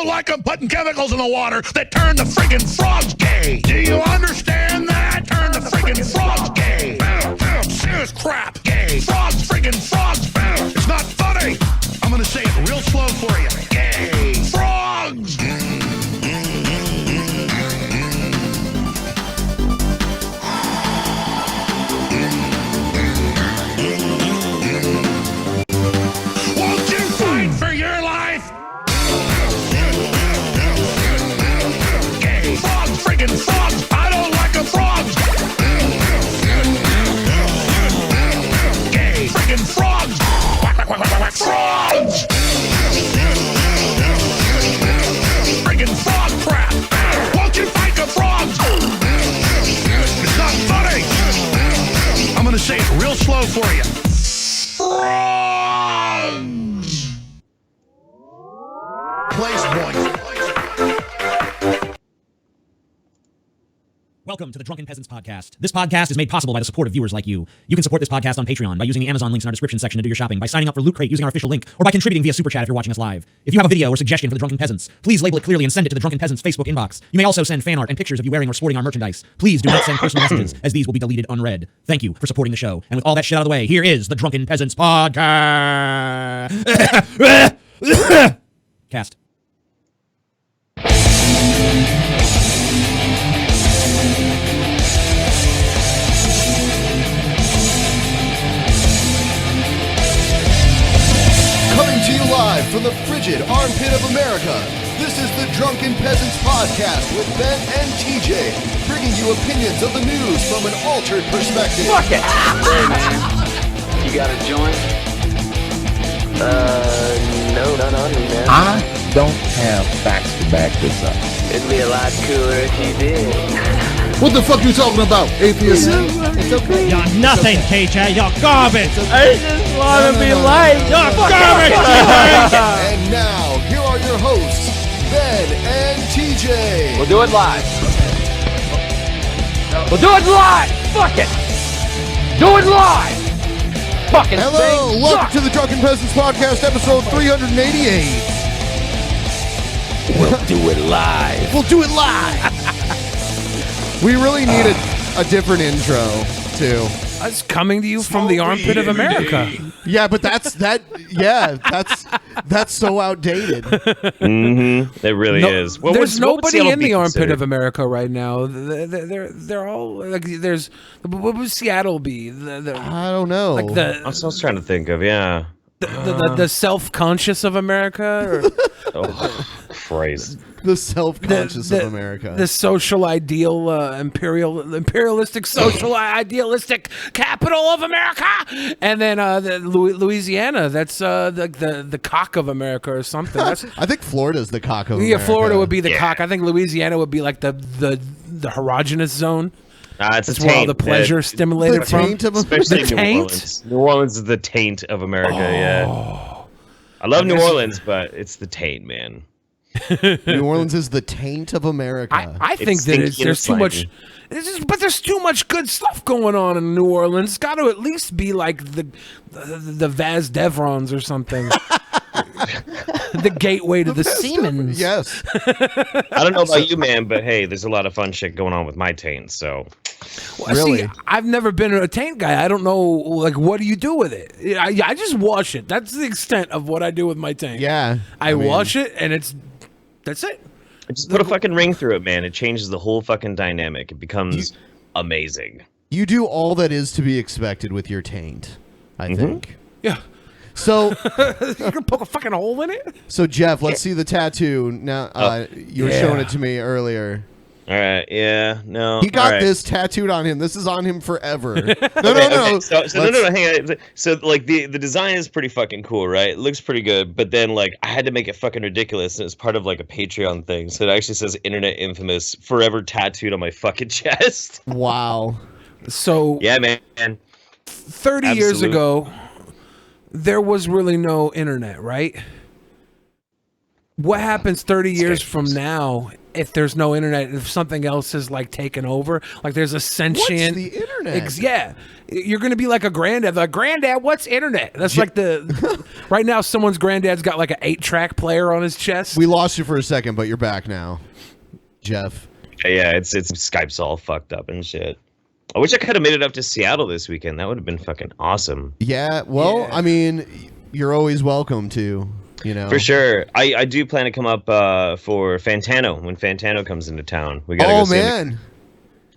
don't like them putting chemicals in the water that turn the friggin' frogs gay. Do you understand that? Turn the friggin' frogs gay. Serious crap. Gay. Frogs, friggin' frogs. It's not funny. I'm gonna say it real slow for you. Gay. Frogs. Won't you fight for your life? Gay. Frogs, friggin' frogs. I don't like them frogs. Gay. Friggin' frogs. Frogs. Friggin' frog crap. Won't you fight the frogs? It's not funny. I'm gonna say it real slow for you. Frogs. Place point. Welcome to the Drunken Peasants podcast. This podcast is made possible by the support of viewers like you. You can support this podcast on Patreon by using the Amazon links in our description section to do your shopping, by signing up for Loot Crate using our official link, or by contributing via Super Chat if you're watching us live. If you have a video or suggestion for the Drunken Peasants, please label it clearly and send it to the Drunken Peasants Facebook inbox. You may also send fan art and pictures of you wearing or sporting our merchandise. Please do not send personal messages, as these will be deleted unread. Thank you for supporting the show. And with all that shit out of the way, here is the Drunken Peasants podcast. Cast. Coming to you live from the frigid armpit of America, this is the Drunken Peasants Podcast with Ben and TJ, bringing you opinions of the news from an altered perspective. Fuck it! Hey man, you got a joint? No, not on me, man. I don't have facts to back this up. It'd be a lot cooler if you did. What the fuck you talking about, atheist? It's okay. You're nothing, TJ. You're garbage. I just want to be liked. You're garbage. And now, here are your hosts, Ben and TJ. We'll do it live. We'll do it live. Fuck it. Do it live. Fucking Hello, thing welcome sucks. to the Drunken Peasants Podcast, episode 388. We'll do it live. We'll do it live. We really needed a different intro, too. That's coming to you from the armpit of America. Yeah, but that's so outdated. Mm-hmm. It really is. Well, there's what would nobody Seattle in be the armpit considered? of America right now. They're all like. There's what would Seattle be? I don't know. Like That's what I was trying to think of. Yeah. the self-conscious of America, or Oh, Christ. The self-conscious the- of America. the social ideal, imperialistic social idealistic capital of America, and then the Louisiana. That's the cock of America or something. That's, I think Florida's the cock of yeah, America. Florida would be the cock. I think Louisiana would be like the erogenous zone. It's That's a where all taint. the pleasure stimulated The from. taint of Especially The New taint? Orleans. New Orleans is the taint of America, yeah. I love New Orleans, but it's the taint, man. New Orleans is the taint of America. I think that stinky and there's too much. slimy. But there's too much good stuff going on in New Orleans. It's got to at least be like the Vaz Devrons or something. The gateway to the Siemens. Yes. I don't know about you, man, but hey, there's a lot of fun shit going on with my taint, so. Well, Really? See, I've never been a taint guy. I don't know, like, what do you do with it? I just wash it. That's the extent of what I do with my taint. Yeah. I mean, wash it, and that's it. Just put a fucking ring through it, man. It changes the whole fucking dynamic. It becomes amazing. You do all that is to be expected with your taint, I think. Yeah. So, You're gonna poke a fucking hole in it? so Jeff, let's see the tattoo. Now, you were showing it to me earlier. All right, yeah, no. He got all right. this tattooed on him. This is on him forever. No, Okay, no. okay. So no, hang on. So like the design is pretty fucking cool, right? It looks pretty good, but then like I had to make it fucking ridiculous, and it's part of like a Patreon thing. So it actually says "Internet Infamous" forever tattooed on my fucking chest. Wow. So Yeah, man. 30 years Absolute. ago, there was really no internet, right? What happens 30 years from now if there's no internet, if something else is like taken over? Like there's a sentient... What's the internet? Yeah. You're going to be like a granddad. Like, granddad, what's internet? That's like the... Right now, someone's granddad's got like an 8-track player on his chest. We lost you for a second, but you're back now, Jeff. Yeah, it's Skype's all fucked up and shit. I wish I could have made it up to Seattle this weekend. That would have been fucking awesome. Yeah, well, I mean, you're always welcome to, you know. For sure. I do plan to come up for Fantano when Fantano comes into town. We gotta go see him.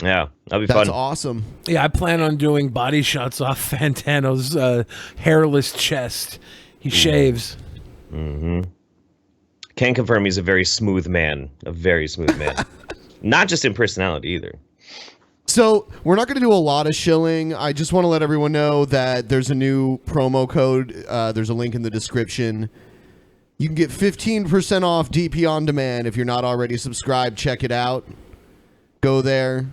Yeah, that'll be fun. That's awesome. Yeah, I plan on doing body shots off Fantano's hairless chest. He shaves. Mm-hmm. Can confirm he's a very smooth man. A very smooth man. Not just in personality either. So we're not going to do a lot of shilling. I just want to let everyone know that there's a new promo code. There's a link in the description. You can get 15% off DP On Demand. If you're not already subscribed, check it out. Go there.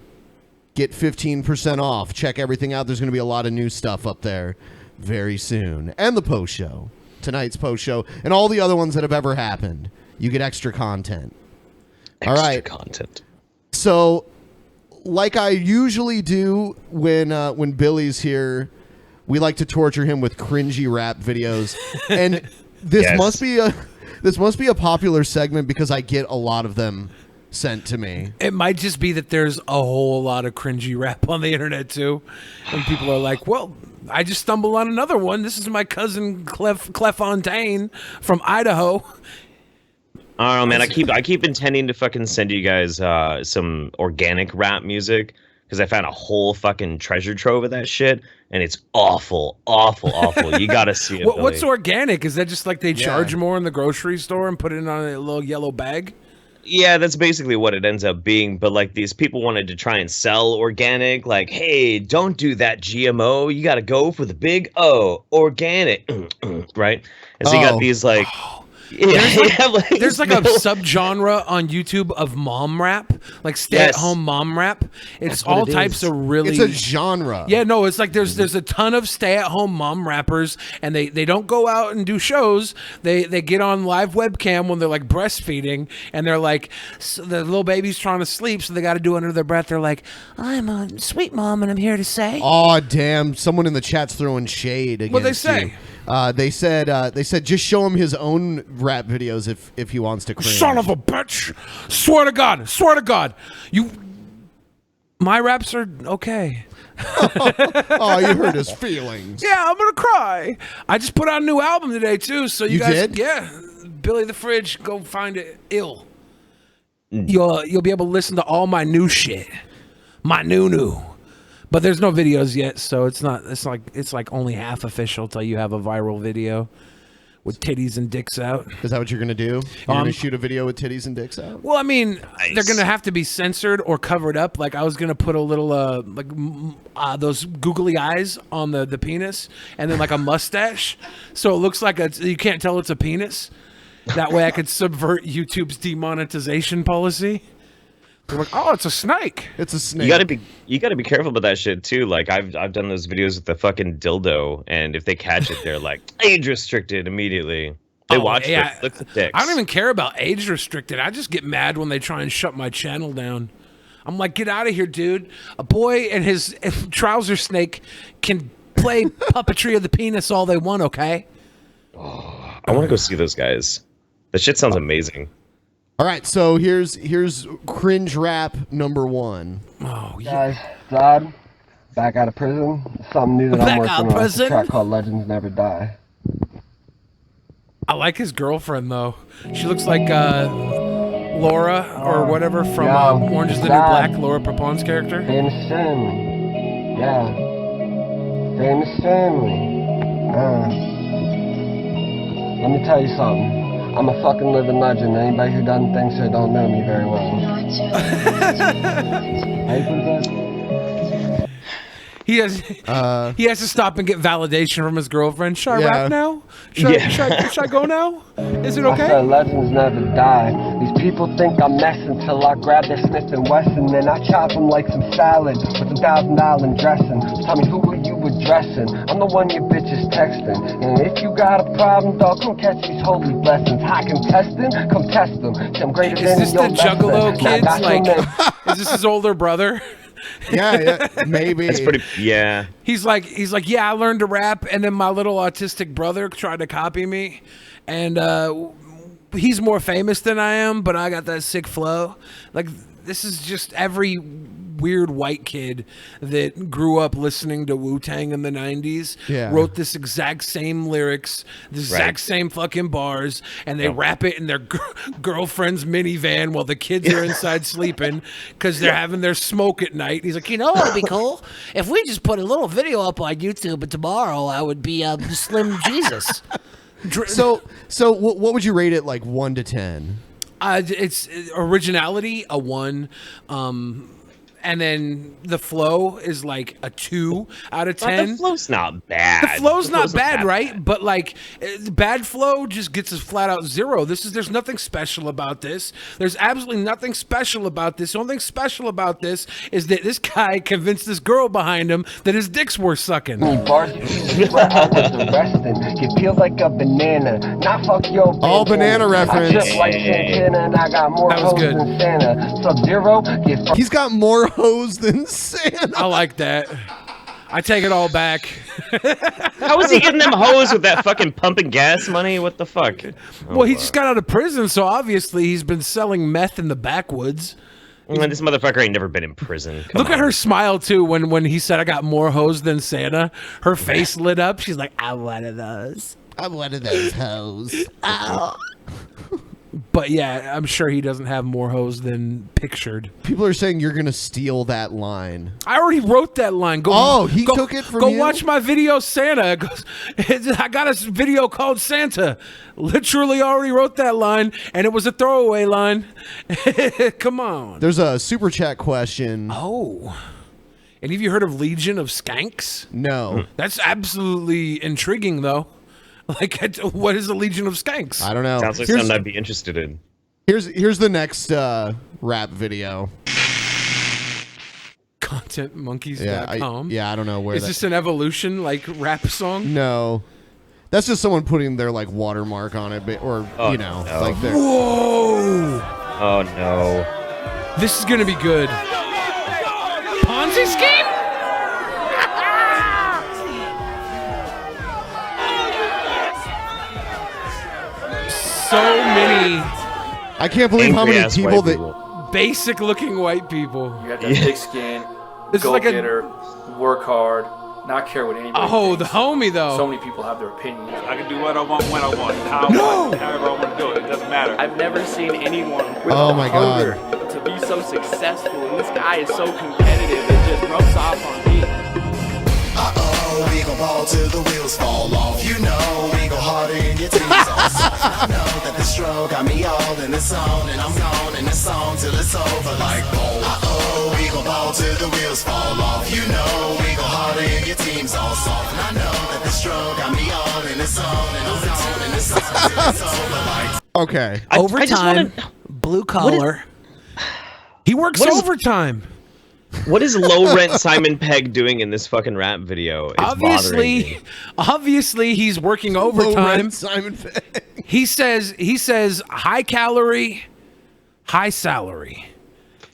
Get 15% off. Check everything out. There's going to be a lot of new stuff up there very soon. And the post show. Tonight's post show. And all the other ones that have ever happened. You get extra content. All right. Extra content. So, like I usually do when Billy's here, we like to torture him with cringy rap videos. And this must be a popular segment because I get a lot of them sent to me. It might just be that there's a whole lot of cringy rap on the internet too, and people are like, "Well, I just stumbled on another one. This is my cousin Clefontaine from Idaho." I don't know, man. I keep intending to fucking send you guys some organic rap music because I found a whole fucking treasure trove of that shit, and it's awful. You gotta see it. What's organic? Is that just like they charge more in the grocery store and put it in on a little yellow bag? Yeah, that's basically what it ends up being. But like these people wanted to try and sell organic, like, hey, don't do that GMO. You got to go for the big O, organic, right? And so you got these like. There's like a subgenre on YouTube of mom rap, like stay-at-home mom rap. It's all types of really. It's a genre. Yeah, no, it's like there's a ton of stay-at-home mom rappers, and they don't go out and do shows. They get on live webcam when they're like breastfeeding, and they're like, so the little baby's trying to sleep, so they got to do under their breath. They're like, I'm a sweet mom, and I'm here to say. Oh damn! Someone in the chat's throwing shade against What'd they say? You. They said just show him his own rap videos if he wants to cringe. Son of a bitch! Swear to God, my raps are okay. Oh, you hurt his feelings. Yeah, I'm gonna cry. I just put out a new album today too, so you guys, did? Yeah, Billy the Fridge, go find it. You'll be able to listen to all my new shit, my new. But there's no videos yet, so it's like only half official till you have a viral video with titties and dicks out. Is that what you're gonna do? You're gonna shoot a video with titties and dicks out? Well, I mean, they're gonna have to be censored or covered up. Like I was gonna put a little those googly eyes on the penis, and then like a mustache, so it looks like you can't tell it's a penis. That way, I could subvert YouTube's demonetization policy. They're like, oh, it's a snake. It's a snake. You gotta be careful about that shit too. Like I've done those videos with the fucking dildo, and if they catch it, they're like age restricted immediately. They watch it. Look at the dicks. I don't even care about age restricted. I just get mad when they try and shut my channel down. I'm like, get out of here, dude. A boy and his trouser snake can play puppetry of the penis all they want, okay? Oh, I want to go see those guys. That shit sounds amazing. All right, so here's cringe rap number 1. Oh, yeah. Guys, Vlad, back out of prison. Something new that I'm working on. It's a track called Legends Never Die. I like his girlfriend, though. She looks like Laura or whatever from Orange is the New Black, Laura Papon's character. Famous family. Yeah. Famous family. Let me tell you something. I'm a fucking living legend. Anybody who doesn't think so don't know me very well. He has to stop and get validation from his girlfriend. Should I rap now? Should I go now? Is it okay? I said legends never die. These people think I'm messing till I grab their Smith & Wesson. Then I chop them like some salad with $1,000 dressing. Tell me, who are you addressing? I'm the one your bitch is texting. And if you got a problem, dog, come catch these holy blessings. High contesting, come test them. I'm greater is than this your the Juggalo best kids? friend. Like, is this his older brother? Yeah, maybe. That's pretty. Yeah. He's like, yeah, I learned to rap, and then my little autistic brother tried to copy me, and he's more famous than I am, but I got that sick flow. Like, this is just every weird white kid that grew up listening to Wu-Tang in the 90s wrote this exact same lyrics, the exact same fucking bars, and they rap it in their girlfriend's minivan while the kids are inside sleeping because they're having their smoke at night. He's like, you know what would be cool? If we just put a little video up on YouTube, but tomorrow I would be Slim Jesus. So what would you rate it, like 1 to 10? It's originality, a 1. And then the flow is like a 2 out of 10. But the flow's not bad. The flow's not bad, right? But like, bad flow just gets us flat out 0. There's nothing special about this. There's absolutely nothing special about this. The only thing special about this is that this guy convinced this girl behind him that his dick's worth sucking. Varsity where I was arresting. It feels like a banana. Not fuck your bitch. All banana reference. I just like Santana and I got more That was hoes good. than Santa. Sub-Zero, get fucked. He's got more hoes than Santa. I like that. I take it all back. How is he getting them hoes with that fucking pumping gas money? What the fuck? Well, he just got out of prison, so obviously he's been selling meth in the backwoods. This motherfucker ain't never been in prison. Come Look on. at her smile too when he said I got more hoes than Santa. Her face lit up. She's like, I'm one of those. I'm one of those hoes. Ow. But yeah, I'm sure he doesn't have more hoes than pictured. People are saying you're gonna steal that line. I already wrote that line. He took it from Go you? watch my video, Santa. I got a video called Santa. Literally already wrote that line, and it was a throwaway line. Come on. There's a super chat question. Oh. Any of you heard of Legion of Skanks? No. That's absolutely intriguing, though. Like, what is a Legion of Skanks? I don't know. Sounds like something I'd be interested in. Here's the next rap video. Contentmonkeys.com. I don't know where. Is this an evolution, like, rap song? No. That's just someone putting their, like, watermark on it, or, like their... Whoa! Oh, no. This is gonna be good. Ponzi scheme? So many I can't believe how many Angry-ass people white that people. basic looking white people. You got that thick skin, This is go like a- getter, work hard, not care what anybody Oh, thinks. the homie though. So many people have their opinions. I can do what I want, when I want, how I want, however I want to do it. It doesn't matter. I've never seen anyone with Oh the my hunger God. to be so successful, and this guy is so competitive. It just rubs off on me. Uh-oh, we gon' ball till the wheels fall off. You know, we go harder in your teeth off. I know that the stroke got me all in the zone, and I'm gone in the song till it's over like bold. Uh-oh, we gon' ball till the wheels fall off. You know, we go harder in your team's all soft. And I know that the stroke got me all in the zone, and I'm gone in the song till it's over like. Okay. Overtime, blue collar. He works what is- overtime. What is low rent Simon Pegg doing in this fucking rap video? It's bothering me. Obviously, he's working overtime. Simon Pegg. He says high calorie, high salary.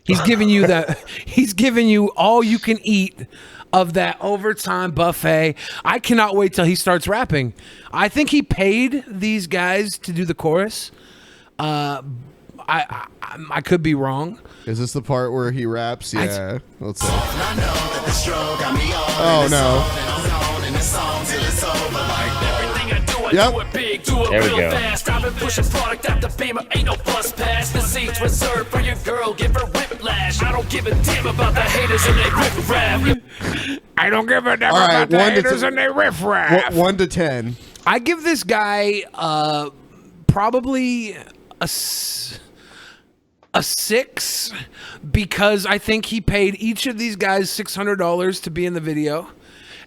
He's giving you that. He's giving you all you can eat of that overtime buffet. I cannot wait till he starts rapping. I think he paid these guys to do the chorus. I could be wrong. Is this the part where he raps? Yeah. Let's see. Oh no. Yep. There we go. I've been pushing product out the beamer, ain't no bus pass. The seats reserved for your girl, give her whiplash. I don't give a damn about the haters and they riff raff. I don't give a damn All right, about the 1 to haters 10. and they riff raff. 1 to 10. I give this guy probably a 6 because I think he paid each of these guys $600 to be in the video.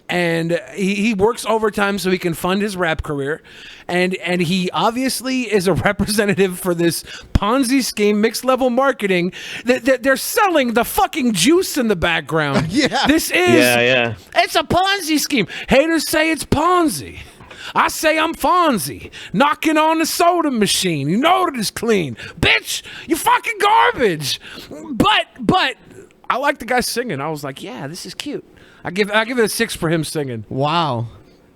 And he works overtime so he can fund his rap career. And he obviously is a representative for this Ponzi scheme, mixed level marketing. They're selling the fucking juice in the background. Yeah. This is, Yeah. it's a Ponzi scheme. Haters say it's Ponzi. I say I'm Fonzie, knocking on the soda machine. You know that it's clean. Bitch, you fucking garbage. But I like the guy singing. I was like, yeah, this is cute. I give it a 6 for him singing. Wow.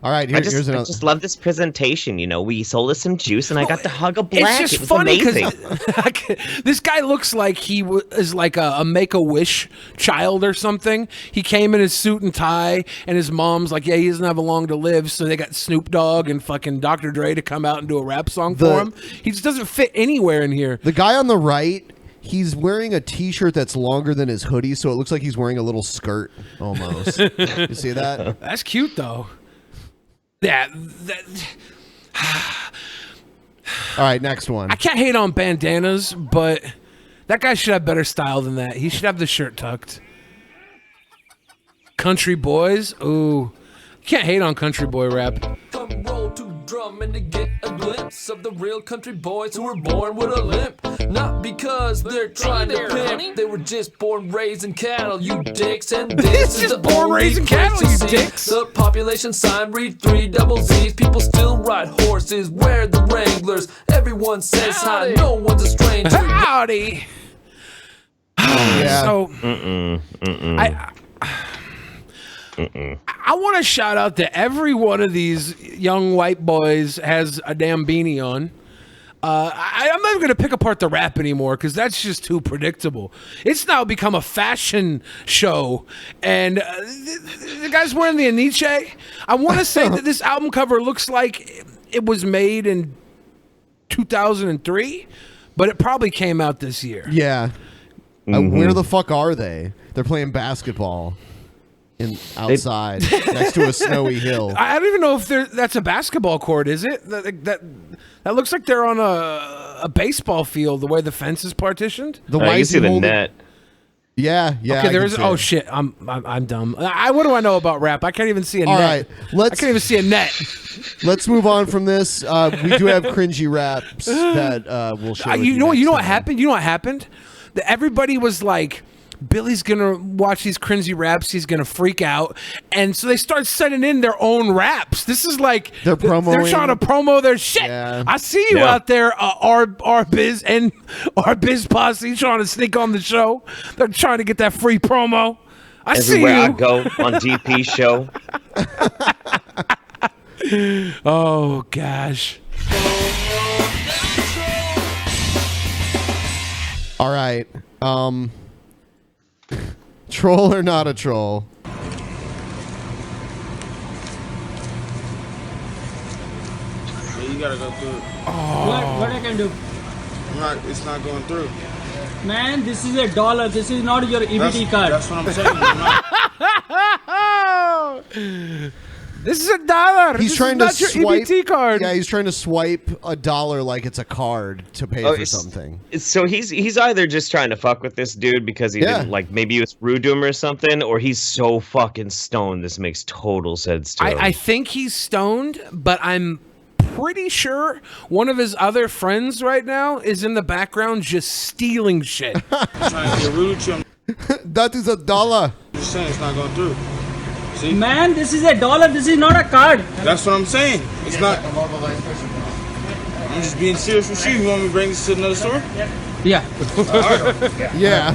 All right, I here's another. just love this presentation. You know, we sold us some juice, and I got to hug a black. It's just it was funny amazing. because this guy looks like he is like a Make-A-Wish child or something. He came in his suit and tie, and his mom's like, yeah, he doesn't have long to live, so they got Snoop Dogg and fucking Dr. Dre to come out and do a rap song for him. He just doesn't fit anywhere in here. The guy on the right, he's wearing a T-shirt that's longer than his hoodie, so it looks like he's wearing a little skirt almost. You see that? That's cute, though. Yeah. All right, next one. I can't hate on bandanas, but that guy should have better style than that. He should have the shirt tucked. Country boys? Ooh. Can't hate on country boy rap. Come roll to drum and to get a glimpse of the real country boys who were born with a limp. Not because they're trying to pimp, they were just born raising cattle, you dicks. And this is the born only raising place cattle, to you see dicks. the population sign, read 3 double Z's. People still ride horses, wear the Wranglers. Everyone says hi, no one's a stranger. Howdy. Yeah. So, I want to shout out to every one of these young white boys has a damn beanie on. I'm not even going to pick apart the rap anymore because that's just too predictable. It's now become a fashion show. And the guy's wearing the ANITA. I want to say that this album cover looks like it was made in 2003, but it probably came out this year. Yeah. Where the fuck are they? They're playing basketball outside next to a snowy hill. I don't even know if that's a basketball court, is it? That looks like they're on a baseball field, the way the fence is partitioned. You can see the net. Yeah. Okay, there is. Oh shit, I'm dumb. What do I know about rap? I can't even see a net. All right, I can't even see a net. Let's move on from this. We do have cringy raps that we'll share. You know what happened? You know what happened? That everybody was like, Billy's gonna watch these cringy raps. He's gonna freak out, and so they start sending in their own raps. This is like they're promoting. They're trying to promo their shit. Yeah. I see you out there, our biz and our biz posse trying to sneak on the show. They're trying to get that free promo. I see you. Everywhere I go on DP show. Oh gosh. All right. Troll or not a troll? Yeah, you gotta go through it. What I can do? It's not going through. Man, this is $1. This is not your EBT card. That's what I'm saying. This is $1. He's This trying is to not your swipe. EBT card. Yeah, he's trying to swipe $1 like it's a card to pay for something. So he's either just trying to fuck with this dude because he didn't like maybe he was rude to him or something, or he's so fucking stoned. This makes total sense to him. I think he's stoned, but I'm pretty sure one of his other friends right now is in the background just stealing shit. Trying to get rude to him. That is $1. Just saying it's not going through. See? Man, this is $1. This is not a card. That's what I'm saying. It's not. I'm just being serious with you. You want me to bring this to another store? Yeah. Yeah.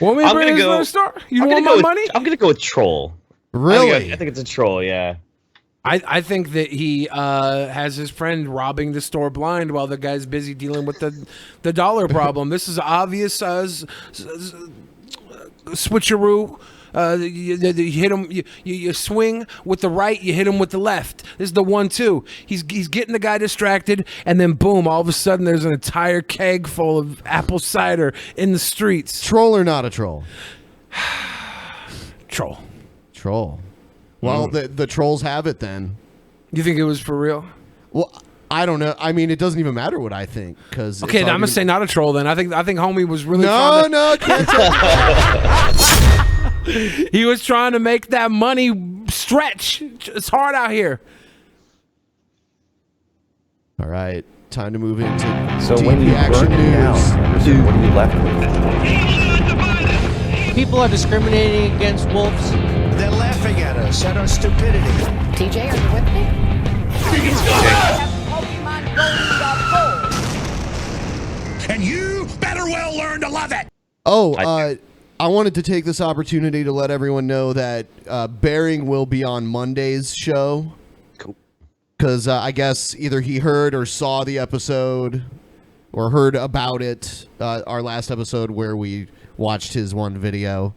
Want me to bring this to another store? You want my money? I'm gonna go with troll. Really? I think it's a troll. Yeah. I think that he has his friend robbing the store blind while the guy's busy dealing with the dollar problem. This is obvious switcheroo. You hit him. You swing with the right. You hit him with the left. This is the 1-2. He's getting the guy distracted, and then boom! All of a sudden, there's an entire keg full of apple cider in the streets. Troll or not a troll? Troll. Troll. Well, the trolls have it then. You think it was for real? Well, I don't know. I mean, it doesn't even matter what I think because. Okay, then I'm gonna say not a troll. Then I think homie was really. No, can't He was trying to make that money stretch. It's hard out here. All right, time to move into when you action burn it news. down, what are you left with? People are discriminating against wolves. They're laughing at us, at our stupidity. TJ, are you with me? And you better well learn to love it. I wanted to take this opportunity to let everyone know that Bearing will be on Monday's show. Cool. Because I guess either he heard or saw the episode or heard about it, our last episode where we watched his one video.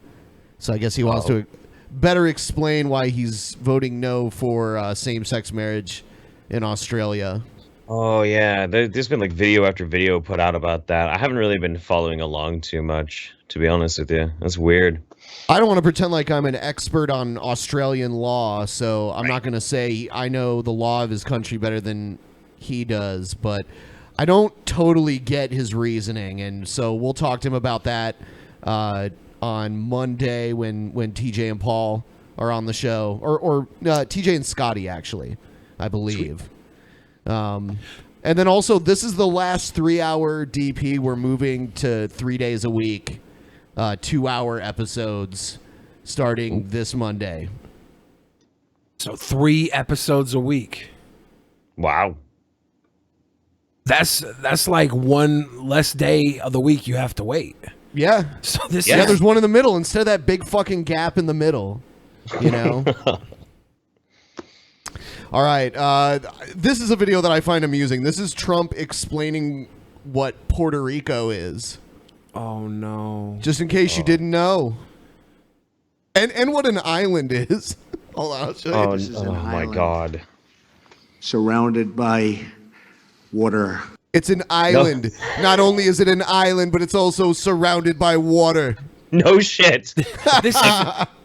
So I guess he wants to better explain why he's voting no for same-sex marriage in Australia. Oh, yeah. There's been like video after video put out about that. I haven't really been following along too much, to be honest with you. That's weird. I don't want to pretend like I'm an expert on Australian law, so I'm not going to say I know the law of his country better than he does, but I don't totally get his reasoning, and so we'll talk to him about that on Monday when TJ and Paul are on the show, or TJ and Scotty, actually, I believe. And then also, this is the last 3-hour DP. We're moving to 3 days a week, 2-hour episodes starting this Monday. So 3 episodes a week. Wow. That's like one less day of the week you have to wait. Yeah. So this yeah, there's one in the middle instead of that big fucking gap in the middle, you know? All right. This is a video that I find amusing. This is Trump explaining what Puerto Rico is. Oh, no. Just in case you didn't know. And what an island is. Hold on, I'll show you. Oh my God. Surrounded by water. It's an island. No. Not only is it an island, but it's also surrounded by water. No shit.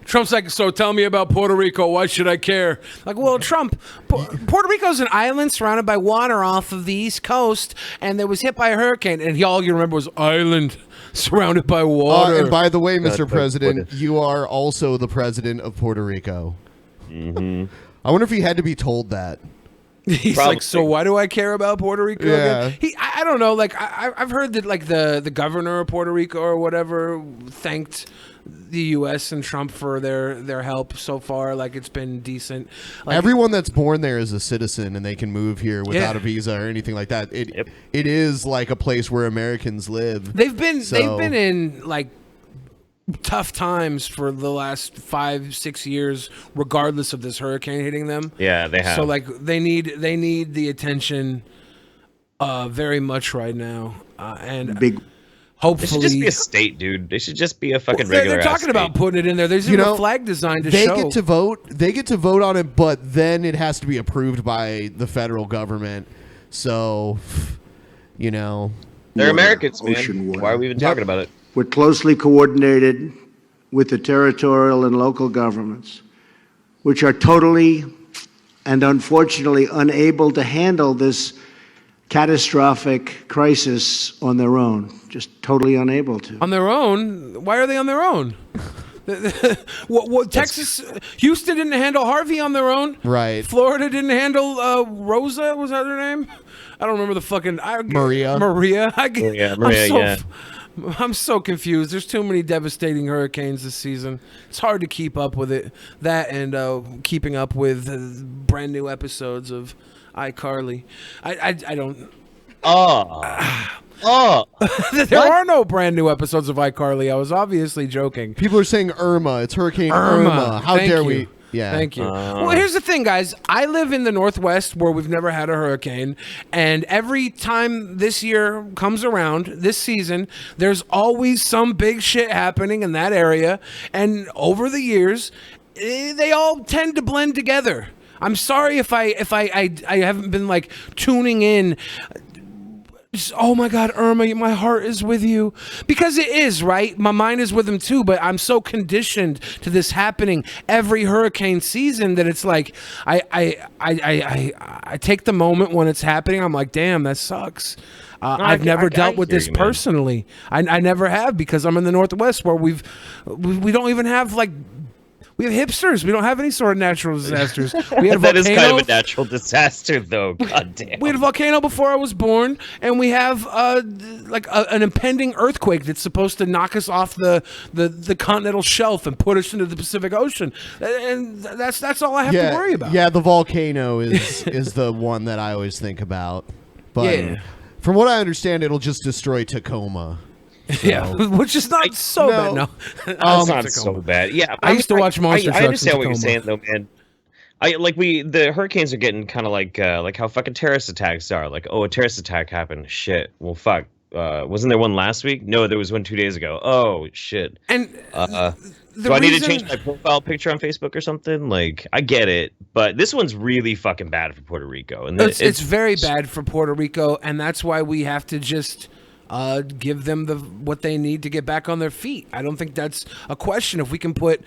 Trump's like, so tell me about Puerto Rico. Why should I care? Like, well, Trump, Puerto Rico's an island surrounded by water off of the East Coast, and it was hit by a hurricane. And all you remember was island surrounded by water. And by the way, Mr. President, you are also the president of Puerto Rico. Mm-hmm. I wonder if he had to be told that. He's like, so why do I care about Puerto Rico Yeah. again? I don't know. Like, I've heard that like the governor of Puerto Rico or whatever thanked the U.S. and Trump for their help so far. Like, it's been decent. Like, everyone that's born there is a citizen, and they can move here without a visa or anything like that. It is like a place where Americans live. They've been in like tough times for the last 5-6 years, regardless of this hurricane hitting them. Yeah, they have. So like they need the attention very much right now, and big. Hopefully, it should just be a state, dude. They should just be a fucking They're regular. talking about putting it in there. There's even a flag designed to they show. get to vote. They get to vote on it, but then it has to be approved by the federal government. So, you know, they're Americans, man. Why are we even talking about it? We're closely coordinated with the territorial and local governments, which are totally and unfortunately unable to handle this catastrophic crisis on their own. Just totally unable to. On their own? Why are they on their own? Texas, Houston didn't handle Harvey on their own. Right. Florida didn't handle Rosa. Was that her name? I don't remember the fucking Maria. Maria. Maria. I'm so confused. There's too many devastating hurricanes this season. It's hard to keep up with it. That and keeping up with brand new episodes of iCarly. I don't. There are no brand new episodes of iCarly. I was obviously joking. People are saying Irma. It's Hurricane Irma. How Thank dare you. we? Yeah. Thank you. Well, here's the thing, guys. I live in the Northwest where we've never had a hurricane. And every time this year comes around, this season, there's always some big shit happening in that area. And over the years, they all tend to blend together. I'm sorry if I haven't been like tuning in. Just, oh my God, Irma, my heart is with you. Because it is, right? My mind is with him too, but I'm so conditioned to this happening every hurricane season that it's like I take the moment when it's happening. I'm like, damn, that sucks. I've never dealt with this personally. I never have, because I'm in the Northwest where we don't even have like. We have hipsters. We don't have any sort of natural disasters. We had a that is volcano. kind of a natural disaster, though. God damn. We had a volcano before I was born, and we have an impending earthquake that's supposed to knock us off the continental shelf and put us into the Pacific Ocean. And that's all I have to worry about. Yeah, the volcano is the one that I always think about. But from what I understand, it'll just destroy Tacoma. Yeah, which is not so bad. No, It's not so bad. Yeah, I used to watch monster I trucks in understand what you're saying, Tacoma. though, man. The hurricanes are getting kind of like how fucking terrorist attacks are. Like, oh, a terrorist attack happened. Shit. Well, fuck. Wasn't there one last week? No, there was one 2 days ago. Oh shit. And do I need to change my profile picture on Facebook or something? Like, I get it, but this one's really fucking bad for Puerto Rico, and it's very bad for Puerto Rico, and that's why we have to just give them what they need to get back on their feet. I don't think that's a question. If we can put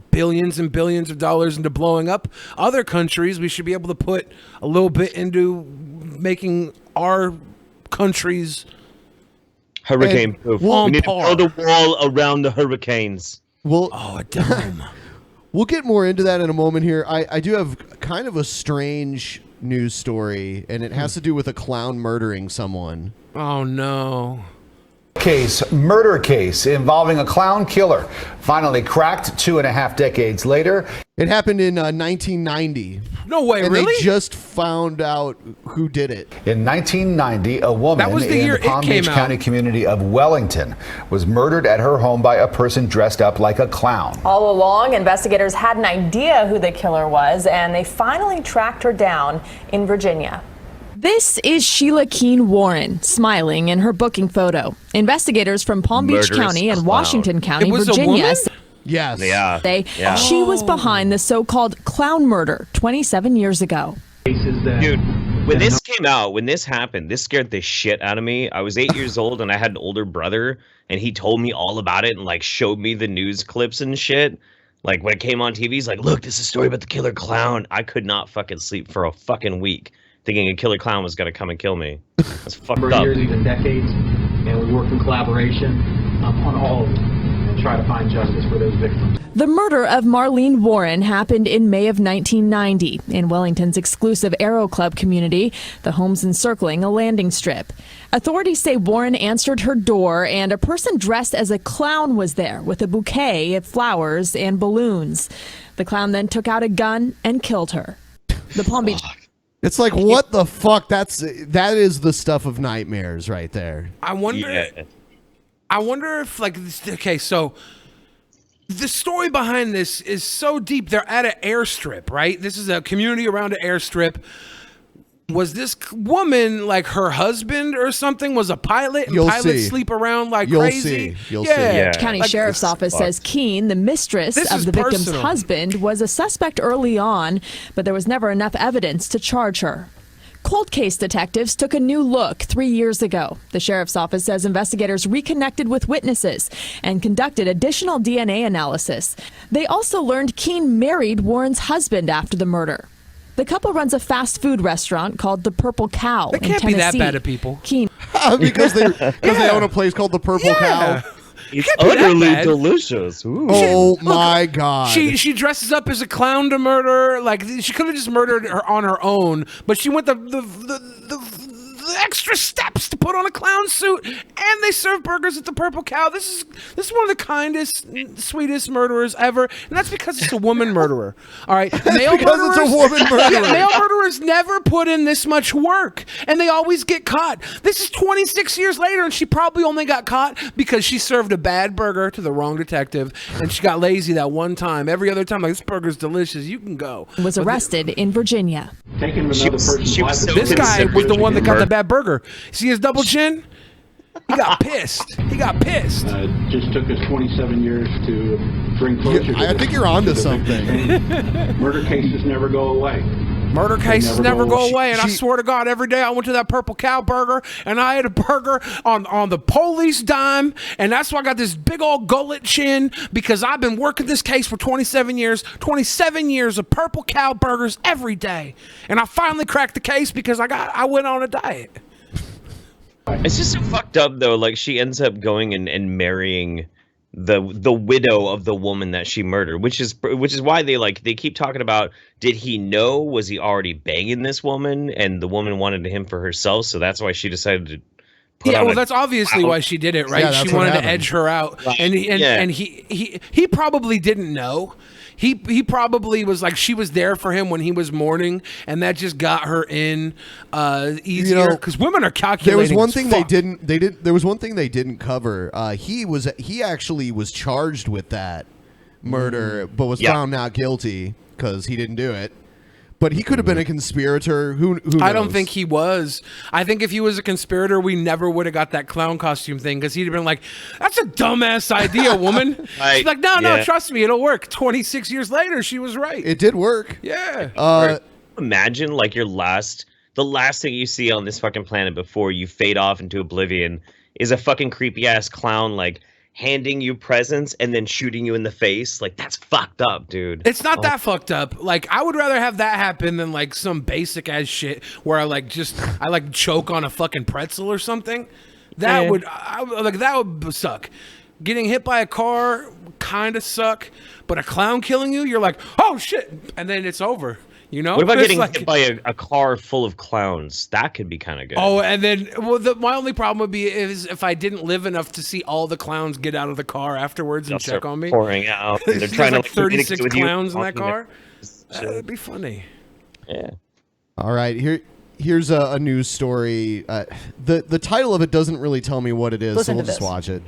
billions and billions of dollars into blowing up other countries, we should be able to put a little bit into making our countries hurricane proof. We need to build a wall around the hurricanes. A dome. We'll get more into that in a moment here. I do have kind of a strange news story, and it has to do with a clown murdering someone. Oh, no. Murder case involving a clown killer finally cracked 2.5 decades later. It happened in 1990. No way, and really? They just found out who did it. In 1990, a woman That was the in year the Palm it came Beach out. County community of Wellington was murdered at her home by a person dressed up like a clown. All along, investigators had an idea who the killer was, and they finally tracked her down in Virginia. This is Sheila Keene Warren, smiling in her booking photo. Investigators from Palm Beach Murderous County and clown. Washington County, It was a Virginia, woman? Yes. Yeah. she was behind the so-called clown murder 27 years ago. Dude, when this came out, when this happened, this scared the shit out of me. I was 8 years old and I had an older brother, and he told me all about it and like showed me the news clips and shit. Like when it came on TV, he's like, "Look, this is a story about the killer clown." I could not fucking sleep for a fucking week, thinking a killer clown was gonna come and kill me. That's fucked up. Years, even decades, and we work in collaboration on all of them and try to find justice for those victims. The murder of Marlene Warren happened in May of 1990 in Wellington's exclusive Aero Club community, the homes encircling a landing strip. Authorities say Warren answered her door and a person dressed as a clown was there with a bouquet of flowers and balloons. The clown then took out a gun and killed her. The Palm Beach... It's like, what the fuck? That is the stuff of nightmares right there. I wonder if, like, okay, so the story behind this is so deep. They're at an airstrip, right? This is a community around an airstrip. Was this woman, like, her husband or something was a pilot, and pilots sleep around like crazy? You'll see. The county sheriff's office says Keene, the mistress of the victim's husband, was a suspect early on, but there was never enough evidence to charge her. Cold case detectives took a new look 3 years ago. The sheriff's office says investigators reconnected with witnesses and conducted additional DNA analysis. They also learned Keene married Warren's husband after the murder. The couple runs a fast food restaurant called the Purple Cow in Tennessee. Can't be that bad at people. Keene. because they own a place called the Purple Cow. It's utterly delicious. Ooh. Oh my god. She dresses up as a clown to murder. Like, she could have just murdered her on her own, but she went the extra steps to put on a clown suit, and they serve burgers at the Purple Cow. This is one of the kindest, sweetest murderers ever, and that's because it's a woman murderer. All right, male because it's a woman murderer. Male murderers never put in this much work, and they always get caught. This is 26 years later, and she probably only got caught because she served a bad burger to the wrong detective, and she got lazy that one time. Every other time, like, this burger's delicious. You can go. Was arrested in Virginia. Taking another person's life. This guy was the one that got the bad burger. See his double chin? He got pissed. He got pissed. Just took us 27 years to bring closure to I this. think you're onto something. Murder cases never go away. Murder cases never go away, and I swear to God, every day I went to that Purple Cow burger, and I ate a burger on the police dime, and that's why I got this big old gullet chin, because I've been working this case for 27 years, 27 years of Purple Cow burgers every day, and I finally cracked the case because I went on a diet. It's just so fucked up though. Like, she ends up going and marrying the widow of the woman that she murdered, which is why they keep talking about, did he know? Was he already banging this woman, and the woman wanted him for herself, so that's why she decided to put Yeah, on well, a that's obviously why she did it, right? Yeah, that's she what wanted to happened. edge her out, Right. and Yeah. he probably didn't know. He probably was like, she was there for him when he was mourning, and that just got her in easier because women are calculating. There was one as thing fuck. there was one thing they didn't cover. He actually was charged with that murder, but was found not guilty because he didn't do it. But he could have been a conspirator. Who knows? I don't think he was. I think if he was a conspirator, we never would have got that clown costume thing because he'd have been like, "That's a dumbass idea, woman." She's like, "No, trust me, it'll work." 26 years later, she was right. It did work. Yeah. Imagine like the last thing you see on this fucking planet before you fade off into oblivion is a fucking creepy ass clown like handing you presents and then shooting you in the face. Like, that's fucked up, dude. It's not that fucked up. Like, I would rather have that happen than like some basic ass shit where I choke on a fucking pretzel or something. That would suck. Getting hit by a car kind of suck, but a clown killing you, you're like, oh shit, and then it's over. You know? What about It's getting like, hit by a car full of clowns? That could be kind of good. Oh, and then my only problem would be is if I didn't live enough to see all the clowns get out of the car afterwards and check on me. Pouring out. And they're There's trying like to 36 with you. clowns in that car. That'd be funny. Yeah. All right, here's a news story. The title of it doesn't really tell me what it is, so we'll just watch it.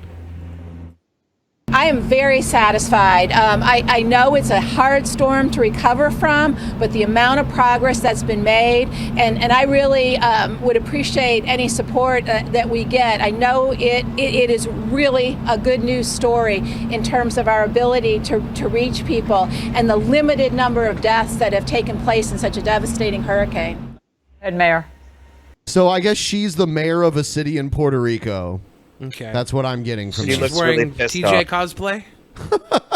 I am very satisfied. I know it's a hard storm to recover from, but the amount of progress that's been made, and I really would appreciate any support that we get. I know it is really a good news story in terms of our ability to reach people and the limited number of deaths that have taken place in such a devastating hurricane. Head Mayor. So I guess she's the mayor of a city in Puerto Rico. Okay. That's what I'm getting from She's this. wearing TJ cosplay?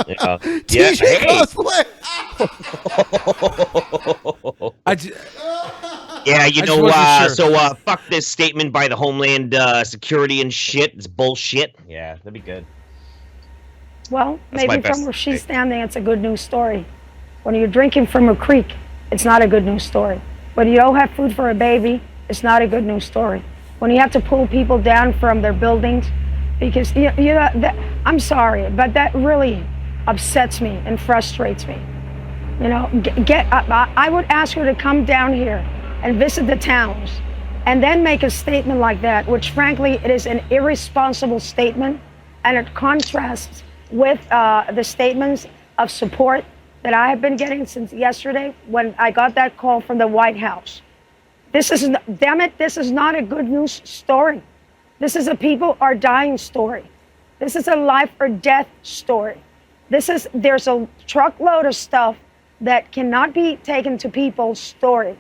Yeah. TJ cosplay. Yeah, you I know, just wasn't sure. fuck this statement by the Homeland Security and shit. It's bullshit. Yeah, that'd be good. Well, That's my maybe best from where she's standing, it's a good news story. When you're drinking from a creek, it's not a good news story. When you don't have food for a baby, it's not a good news story. When you have to pull people down from their buildings, because I'm sorry, but that really upsets me and frustrates me. You know, I would ask her to come down here and visit the towns, and then make a statement like that, which frankly it is an irresponsible statement, and it contrasts with the statements of support that I have been getting since yesterday when I got that call from the White House. This is not a good news story. This is a people are dying story. This is a life or death story. There's a truckload of stuff that cannot be taken to people's story.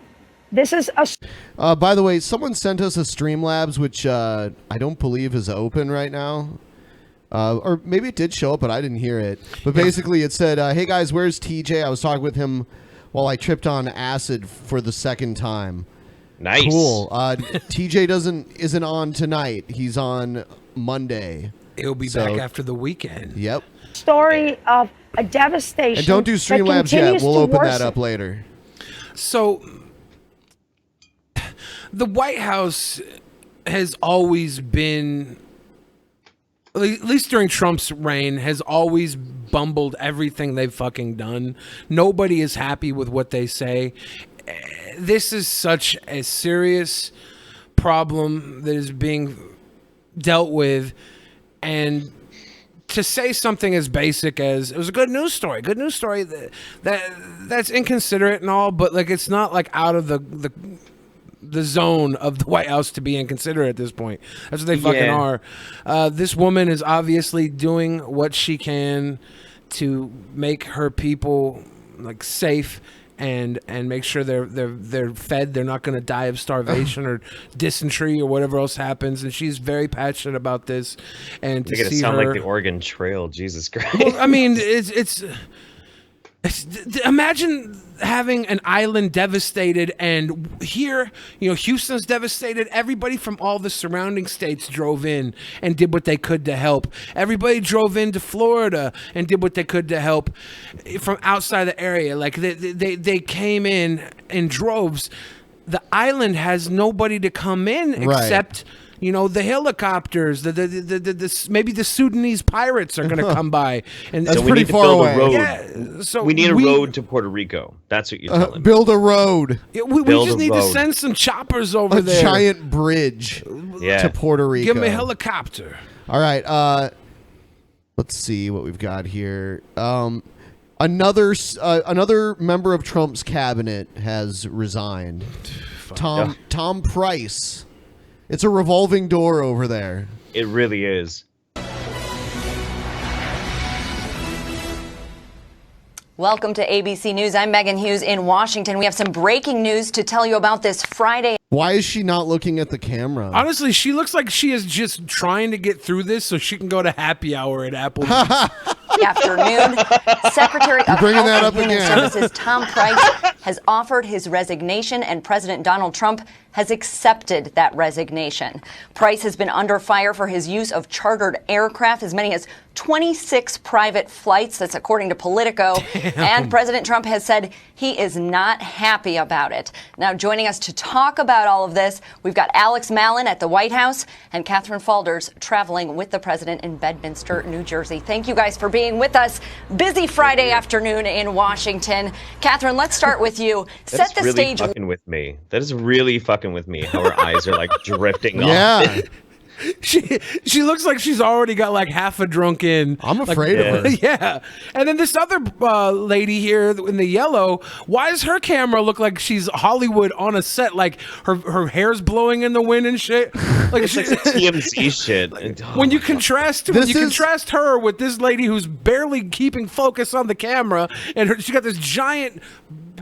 This is a. By the way, someone sent us a Streamlabs, which I don't believe is open right now. Or maybe it did show up, but I didn't hear it. But basically it said, hey guys, where's TJ? I was talking with him while I tripped on acid for the second time. Nice. Cool. TJ isn't on tonight. He's on Monday. He'll be back after the weekend. Yep. Story of a devastation. And don't do Streamlabs yet. We'll open that up later. So, the White House has always been, at least during Trump's reign, has always bumbled everything they've fucking done. Nobody is happy with what they say. This is such a serious problem that is being dealt with, and to say something as basic as it was a good news story that's inconsiderate and all, but like it's not like out of the zone of the White House to be inconsiderate at this point. That's what they fucking are. This woman is obviously doing what she can to make her people like safe and make sure they're fed. They're not going to die of starvation or dysentery or whatever else happens. And she's very passionate about this. And to You're gonna see sound her, like the Oregon Trail. Jesus Christ. well, I mean, it's imagine having an island devastated, and here, you know, Houston's devastated. Everybody from all the surrounding states drove in and did what they could to help. Everybody drove into Florida and did what they could to help from outside the area. Like they came in droves. The island has nobody to come in except You know, the helicopters, maybe the Sudanese pirates are going to come by, and That's so we pretty need to far build away. a road. Yeah, so we need a road to Puerto Rico. That's what you're telling me. Build a road. We just need to send some choppers over there. A giant bridge to Puerto Rico. Give them a helicopter. All right. Let's see what we've got here. Another member of Trump's cabinet has resigned. Tom Price. It's a revolving door over there. It really is. Welcome to ABC News. I'm Megan Hughes in Washington. We have some breaking news to tell you about this Friday. Why is she not looking at the camera? Honestly, she looks like she is just trying to get through this so she can go to happy hour at Applebee's. Afternoon, Secretary of bringing Health that and up Human again. Services Tom Price has offered his resignation, and President Donald Trump has accepted that resignation. Price has been under fire for his use of chartered aircraft, as many as 26 private flights. That's according to Politico. And President Trump has said he is not happy about it. Now, joining us to talk about all of this, we've got Alex Malin at the White House and Catherine Falders traveling with the president in Bedminster, New Jersey. Thank you guys for being with us. Busy Friday afternoon in Washington. Catherine, let's start with you. Set the really stage. Fucking with me. That is really fucking with me. How her eyes are like drifting off. Yeah. She looks like she's already got like half a drunk in. I'm afraid of her. Yeah. And then this other lady here in the yellow, why does her camera look like she's Hollywood on a set? Like her hair's blowing in the wind and shit. Like It's like some TMZ shit. When you contrast her with this lady who's barely keeping focus on the camera, and she got this giant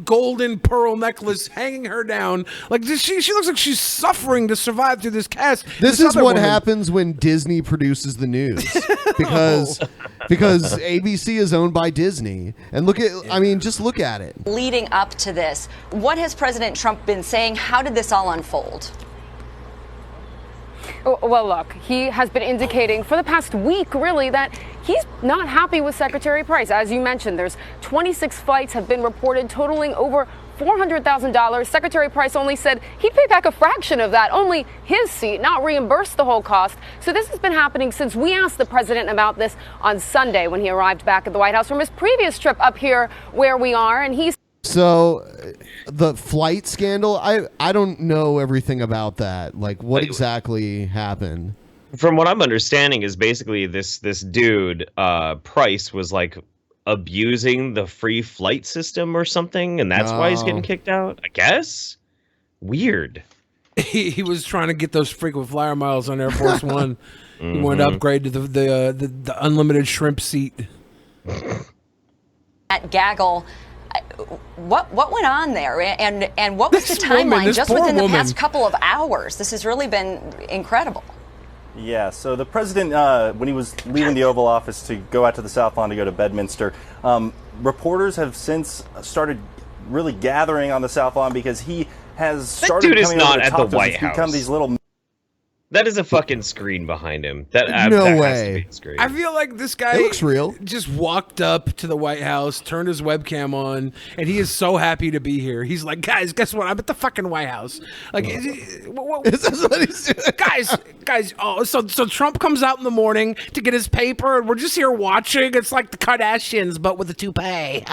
golden pearl necklace hanging her down, like she looks like she's suffering to survive through this cast. This is what happens when Disney produces the news, because ABC is owned by Disney. And just look at it. Leading up to this, what has President Trump been saying? How did this all unfold? Well, look, he has been indicating for the past week, really, that he's not happy with Secretary Price. As you mentioned, there's 26 flights have been reported totaling over $400,000. Secretary Price only said he'd pay back a fraction of that, only his seat, not reimburse the whole cost. So this has been happening since we asked the president about this on Sunday when he arrived back at the White House from his previous trip up here where we are. And he's So the flight scandal, I don't know everything about that. Like, what exactly happened? From what I'm understanding is basically this dude, Price, was like abusing the free flight system or something, and that's why he's getting kicked out, I guess. Weird. He was trying to get those frequent flyer miles on Air Force One. He wanted to upgrade to the unlimited shrimp seat. At Gaggle, what went on there, and what was the timeline just within the past couple of hours? This has really been incredible. Yeah, so the president, when he was leaving the Oval Office to go out to the South Lawn to go to Bedminster, reporters have since started really gathering on the South Lawn because he has started coming over to talk to us. It's become these little... That is a fucking screen behind him. That No that way. Has to be a screen. I feel like this guy It looks real. Just walked up to the White House, turned his webcam on, and he is so happy to be here. He's like, guys, guess what? I'm at the fucking White House. Like, Is this what he's doing? guys. Oh, so Trump comes out in the morning to get his paper, and we're just here watching. It's like the Kardashians, but with a toupee.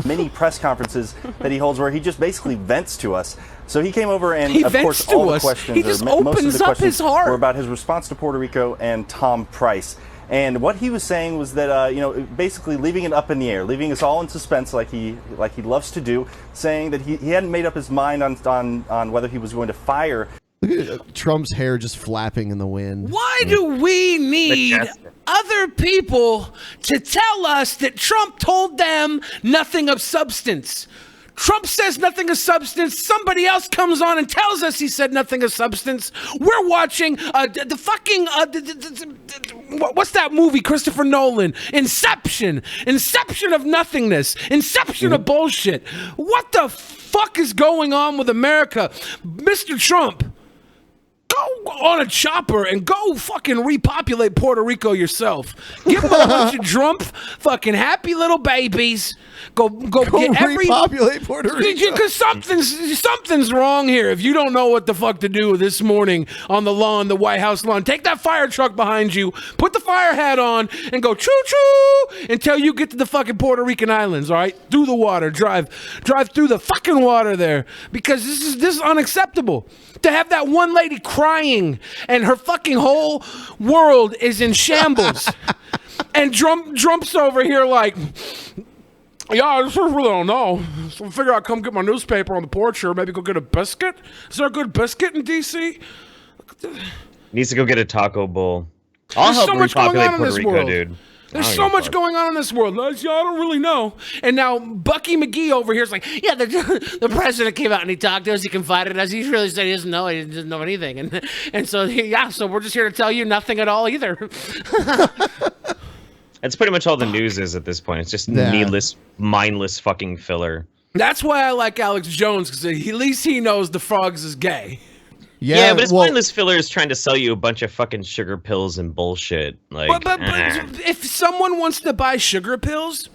many press conferences that he holds where he just basically vents to us. So he came over and, He of vents course, to all the us. questions, He just or most of opens the up questions his heart. were about his response to Puerto Rico and Tom Price. And what he was saying was that, basically leaving it up in the air, leaving us all in suspense like he loves to do, saying that he hadn't made up his mind on whether he was going to fire. Look at Trump's hair just flapping in the wind. Why do we need other people to tell us that Trump told them nothing of substance? Trump says nothing of substance. Somebody else comes on and tells us he said nothing of substance. We're watching what's that movie, Christopher Nolan? Inception of nothingness. Inception of bullshit. What the fuck is going on with America? Mr. Trump, go on a chopper and go fucking repopulate Puerto Rico yourself. Give them a bunch of drunk, fucking happy little babies. Go get repopulate Puerto Rico. Because something's wrong here. If you don't know what the fuck to do this morning on the lawn, the White House lawn, take that fire truck behind you, put the fire hat on, and go choo choo until you get to the fucking Puerto Rican islands. All right, through the water, drive through the fucking water there, because this is unacceptable. To have that one lady crying and her fucking whole world is in shambles, and Trump's over here like, yeah, I just really don't know. So I figure I'd come get my newspaper on the porch here, maybe go get a biscuit. Is there a good biscuit in D.C.? Needs to go get a taco bowl. I'll help repopulate Puerto Rico, dude. There's so much going on in this world. I don't really know. And now Bucky McGee over here is like, yeah, the president came out and he talked to us. He confided in us. He really said he doesn't know. He doesn't know anything. And so, yeah, so we're just here to tell you nothing at all either. That's pretty much all the news is at this point. It's just needless, mindless fucking filler. That's why I like Alex Jones, because at least he knows the frogs is gay. Yeah, but it's mindless filler is trying to sell you a bunch of fucking sugar pills and bullshit. Like, but if someone wants to buy sugar pills,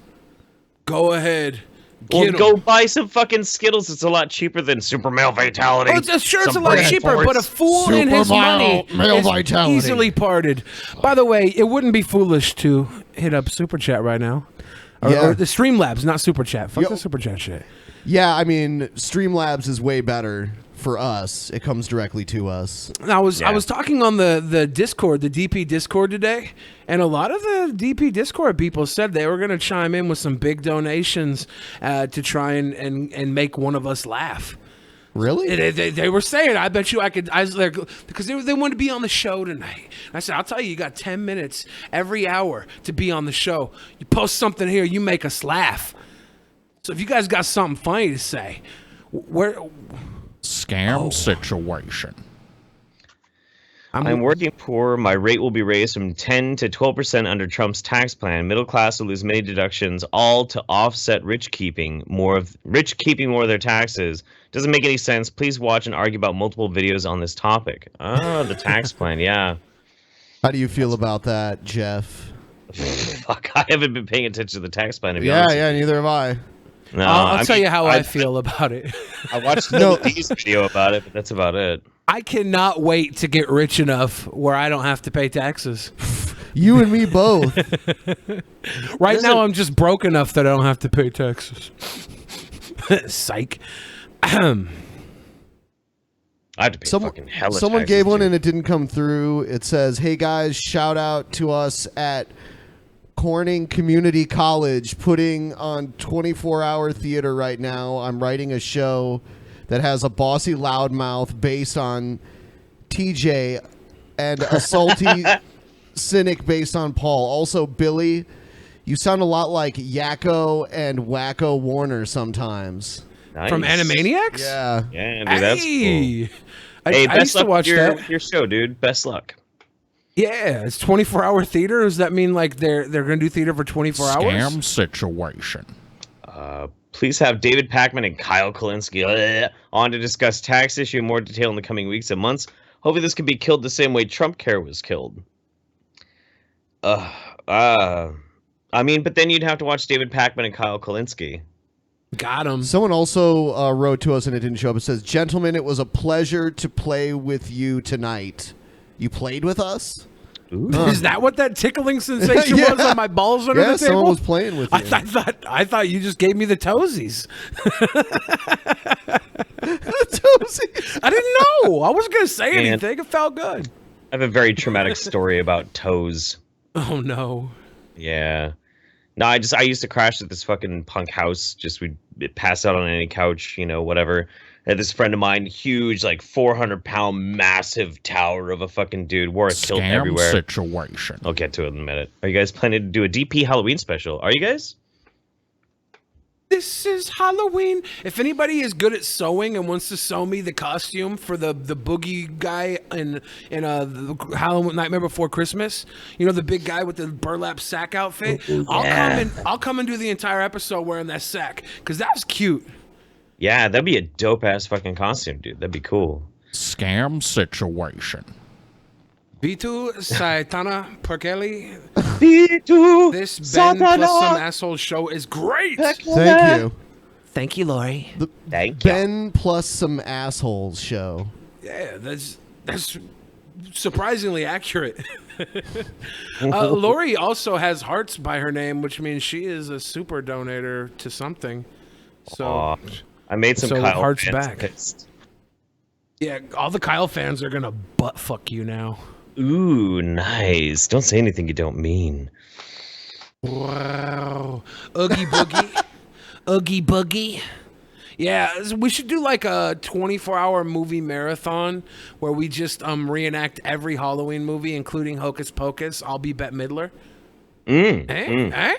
go ahead. Go buy some fucking Skittles. It's a lot cheaper than super male vitality. Oh, it's a lot cheaper, but a fool in his money is easily parted. By the way, it wouldn't be foolish to hit up Super Chat right now. Or the Streamlabs, not Super Chat. Fuck the Super Chat shit. Yeah, I mean, Streamlabs is way better for us. It comes directly to us. I was talking on the Discord, the DP Discord today, and a lot of the DP Discord people said they were going to chime in with some big donations to try and make one of us laugh. Really? They were saying, I bet you I could, because they wanted to be on the show tonight. And I said, I'll tell you, you got 10 minutes every hour to be on the show. You post something here, you make us laugh. So if you guys got something funny to say, Scam situation. I'm working poor. My rate will be raised from 10 to 12% under Trump's tax plan. Middle class will lose many deductions, all to offset rich keeping more of their taxes. Doesn't make any sense. Please watch and argue about multiple videos on this topic. Oh, the tax plan, yeah. How do you feel about that, Jeff? Fuck, I haven't been paying attention to the tax plan. To be honest. Yeah, neither have I. No, I'll tell you how I feel about it. I watched D's video about it, but that's about it. I cannot wait to get rich enough where I don't have to pay taxes. You and me both. Right now, I'm just broke enough that I don't have to pay taxes. Psych. I have to pay fucking hella Someone taxes, gave one dude. and it didn't come through. It says, hey guys, shout out to us at Corning Community College putting on 24-hour theater right now. I'm writing a show that has a bossy loudmouth based on TJ and a salty cynic based on Paul. Also, Billy, you sound a lot like Yakko and Wacko Warner sometimes. Nice. From Animaniacs? Yeah. Yeah, dude, that's cool. Hey, Hey, I best used to luck watch with that. your show, dude. Best luck. Yeah, it's 24-hour theater. Does that mean like they're going to do theater for 24 hours? Scam situation. Please have David Pakman and Kyle Kulinski on to discuss tax issue in more detail in the coming weeks and months. Hopefully this can be killed the same way Trump Care was killed. I mean, but then you'd have to watch David Pakman and Kyle Kulinski. Got him. Someone also wrote to us and it didn't show up. It says, gentlemen, it was a pleasure to play with you tonight. You played with us? Is that what that tickling sensation was on my balls under the table? Someone was playing with you. I thought you just gave me the toesies. Toesies? I didn't know. I wasn't going to say anything. It felt good. I have a very traumatic story about toes. Oh, no. Yeah. No, I used to crash at this fucking punk house. We'd pass out on any couch, whatever. I had this friend of mine, huge, like 400-pound, massive tower of a fucking dude, wore a kilt everywhere. Situation. I'll get to it in a minute. Are you guys planning to do a DP Halloween special? Are you guys? This is Halloween. If anybody is good at sewing and wants to sew me the costume for the boogie guy in the Halloween Nightmare Before Christmas, the big guy with the burlap sack outfit, I'll come and do the entire episode wearing that sack because that was cute. Yeah, that'd be a dope ass fucking costume, dude. That'd be cool. scam situation. Vitu Saitana Perkele. Vitu This Ben Satana. plus some asshole show is great. Thank you. Thank you, Lori. The Thank you. Ben plus some assholes show. Yeah, that's surprisingly accurate. Lori also has hearts by her name, which means she is a super donator to something. So Aw, I made some so Kyle hearts fans back. pissed. Yeah, all the Kyle fans are gonna butt fuck you now. Ooh, nice. Don't say anything you don't mean. Wow, Oogie Boogie, Oogie Boogie. Yeah, we should do like a 24-hour movie marathon where we just reenact every Halloween movie, including Hocus Pocus. I'll be Bette Midler. Eh?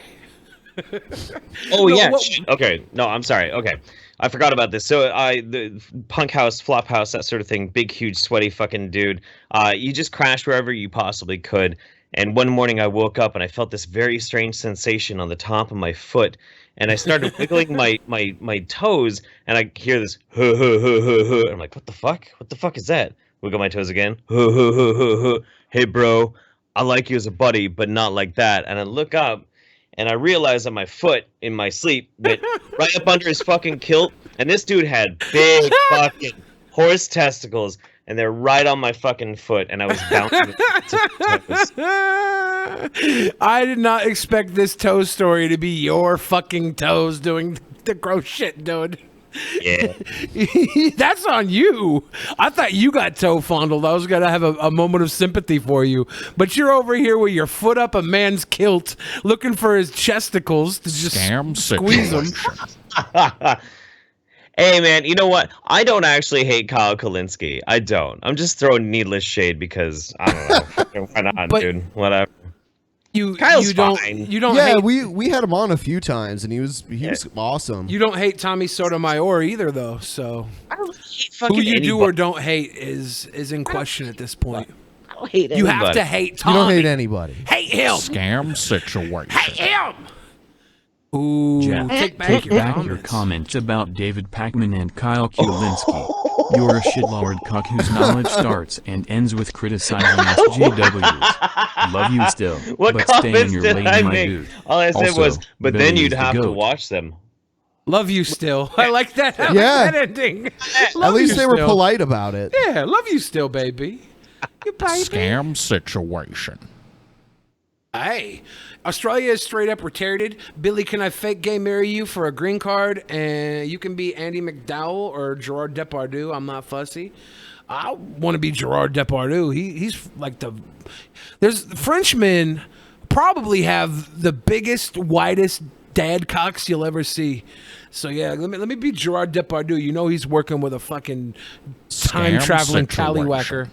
Oh, No, yeah. what- Okay. No, I'm sorry. Okay. I forgot about this. So the punk house, flop house, that sort of thing, big, huge, sweaty fucking dude. You just crashed wherever you possibly could. And one morning I woke up and I felt this very strange sensation on the top of my foot. And I started wiggling my toes, and I hear this huh, huh, huh, huh, huh. I'm like, what the fuck? What the fuck is that? Wiggle my toes again. Huh, huh, huh, huh, huh. Hey, bro, I like you as a buddy, but not like that. And I look up, and I realize that my foot in my sleep went right up under his fucking kilt, and this dude had big fucking horse testicles, and they're right on my fucking foot, and I was bouncing. I did not expect this toe story to be your fucking toes doing the gross shit, dude. Yeah. That's on you. I thought you got toe fondled. I was going to have a moment of sympathy for you. But you're over here with your foot up a man's kilt looking for his chesticles to just squeeze them. Hey, man, you know what? I don't actually hate Kyle Kalinske. I don't. I'm just throwing needless shade because, I don't know. Why not, But- dude? Whatever. You don't Yeah, hate, we had him on a few times, and he was awesome. you don't hate Tommy Sotomayor either, though. So I don't hate who fucking you do anybody. or don't hate is in question at this point. I don't hate You have anybody. to hate You Tommy. don't hate anybody. Hate him. Scam situation. Hate him. Ooh, Jeff, take back take your back comments. your comments about David Pakman and Kyle Kulinski. You're a shitlord cuck whose knowledge starts and ends with criticizing SJWs. Love you still, What but stay in comments your did lane, I my make? dude. All I said Also, was, but then Billy you'd is the have to goat. watch them. Love you still. I like that. I like Yeah. that ending. At Love least you they were still. polite about it. Yeah, love you still, baby. You baby. Scam situation. Hey, Australia is straight up retarded. Billy, can I fake gay marry you for a green card? And you can be Andy McDowell or Gerard Depardieu. I'm not fussy. I want to be Gerard Depardieu. He's like there's Frenchmen probably have the biggest, widest dad cocks you'll ever see. So yeah, let me be Gerard Depardieu. You know he's working with a fucking time traveling tallywhacker.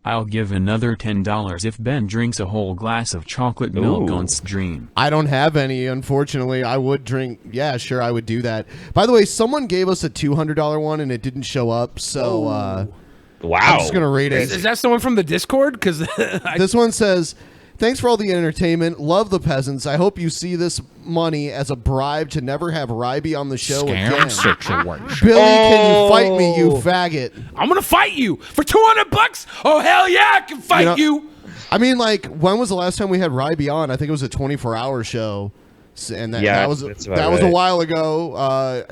I'll give another $10 if Ben drinks a whole glass of chocolate milk on stream. I don't have any, unfortunately. I would drink. Yeah, sure, I would do that. By the way, someone gave us a $200 one, and it didn't show up, so Wow. I'm just going to rate it. Is that someone from the Discord? Because This one says, thanks for all the entertainment. Love the peasants. I hope you see this money as a bribe to never have Ryby on the show Scam again. situation. Billy, can you fight me, you faggot? I'm gonna fight you for $200. Oh hell yeah, I can fight you. I mean, like, when was the last time we had Ryby on? I think it was a 24-hour show, and that, Yeah, that was that's about that was a right. while ago.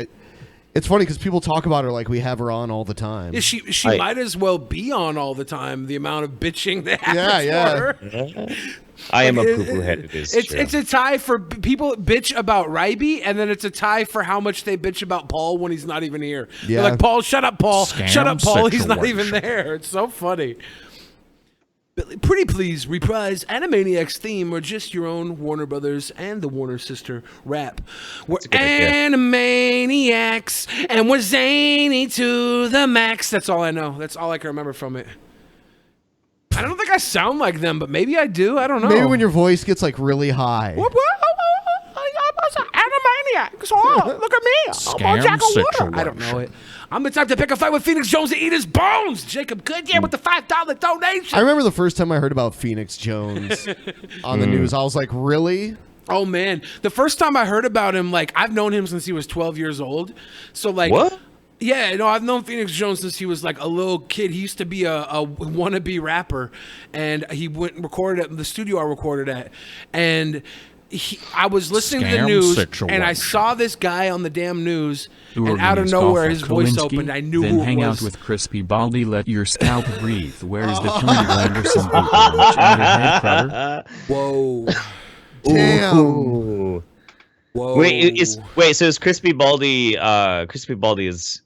It's funny because people talk about her like we have her on all the time. Yeah, she might as well be on all the time. The amount of bitching that happens Yeah, for her. I am a Like, poo-poo head. It is It's true. it's a tie for people bitch about Ryby, and then it's a tie for how much they bitch about Paul when he's not even here. Yeah. They're like, Paul, shut up, Paul. Scam Shut up, Paul. He's not even situation. there. It's so funny. Billy, pretty please reprise Animaniacs theme or just your own Warner Brothers and the Warner Sister rap. We're a good idea. Animaniacs and we're zany to the max. That's all I know. That's all I can remember from it. I don't think I sound like them, but maybe I do. I don't know. Maybe when your voice gets like really high. What? I'm an Animaniac. So, look at me. I'm a jack of water. I don't know it. I'm the type to pick a fight with Phoenix Jones and eat his bones. Jacob Goodyear with the $5 donation. I remember the first time I heard about Phoenix Jones on the news. I was like, really? Oh man, the first time I heard about him, like I've known him since he was 12 years old. So like, What? Yeah, no, I've known Phoenix Jones since he was like a little kid. He used to be a wannabe rapper, and he went and recorded at the studio I recorded at, and I was listening to the Scam news, situation. and I saw this guy on the damn news, Who and out of organized nowhere golf his at voice Kolinsky? opened. I knew then who it hang was. out with Crispy Baldy. Let your scalp breathe. Where is the Tony Anderson boot on which head crowder? Whoa. Damn. Ooh. Whoa. Wait, so is Crispy Baldy? Crispy Baldy is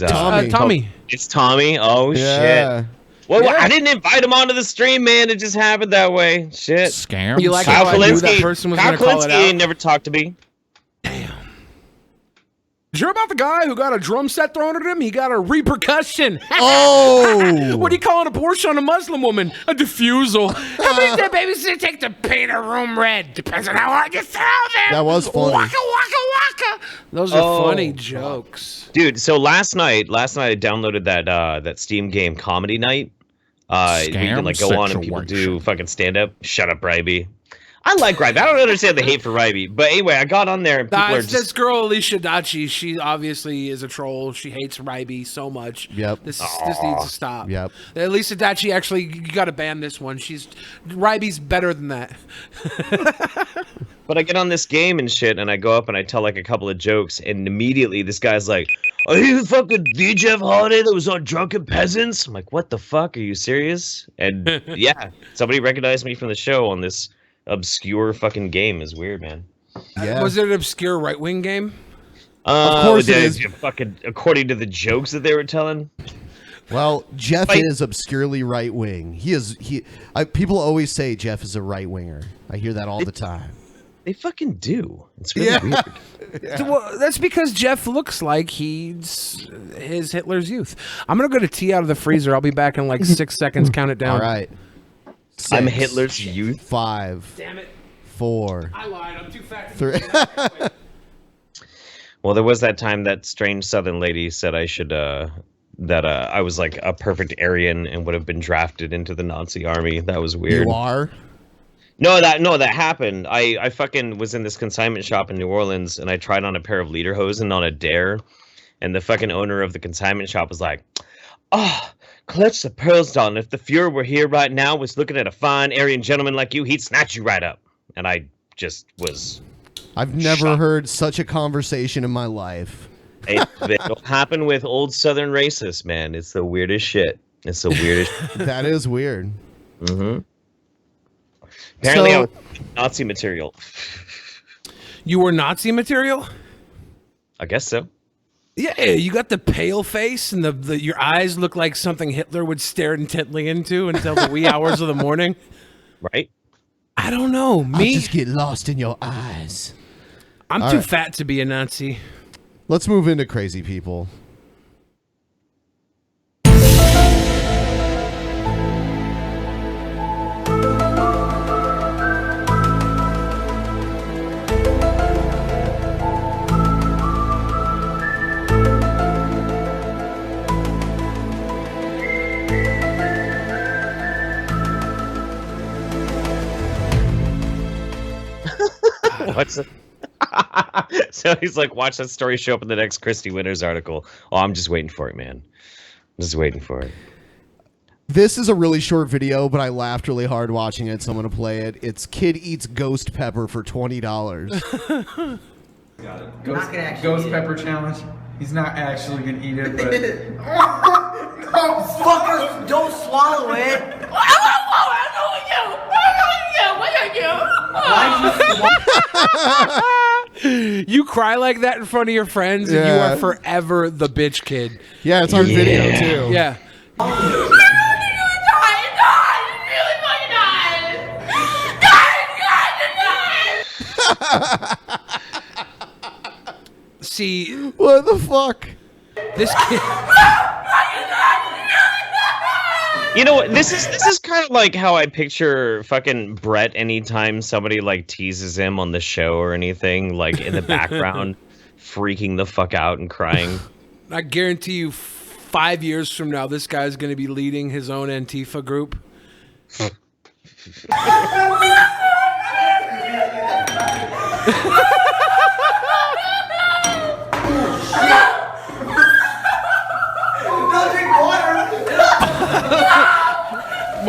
Tommy. Tommy. It's Tommy. Oh Yeah. shit. Well, Yeah. I didn't invite him onto the stream, man. It just happened that way. Shit. Scam. You like Kyle how I knew that Kolinsky. person was Kyle going to call it Kolinsky out? never talked to me. Did you hear about the guy who got a drum set thrown at him? He got a repercussion. Oh. What do you call an abortion on a Muslim woman? A diffusal. How many dead babies did it take to paint a room red? Depends on how hard you throw them. That was funny. Waka, waka, waka. Those are funny jokes. Dude, so last night I downloaded that Steam game Comedy Night. You can like go on and people do fucking stand up. Shut up, Ryby. I like Ryby. I don't understand the hate for Ryby, but anyway, I got on there and people are It's just this girl Alicia Dachi. She obviously is a troll. She hates Ryby so much. Yep. This needs to stop. Yep. Alicia Dachi, actually, you got to ban this one. Ryby's better than that. But I get on this game and shit, and I go up and I tell like a couple of jokes, and immediately this guy's like, "Are you the fucking VJF Holiday that was on Drunken Peasants?" I'm like, "What the fuck? Are you serious?" And yeah, somebody recognized me from the show on this obscure fucking game. Is weird, man. Yeah. Was it an obscure right-wing game? Of course it is. Fucking according to the jokes that they were telling. Well, Jeff Like- is obscurely right wing. People always say Jeff is a right winger. I hear that all the time. They fucking do. It's really weird. Well, that's because Jeff looks like he's Hitler's youth. I'm gonna go to tea out of the freezer. I'll be back in like 6 seconds. Count it down. All right. I'm 6, Hitler's youth. 5. Damn it. 4. I lied. I'm too fat. 3. Well, there was that time that strange Southern lady said I should that I was like a perfect Aryan and would have been drafted into the Nazi army. That was weird. You are? No, that happened. I fucking was in this consignment shop in New Orleans and I tried on a pair of lederhosen on a dare, and the fucking owner of the consignment shop was like, "Oh, clutch the pearls, darling. If the Fuhrer were here right now, was looking at a fine Aryan gentleman like you, he'd snatch you right up." And I just was. I've never heard such a conversation in my life. It'll happen with old Southern racists, man. It's the weirdest shit. It's the weirdest. That is weird. Mm-hmm. Apparently, I was Nazi material. You were Nazi material? I guess so. Yeah, you got the pale face and your eyes look like something Hitler would stare intently into until the wee hours of the morning. Right? I don't know. Me, I just get lost in your eyes. I'm All too right. fat to be a Nazi. Let's move into crazy people. What's it? So he's like, watch that story show up in the next Christy Winters article. Oh, I'm just waiting for it, man. I'm just waiting for it. This is a really short video, but I laughed really hard watching it, so I'm going to play it. It's kid eats ghost pepper for $20. Got it. Ghost pepper challenge. He's not actually gonna eat it, but Fuckers, don't swallow it. You cry like that in front of your friends, and you Yeah. are forever the bitch kid. Yeah, it's on video, too. Yeah. See, what the fuck? This kid. You know what? This is kind of like how I picture fucking Brett anytime somebody like teases him on the show or anything, like in the background, freaking the fuck out and crying. I guarantee you, 5 years from now, this guy's going to be leading his own Antifa group.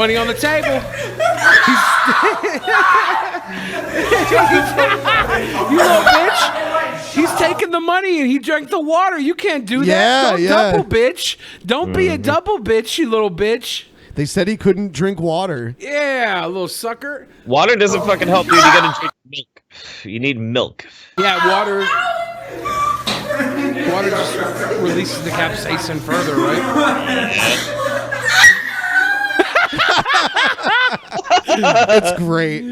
money on the table. You little bitch. He's taking the money and he drank the water. You can't do that. Don't double bitch. Don't be a double bitch, you little bitch. They said he couldn't drink water. Yeah, little sucker. Water doesn't fucking help, dude. You gotta drink milk. You need milk. Yeah, water just releases the capsaicin further, right? It's great.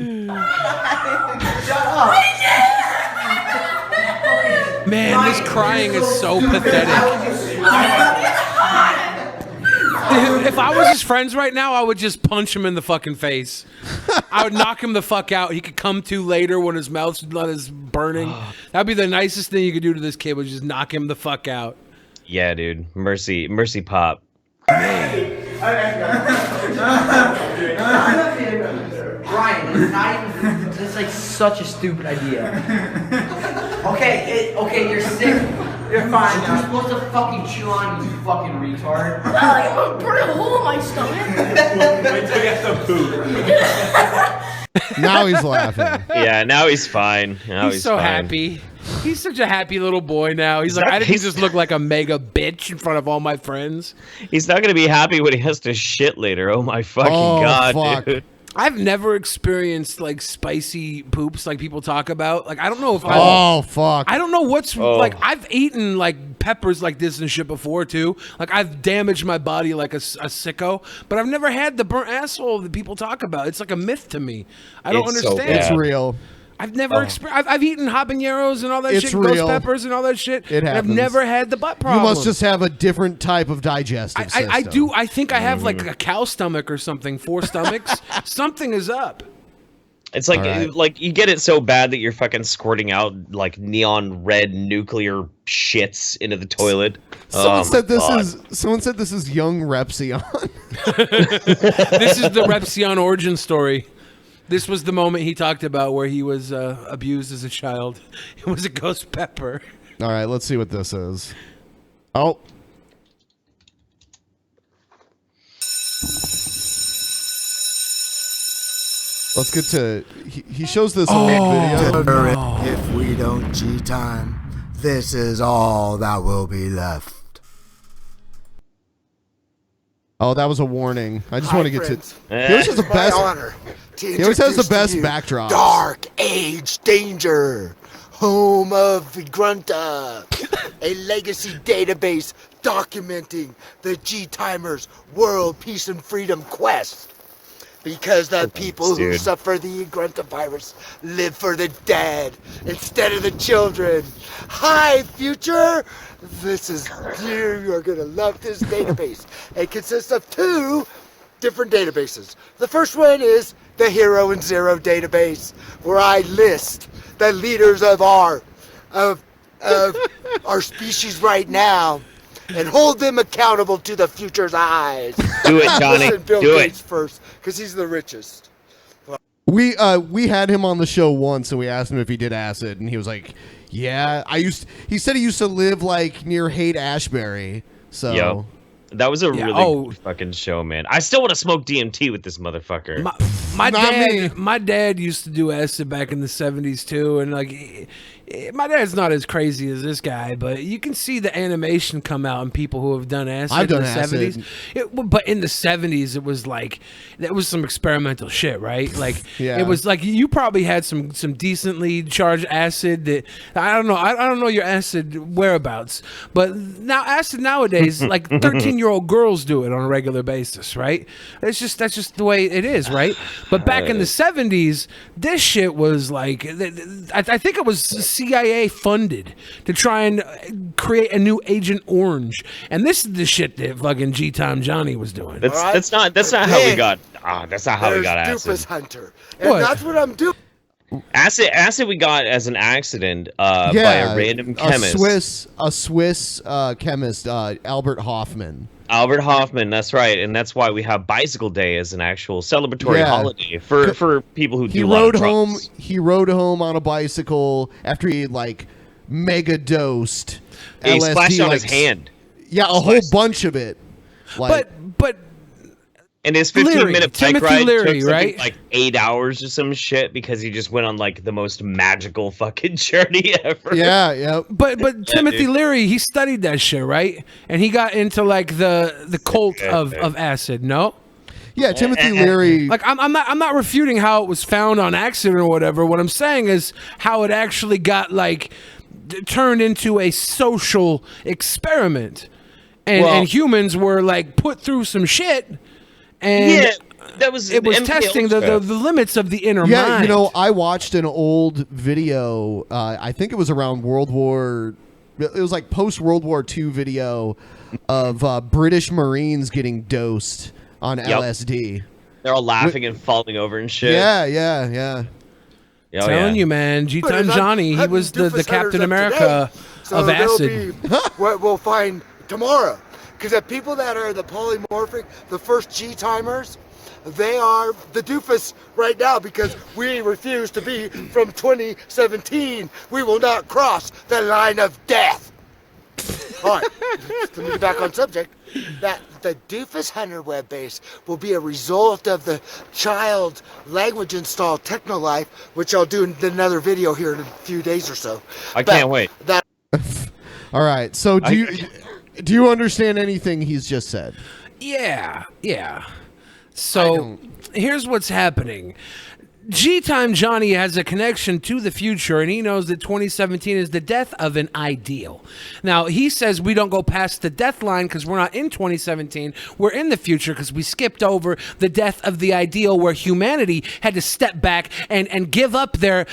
Man, this crying is so pathetic. If I was his friends right now, I would just punch him in the fucking face. I would knock him the fuck out. He could come to later when his mouth's blood is burning. That'd be the nicest thing you could do to this kid, was just knock him the fuck out. Yeah, dude. Mercy pop. Brian, it's not even. This is like such a stupid idea. Okay, you're sick. You're fine. You're supposed to fucking chew on, you fucking retard. I'm gonna burn a hole in my stomach. Wait till you get some poop. Now he's laughing. Yeah, now he's fine. Now He's so fine. happy. He's such a happy little boy now. He's like, I didn't just look like a mega bitch in front of all my friends. He's not gonna be happy when he has to shit later. Oh my fucking god, dude. I've never experienced like spicy poops like people talk about. Like I don't know if I don't know what's like. I've eaten like peppers like this and shit before too. Like I've damaged my body like a sicko, but I've never had the burnt asshole that people talk about. It's like a myth to me. I don't understand. It's real. I've never experienced. I've eaten habaneros and all that shit, ghost peppers and all that shit. It happens. And I've never had the butt problem. You must just have a different type of digestive system. I do. I think I have like a cow stomach or something. 4 stomachs. Something is up. It's like like you get it so bad that you're fucking squirting out like neon red nuclear shits into the toilet. Someone said this is young Repsion. This is the Repsion origin story. This was the moment he talked about where he was abused as a child. It was a ghost pepper. All right, let's see what this is. Oh. Let's get to... He shows this old video. If we don't cheat time, this is all that will be left. Oh, that was a warning. I just want to get friends. to... He always has the It's my best... honor to He always has the introduce best to you backdrops. Dark Age Danger, home of Grunta, a legacy database documenting the G-Timers' world peace and freedom quest. Because the people who suffer the Grunta virus live for the dead instead of the children. Hi, future! This is dear. You are going to love this database. It consists of 2 different databases. The first one is the Hero and Zero database, where I list the leaders of our species right now and hold them accountable to the future's eyes. Do it, Johnny. Listen, Bill Do Gates it. first, because he's the richest. We had him on the show once, and we asked him if he did acid, and he was like, "Yeah, he said he used to live like near Haight-Ashbury." So Yo, that was a really good fucking show, man. I still want to smoke DMT with this motherfucker. My dad used to do acid back in the 70s too, and like my dad's not as crazy as this guy, but you can see the animation come out in people who have done acid I've in done the acid. 70s. But in the 70s, it was like that was some experimental shit, right? Like it was like you probably had some decently charged acid that I don't know your acid whereabouts, but now acid nowadays like 13-year-old girls do it on a regular basis, right? That's just the way it is, right? But back in the 70s, this shit was like I think it was CIA funded to try and create a new Agent Orange, and this is the shit that fucking G-Time Johnny was doing. That's not how we got. That's not how we got acid. Doofus Hunter, and that's what I'm doing. Acid we got as an accident by a random chemist. A Swiss chemist, Albert Hoffman. Albert Hoffman, that's right, and that's why we have Bicycle Day as an actual celebratory holiday for people who do a lot of drugs. He rode home on a bicycle after he like mega dosed. He LSD, splashed on his hand. Yeah, a whole bunch of it. Like, But And his 15-minute bike Timothy ride Leary, took something right? like 8 hours or some shit because he just went on like the most magical fucking journey ever. Yeah. But Timothy dude. Leary, he studied that shit, right? And he got into like the cult of acid. No. Yeah, Timothy Leary. Like I'm not refuting how it was found on accident or whatever. What I'm saying is how it actually got like turned into a social experiment, and humans were like put through some shit. And that was it was MK testing the Ultra. limits of the inner Yeah, mind. you know, I watched an old video. I think it was around World War. It was like post World War II video of British Marines getting dosed on LSD. They're all laughing and falling over and shit. Yeah. Telling you, man, G-Time Johnny, he was the Captain America of acid. What we'll find tomorrow. Because the people that are the polymorphic, the first G-timers, they are the doofus right now because we refuse to be from 2017. We will not cross the line of death. All right, let me get back on subject. That the doofus hunter web base will be a result of the child language install Technolife, which I'll do in another video here in a few days or so. I can't wait. All right. So do you understand anything he's just said? Yeah. So here's what's happening. G-Time Johnny has a connection to the future, and he knows that 2017 is the death of an ideal. Now, he says we don't go past the death line because we're not in 2017. We're in the future because we skipped over the death of the ideal where humanity had to step back and give up their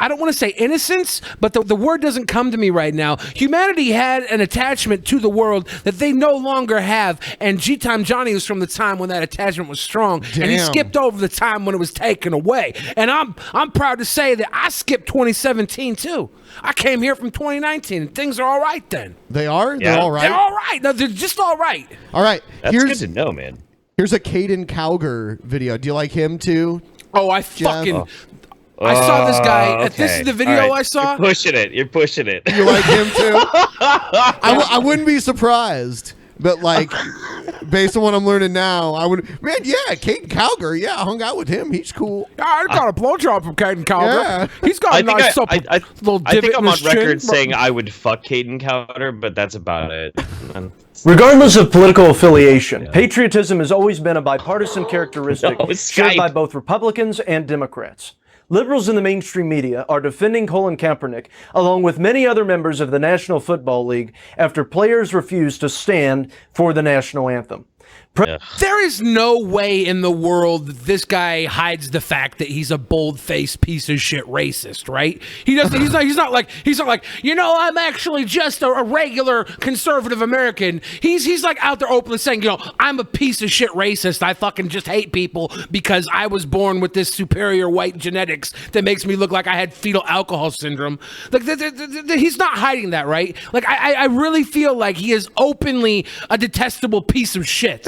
I don't want to say innocence, but the word doesn't come to me right now. Humanity had an attachment to the world that they no longer have, and G-Time Johnny was from the time when that attachment was strong, and he Damn. skipped over the time when it was taken away. And I'm proud to say that I skipped 2017 too. I came here from 2019 and things are all right then. They are? Yeah. They're all right? They're all right. No, they're just all right. All right. That's good to know, man. Here's a Caden Cowger video. Do you like him too? Oh, I fucking... I saw this guy. This is the video I saw. You're pushing it. You like him too? I wouldn't be surprised. But like, based on what I'm learning now, I would. Man, yeah, Caden Cowger. Yeah, I hung out with him. He's cool. Yeah, I got a blowjob from Caden Cowger. Yeah. He's got a nice little I think divot I'm in on his chin. record saying I would fuck Caden Cowder, but that's about it. Regardless of political affiliation, patriotism has always been a bipartisan characteristic shared by both Republicans and Democrats. Liberals in the mainstream media are defending Colin Kaepernick, along with many other members of the National Football League, after players refused to stand for the national anthem. There is no way in the world that this guy hides the fact that he's a bold-faced piece of shit racist, right? He doesn't. He's not like I'm actually just a regular conservative American. He's like out there openly saying, I'm a piece of shit racist. I fucking just hate people because I was born with this superior white genetics that makes me look like I had fetal alcohol syndrome. Like he's not hiding that, right? Like I really feel like he is openly a detestable piece of shit.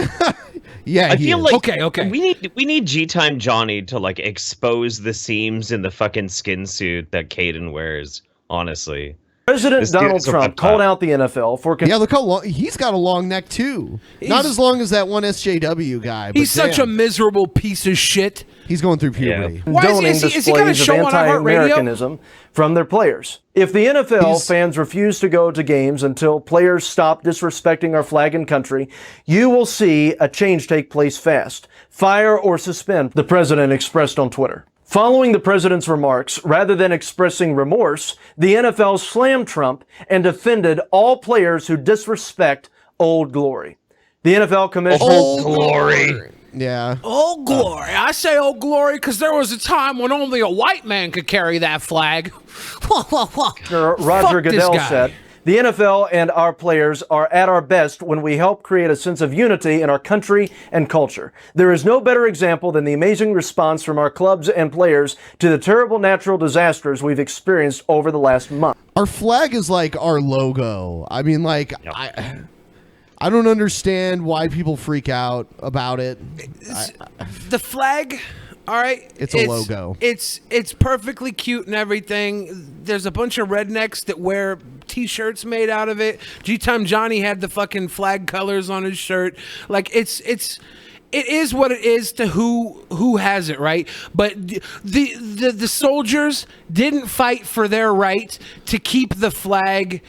Yeah, I feel like okay. We need G-Time Johnny to like expose the seams in the fucking skin suit that Caden wears. Honestly, President Donald Trump called out the NFL for... Yeah, look how long... He's got a long neck, too. Not as long as that one SJW guy, but He's such a miserable piece of shit. He's going through puberty. Condoning displays of anti-Americanism from their players. If the NFL fans refuse to go to games until players stop disrespecting our flag and country, you will see a change take place fast. Fire or suspend, the president expressed on Twitter. Following the president's remarks, rather than expressing remorse, the NFL slammed Trump and defended all players who disrespect Old Glory. The NFL commissioner... Old Glory. Yeah. Old Glory. I say Old Glory because there was a time when only a white man could carry that flag. Roger Goodell said, the NFL and our players are at our best when we help create a sense of unity in our country and culture. There is no better example than the amazing response from our clubs and players to the terrible natural disasters we've experienced over the last month. Our flag is like our logo. I mean, like, I don't understand why people freak out about it. The flag... All right, it's a logo. It's perfectly cute and everything. There's a bunch of rednecks that wear T-shirts made out of it. G-Time Johnny had the fucking flag colors on his shirt. Like it's it is what it is to who has it, right? But the soldiers didn't fight for their right to keep the flag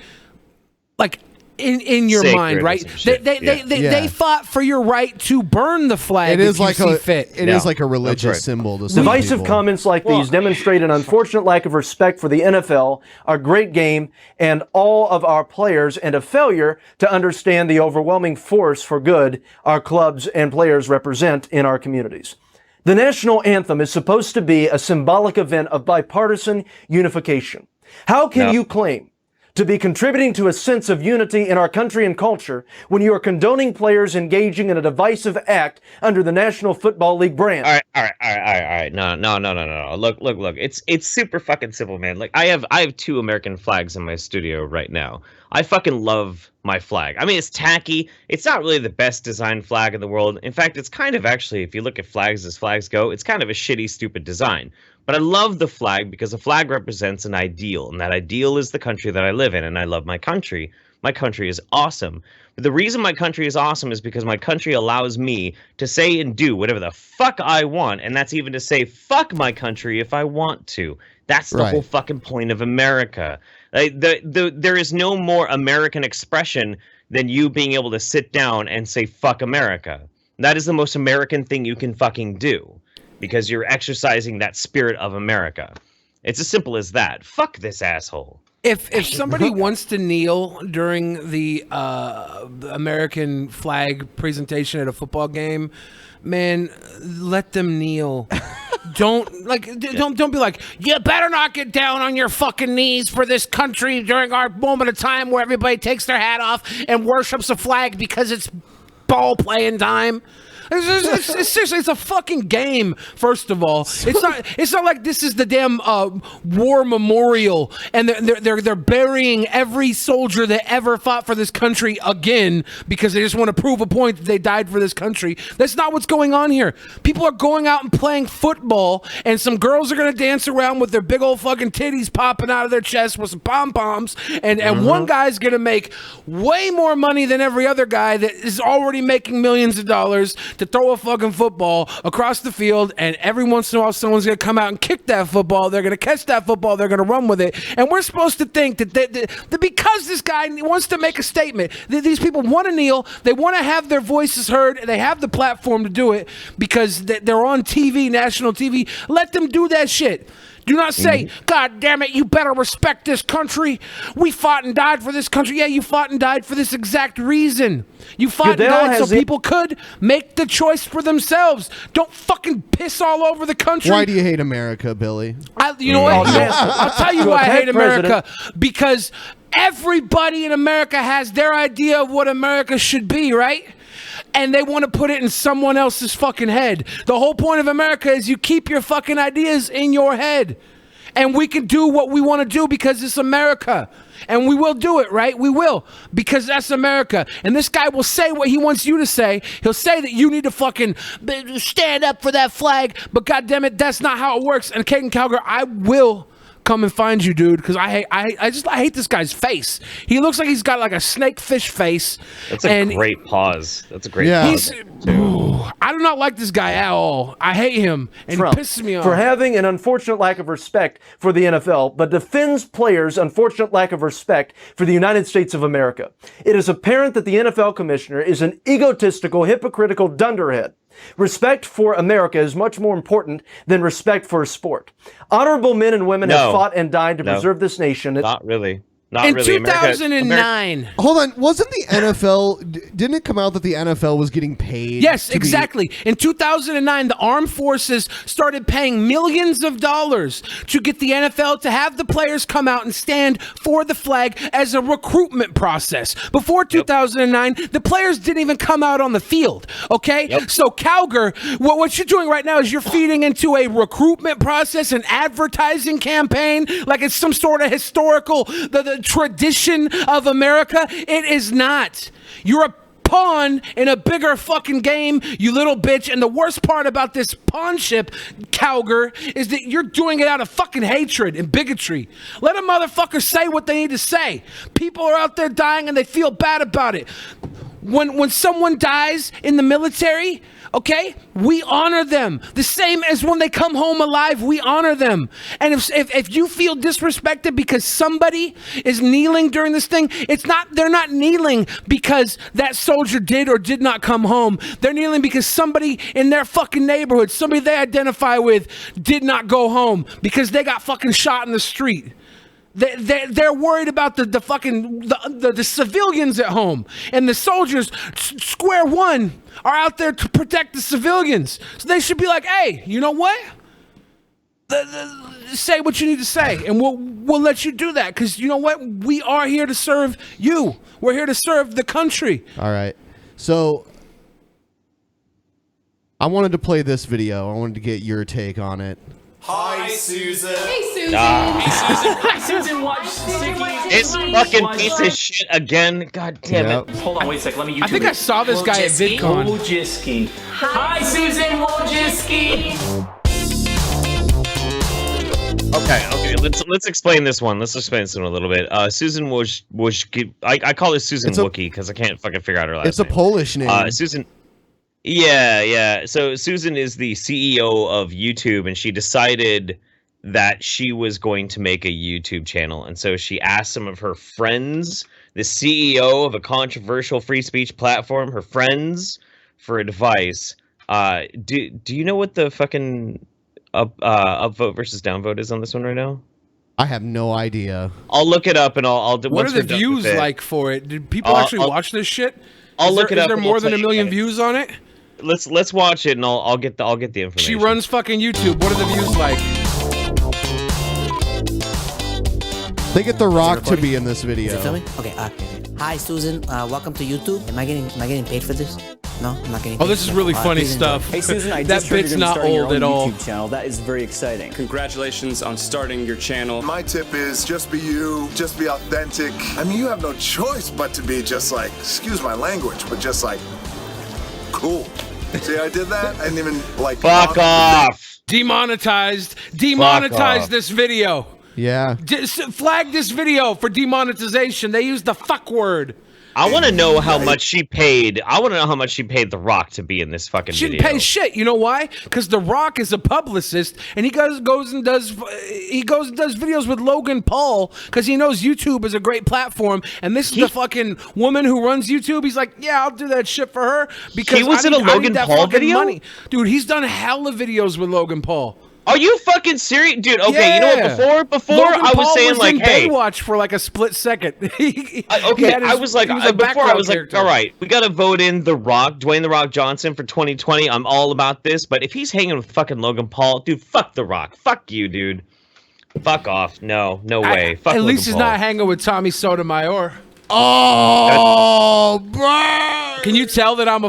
like in your Sacred mind, or right? some shit. They fought for your right to burn the flag. It is if you like see fit. It is like a religious symbol to some Divisive people. comments like these demonstrate an unfortunate lack of respect for the NFL, our great game, and all of our players, and a failure to understand the overwhelming force for good our clubs and players represent in our communities. The national anthem is supposed to be a symbolic event of bipartisan unification. How can you claim to be contributing to a sense of unity in our country and culture when you are condoning players engaging in a divisive act under the National Football League brand? All right. No. Look. It's super fucking simple, man. Like I have 2 American flags in my studio right now. I fucking love my flag. I mean, it's tacky. It's not really the best designed flag in the world. In fact, it's kind of actually, if you look at flags as flags go, it's kind of a shitty, stupid design. But I love the flag because the flag represents an ideal, and that ideal is the country that I live in, and I love my country. My country is awesome. But the reason my country is awesome is because my country allows me to say and do whatever the fuck I want, and that's even to say fuck my country if I want to. That's the whole fucking point of America. Like, there is no more American expression than you being able to sit down and say fuck America. That is the most American thing you can fucking do, because you're exercising that spirit of America. It's as simple as that. Fuck this asshole. If somebody wants to kneel during the American flag presentation at a football game, man, let them kneel. Don't be like, you better not get down on your fucking knees for this country during our moment of time where everybody takes their hat off and worships a flag because it's ball playing time. It's seriously, it's a fucking game. First of all, it's not like this is the damn war memorial, and they're burying every soldier that ever fought for this country again because they just want to prove a point that they died for this country. That's not what's going on here. People are going out and playing football, and some girls are gonna dance around with their big old fucking titties popping out of their chest with some pom poms, and one guy's gonna make way more money than every other guy that is already making millions of dollars to throw a fucking football across the field, and every once in a while someone's going to come out and kick that football. They're going to catch that football. They're going to run with it. And we're supposed to think that because this guy wants to make a statement, that these people want to kneel, they want to have their voices heard, and they have the platform to do it because they're on TV, national TV. Let them do that shit. Do not say, God damn it, you better respect this country. We fought and died for this country. Yeah, you fought and died for this exact reason. You fought and died so people could make the choice for themselves. Don't fucking piss all over the country. Why do you hate America, Billy? You know what? I'll tell you why I hate America. Because everybody in America has their idea of what America should be, right? And they want to put it in someone else's fucking head. The whole point of America is you keep your fucking ideas in your head. And we can do what we want to do because it's America. And we will do it, right? We will. Because that's America. And this guy will say what he wants you to say. He'll say that you need to fucking stand up for that flag. But goddammit, that's not how it works. And Caden Calgar, I will come and find you, dude, because I hate this guy's face. He looks like he's got like a snakefish face. That's a great pause. That's a great pause. I do not like this guy at all. I hate him, and Trump, he pisses me off. for having an unfortunate lack of respect for the NFL, but defends players' unfortunate lack of respect for the United States of America. It is apparent that the NFL commissioner is an egotistical, hypocritical dunderhead. Respect for America is much more important than respect for a sport. Honorable men and women have fought and died to preserve this nation. Not really. In 2009. Hold on, wasn't the NFL, didn't it come out that the NFL was getting paid? Yes, exactly. In 2009, the armed forces started paying millions of dollars to get the NFL to have the players come out and stand for the flag as a recruitment process. Before 2009, the players didn't even come out on the field, okay? So Calgar, what you're doing right now is you're feeding into a recruitment process, an advertising campaign, like it's some sort of historical, the tradition of America. It is not. You're a pawn in a bigger fucking game, you little bitch. And the worst part about this pawnship, Calgar, is that you're doing it out of fucking hatred and bigotry. Let a motherfucker say what they need to say. People are out there dying and they feel bad about it. When someone dies in the military, Okay, we honor them the same as when they come home alive. We honor them, and if you feel disrespected because somebody is kneeling during this thing, they're not kneeling because that soldier did or did not come home. They're kneeling because somebody in their fucking neighborhood, somebody they identify with, did not go home because they got fucking shot in the street. They're worried about the civilians at home, and the soldiers, square one, are out there to protect the civilians. So they should be like, hey, you know what? Say what you need to say, and we'll let you do that, because you know what? We are here to serve you. We're here to serve the country. All right. So I wanted to play this video. I wanted to get your take on it. Hi, Susan. Hey, Susan. Hey, Susan. Hi, Susan. Wojcicki. It's fucking piece of shit again. God damn it. Hold on, wait a sec. Let me YouTube I think I saw this guy at VidCon. Wojcicki. Hi, Susan Wojcicki. Okay. Let's explain this one. Let's explain this one a little bit. Susan Wojcicki. I call her Susan Wookie because I can't fucking figure out her last name. It's a Polish name. Susan. Yeah. So Susan is the CEO of YouTube, and she decided that she was going to make a YouTube channel. And so she asked some of her friends, the CEO of a controversial free speech platform, her friends, for advice. Do you know what the fucking upvote versus downvote is on this one right now? I have no idea. I'll look it up, and I'll do. What are the views like for it? Did people actually watch this shit? I'll look it up. Is there more than 1 million views on it? Let's watch it, and I'll get the information. She runs fucking YouTube. What are the views like? They get The Rock to be in this video. Is it filming? Okay. Hi, Susan. Welcome to YouTube. Am I getting paid for this? No, I'm not getting paid. Oh, this is really funny stuff. Hey, Susan, I that just heard bit's you're gonna not start your old own at all. YouTube channel. That is very exciting. Congratulations on starting your channel. My tip is just be you, just be authentic. I mean, you have no choice but to be just like, excuse my language, but just like, cool. See, I did that? I didn't even like. Fuck off. Demonetized off. this video. Yeah. Flag this video for demonetization. They used the fuck word. I want to know how much she paid. I want to know how much she paid The Rock to be in this fucking She video. didn't pay shit. You know why? Because The Rock is a publicist, and he goes and does videos with Logan Paul because he knows YouTube is a great platform. And this is the fucking woman who runs YouTube. He's like, yeah, I'll do that shit for her because He was in a Logan Paul video? Dude, he's done hella videos with Logan Paul. Are you fucking serious, dude? Okay, you know what? Before Logan I was Paul saying was like, in hey, Baywatch for like a split second. I was like, before I was like, all right, we gotta vote in The Rock, Dwayne The Rock Johnson for 2020. I'm all about this, but if he's hanging with fucking Logan Paul, dude, fuck The Rock, fuck you, dude, fuck off. No way. Fuck At Logan least he's Paul. not hanging with Tommy Sotomayor. Oh, bro! Can you tell that I'm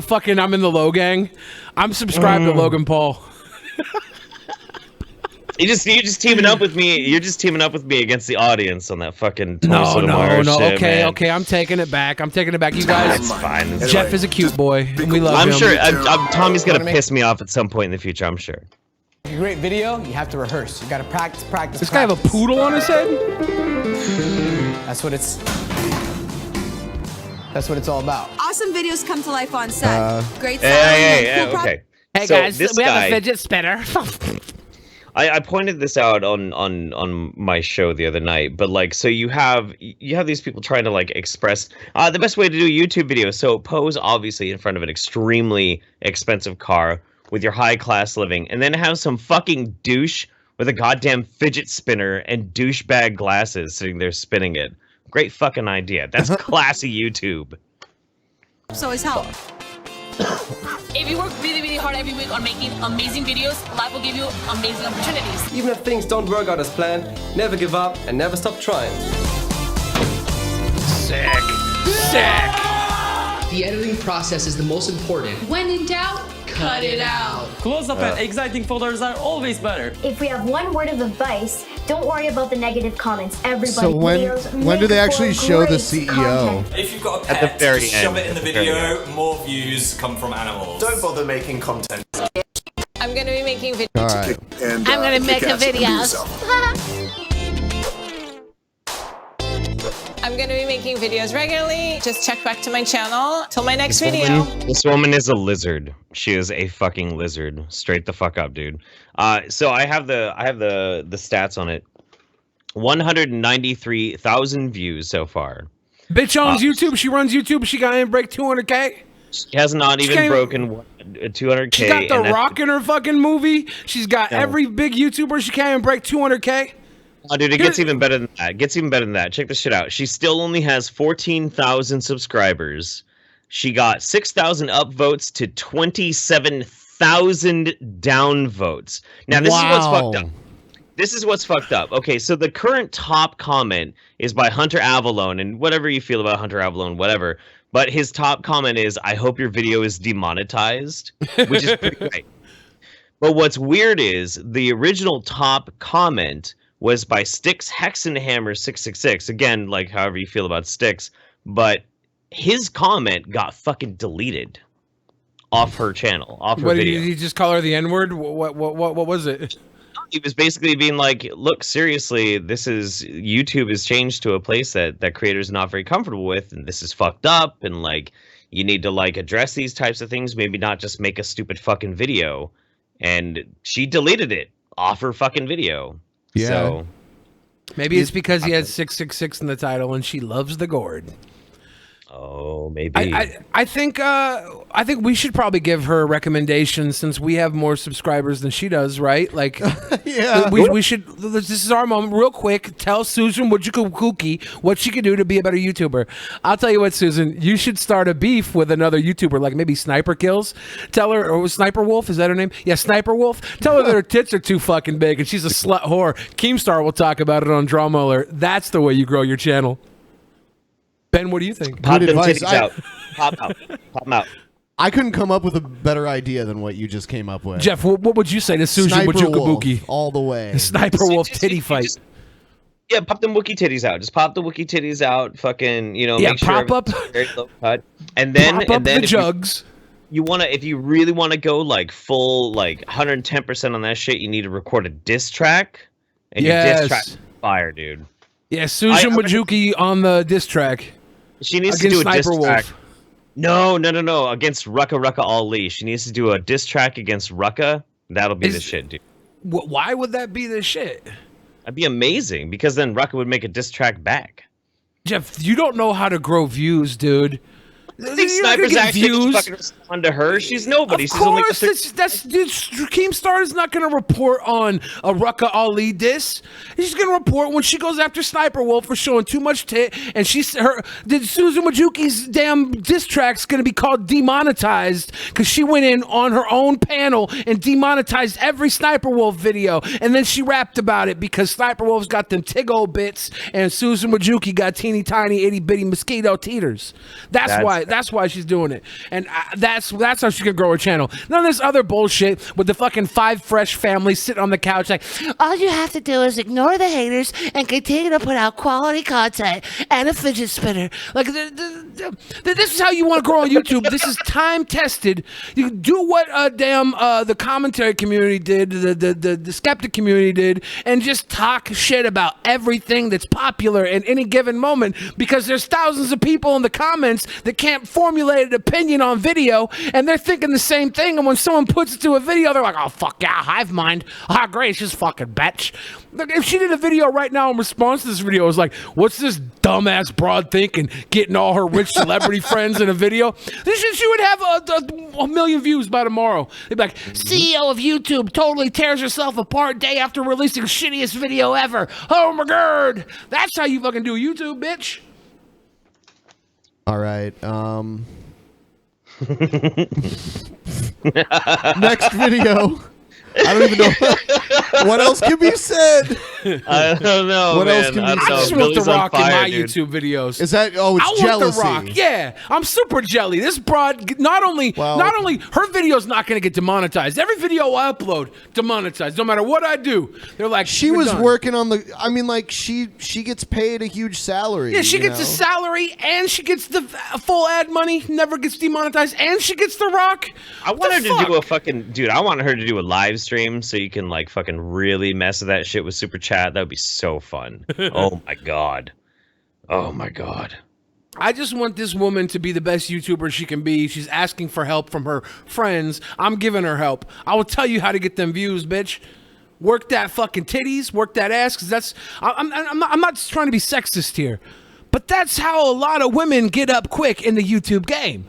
in the Low gang? I'm subscribed to Logan Paul. You're just teaming up with me. You're just teaming up with me against the audience on that fucking Tommy No. Sotomayor shit, Okay, man. okay. I'm taking it back. You guys. It's fine. Jeff is a cute boy. And we love I'm him. sure Tommy's gonna piss me off at some point in the future. I'm sure. A great video, you have to rehearse. You gotta practice. This guy have a poodle on his head? That's what it's all about. Awesome videos come to life on set. Great sound. Hey, cool okay. Hey So guys, this we have guy- a fidget spinner. I pointed this out on my show the other night, but like, so you have these people trying to like express the best way to do a YouTube video. So pose obviously in front of an extremely expensive car with your high class living, and then have some fucking douche with a goddamn fidget spinner and douchebag glasses sitting there spinning it. Great fucking idea. That's classy YouTube. So always help. If you work really, really hard every week on making amazing videos, life will give you amazing opportunities. Even if things don't work out as planned, never give up and never stop trying. Sick. The editing process is the most important. When in doubt, cut it out. Close-up and exciting photos are always better. If we have one word of advice, don't worry about the negative comments. Everybody So when do they actually show the CEO? If you've got a At pet, the very just shove end, it in the at the very video. More views come from animals. Don't bother making content. I'm gonna be making videos. All right. And, I'm gonna make a kick ass and do video. yourself. I'm going to be making videos regularly. Just check back to my channel. Till my next video. This woman is a lizard. She is a fucking lizard. Straight the fuck up, dude. So I have the stats on it. 193,000 views so far. Bitch owns YouTube. She runs YouTube. She got in break 200K. She has not even broken 200K. She got The Rock in her fucking movie. She's got every big YouTuber. She can't even break 200K. Oh, dude, it gets even better than that. It gets even better than that. Check this shit out. She still only has 14,000 subscribers. She got 6,000 upvotes to 27,000 downvotes. Now, this is what's fucked up. This is what's fucked up. Okay, so the current top comment is by Hunter Avalone, and whatever you feel about Hunter Avalone, whatever. But his top comment is, "I hope your video is demonetized," which is pretty great. But what's weird is the original top comment was by Styx Hexenhammer 666. Again, like however you feel about Styx, but his comment got fucking deleted off her channel, off her video. Did he just call her the N-word? What was it? He was basically being like, look, seriously, YouTube has changed to a place that creators are not very comfortable with, and this is fucked up, and like you need to like address these types of things, maybe not just make a stupid fucking video. And she deleted it off her fucking video. Yeah. So maybe it's because he has 666 in the title and she loves the gourd. Oh, maybe. I think we should probably give her a recommendation since we have more subscribers than she does, right? Like, yeah, we should. This is our moment, real quick. Tell Susan Wojcicki what she can do to be a better YouTuber. I'll tell you what, Susan, you should start a beef with another YouTuber, like maybe Sniper Kills. Tell her, or Sniper Wolf, is that her name? Yeah, Sniper Wolf. Tell her that her tits are too fucking big and she's a slut whore. Keemstar will talk about it on Drawmuller. That's the way you grow your channel. Ben, what do you think? Pop them titties out. Pop them out. I couldn't come up with a better idea than what you just came up with. Jeff, what would you say to Susan Wojcicki? All the way. Sniper Wolf titty fight. Yeah, pop them Wookiee titties out. Just pop the Wookiee titties out. Fucking, make sure pop up. Very low cut. And then, pop up the jugs. If you really want to go like full, like 110% on that shit, you need to record a diss track. And your diss track is fire, dude. Yeah, Susan Wojcicki on the diss track. She needs to do a diss track. No. Against Rucka Ali. She needs to do a diss track against Rucka. That'll be the shit, dude. Why would that be the shit? That'd be amazing, because then Rucka would make a diss track back. Jeff, you don't know how to grow views, dude. I think Sniper's actually fucking respond to her. She's nobody. Of course, Keemstar is not going to report on a Rucka Ali diss. She's going to report when she goes after Sniper Wolf for showing too much tit, and Susan Wojcicki's damn diss track's going to be called demonetized because she went in on her own panel and demonetized every Sniper Wolf video, and then she rapped about it because Sniper Wolf's got them tig-o bits and Susan Wojcicki got teeny tiny itty bitty mosquito teeters. That's why she's doing it, and that's how she can grow her channel. None of this other bullshit with the fucking 5 fresh families sitting on the couch like, all you have to do is ignore the haters and continue to put out quality content and a fidget spinner. Like this is how you want to grow on YouTube. This is time tested. You do what the commentary community did, the skeptic community did, and just talk shit about everything that's popular at any given moment, because there's thousands of people in the comments that can't formulate an opinion on video, and they're thinking the same thing, and when someone puts it to a video, they're like, oh, fuck yeah, hive mind. Ah, great, she's fucking bitch. Look, if she did a video right now in response to this video, it was like, what's this dumbass broad thinking, getting all her rich celebrity friends in a video? She would have a million views by tomorrow. They'd be like, CEO of YouTube totally tears herself apart day after releasing shittiest video ever. Oh my god. That's how you fucking do YouTube, bitch. All right. Next video. I don't even know what else can be said. I don't know. What else can be said? I just want The Rock in my YouTube videos. Is that? Oh, it's jealousy. I want The Rock. Yeah, I'm super jelly. This broad, not only her video's not going to get demonetized. Every video I upload demonetized, no matter what I do. They're like, she was working on the. I mean, like she gets paid a huge salary. Yeah, she gets a salary and she gets the full ad money. Never gets demonetized, and she gets The Rock. I want her to do a fucking dude. I want her to do a live stream so you can like fucking really mess with that shit with super chat. That would be so fun. Oh my god. Oh my God. I just want this woman to be the best YouTuber she can be. She's asking for help from her friends. I'm giving her help. I will tell you how to get them views, bitch. Work that fucking titties, work that ass, because that's... I'm not trying to be sexist here, but that's how a lot of women get up quick in the YouTube game.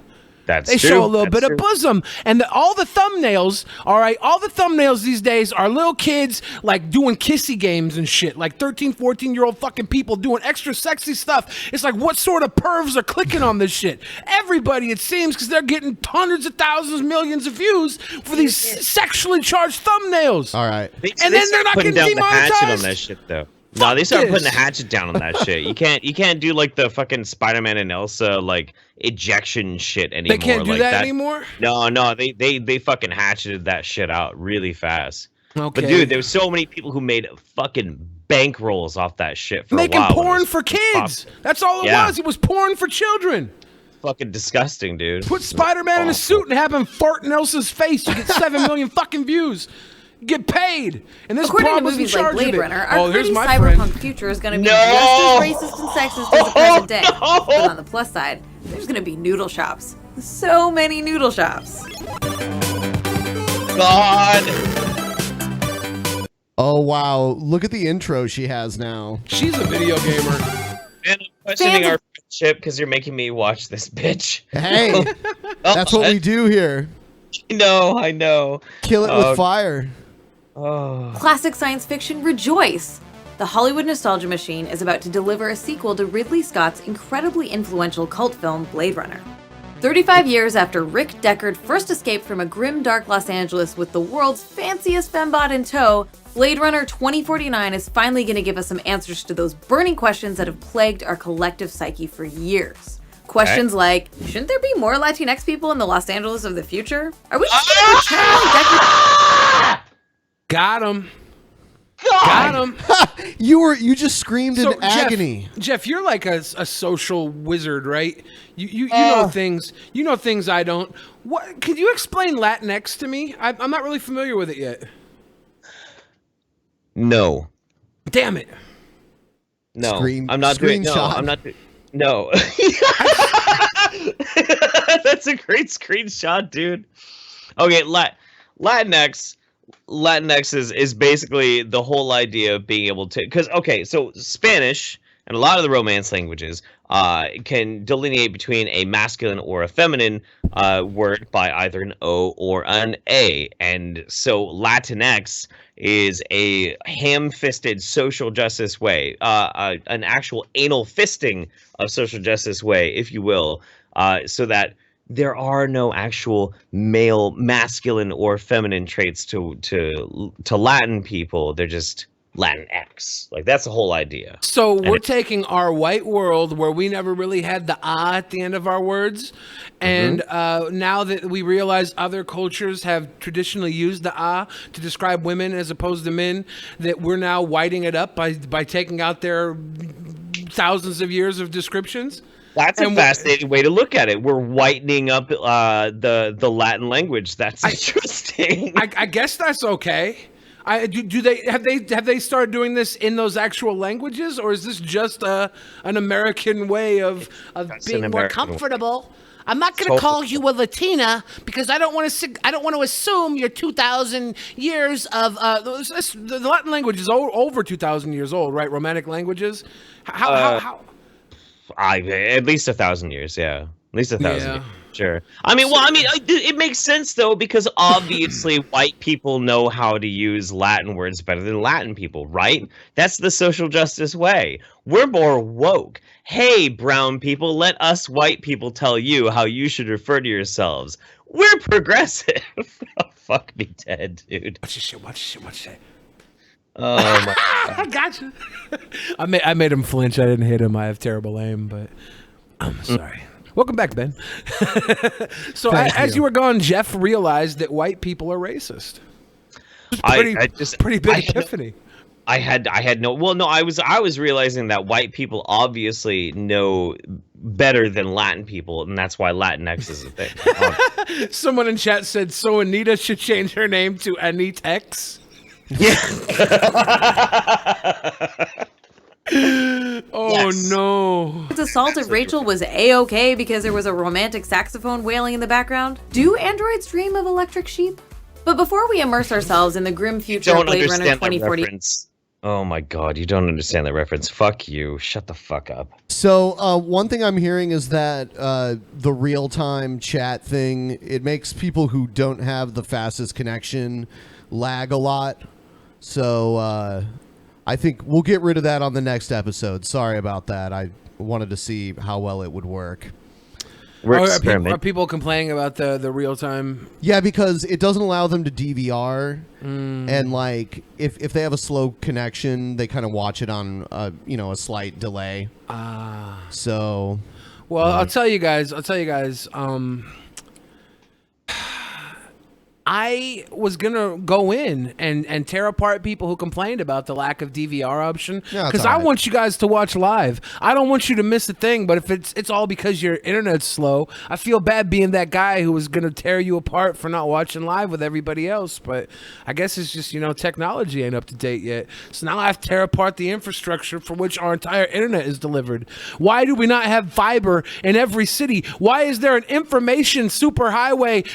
They show a little bit of bosom. And all the thumbnails, all right, all the thumbnails these days are little kids like doing kissy games and shit. Like 13, 14-year-old fucking people doing extra sexy stuff. It's like, what sort of pervs are clicking on this shit? Everybody, it seems, because they're getting hundreds of thousands, millions of views for these sexually charged thumbnails. All right. And then they're not getting down the hatchet on demonetized. that shit, though. No, they started putting the hatchet down on that shit. You can't do like the fucking Spider-Man and Elsa like ejection shit anymore. They can't do like that anymore? No, they fucking hatcheted that shit out really fast. Okay. But dude, there was so many people who made fucking bankrolls off that shit for Making a while. porn for kids. That's all it was. It was porn for children. Fucking disgusting, dude. Put Spider-Man in a suit and have him fart in Elsa's face. You get 7 million fucking views. Get paid, and this According to was in movies like charge Blade of it. Runner, our here's pretty my cyberpunk friend. future is going to be just as racist and sexist as the present day. But on the plus side, there's going to be noodle shops. So many noodle shops. God. Oh wow! Look at the intro she has now. She's a video gamer. Man, I'm questioning our friendship because you're making me watch this bitch. Hey, that's what we do here. I know. Kill it with fire. Oh. Classic science fiction, rejoice! The Hollywood nostalgia machine is about to deliver a sequel to Ridley Scott's incredibly influential cult film, Blade Runner. 35 years after Rick Deckard first escaped from a grim, dark Los Angeles with the world's fanciest fembot in tow, Blade Runner 2049 is finally going to give us some answers to those burning questions that have plagued our collective psyche for years. Questions like, shouldn't there be more Latinx people in the Los Angeles of the future? Are we just going to channeling Deckard? Got him. Got him. You just screamed in agony. Jeff, you're like a social wizard, right? You know things. You know things I don't. What? Could you explain Latinx to me? I'm not really familiar with it yet. No. Damn it. No. I'm not doing. No, I'm not. No. That's a great screenshot, dude. Okay, Latinx is basically the whole idea of being able to, because so Spanish and a lot of the Romance languages can delineate between a masculine or a feminine word by either an O or an A, and so Latinx is a ham-fisted social justice way, an actual anal fisting of social justice way, if you will, so that there are no actual male, masculine, or feminine traits to Latin people. They're just Latinx. Like, that's the whole idea. So we're taking our white world where we never really had the at the end of our words, and now that we realize other cultures have traditionally used the to describe women as opposed to men, that we're now whiting it up by taking out their thousands of years of descriptions. That's a fascinating way to look at it. We're whitening up the Latin language. That's interesting. I guess that's okay. Do they started doing this in those actual languages, or is this just an American way of being more comfortable? I'm not going to call you a Latina because I don't want to assume you're 2,000 years of the Latin language is over 2,000 years old, right? Romantic languages. How? At least 1,000 years, yeah. At least 1,000 years. Sure. It makes sense, though, because obviously white people know how to use Latin words better than Latin people, right? That's the social justice way. We're more woke. Hey, brown people, let us white people tell you how you should refer to yourselves. We're progressive. Oh, fuck me dead, dude. Watch your shit. Oh, my God. I got you. I made him flinch. I didn't hit him. I have terrible aim, but I'm sorry. Welcome back, Ben. So as you were gone, Jeff realized that white people are racist. Pretty big epiphany. I was realizing that white people obviously know better than Latin people, and that's why Latinx is a thing. Someone in chat said, so Anita should change her name to ANITA. Yeah. Oh, yes. No. assault of Rachel was a-okay because there was a romantic saxophone wailing in the background? Do androids dream of electric sheep? But before we immerse ourselves in the grim future of Blade Runner 2040... Oh my god, you don't understand that reference. Fuck you. Shut the fuck up. So one thing I'm hearing is that the real-time chat thing, it makes people who don't have the fastest connection lag a lot. So I think we'll get rid of that on the next episode. Sorry about that. I wanted to see how well it would work. Are people complaining about the real time? Yeah, because it doesn't allow them to DVR, and like if they have a slow connection, they kind of watch it on a slight delay. So, well, I'll tell you guys. I was gonna go in and tear apart people who complained about the lack of DVR option because I want you guys to watch live. I don't want you to miss a thing. But if it's all because your internet's slow, I feel bad being that guy who was gonna tear you apart for not watching live with everybody else. But I guess it's just technology ain't up to date yet. So now I have to tear apart the infrastructure for which our entire internet is delivered. Why do we not have fiber in every city? Why is there an information superhighway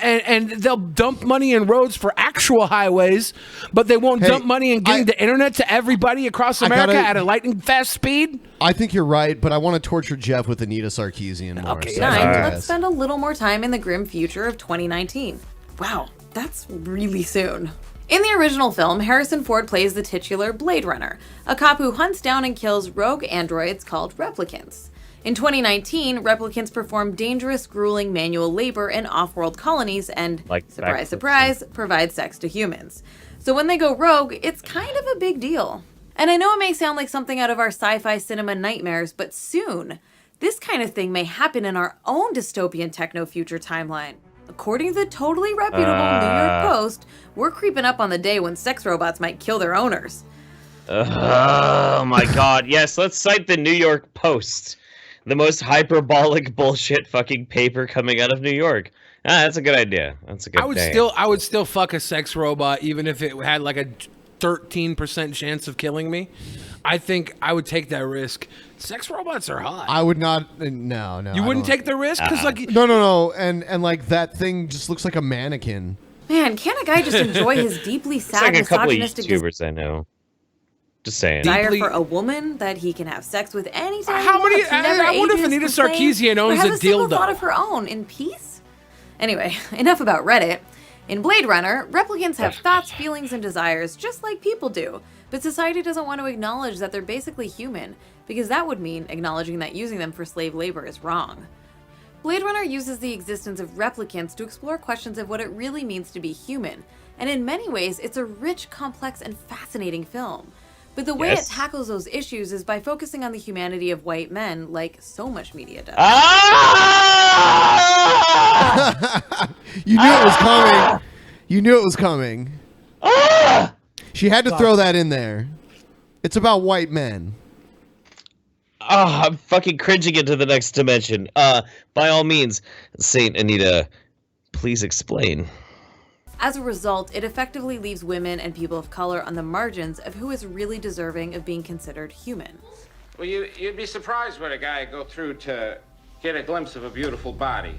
and they'll dump money in roads for actual highways, but they won't dump money in getting the internet to everybody across America at a lightning fast speed? I think you're right, but I want to torture Jeff with Anita Sarkeesian more. Okay, let's spend a little more time in the grim future of 2019. Wow, that's really soon. In the original film, Harrison Ford plays the titular Blade Runner, a cop who hunts down and kills rogue androids called replicants. In 2019, replicants perform dangerous, grueling manual labor in off-world colonies and, surprise, surprise, provide sex to humans. So when they go rogue, it's kind of a big deal. And I know it may sound like something out of our sci-fi cinema nightmares, but soon, this kind of thing may happen in our own dystopian techno-future timeline. According to the totally reputable New York Post, we're creeping up on the day when sex robots might kill their owners. Oh my god, yes, let's cite the New York Post. The most hyperbolic bullshit fucking paper coming out of New York. That's a good idea. That's a good idea. I would still fuck a sex robot even if it had like a 13% chance of killing me. I think I would take that risk. Sex robots are hot. I would not. No. You wouldn't take the risk because no. And like that thing just looks like a mannequin. Man, can't a guy just enjoy his deeply sad, like a couple of misogynistic YouTubers I know. Just saying. Desire for a woman that he can have sex with anytime. How many? I wonder if Anita Sarkeesian owns a dildo. Thought dildo. of her own in peace. Anyway, enough about Reddit. In Blade Runner, replicants have thoughts, feelings, and desires just like people do, but society doesn't want to acknowledge that they're basically human, because that would mean acknowledging that using them for slave labor is wrong. Blade Runner uses the existence of replicants to explore questions of what it really means to be human, and in many ways, it's a rich, complex, and fascinating film. But the way it tackles those issues is by focusing on the humanity of white men, like so much media does. You knew it was coming. You knew it was coming. She had to throw that in there. It's about white men. I'm fucking cringing into the next dimension. By all means, Saint Anita, please explain. As a result, it effectively leaves women and people of color on the margins of who is really deserving of being considered human. Well, you'd be surprised what a guy go through to get a glimpse of a beautiful body.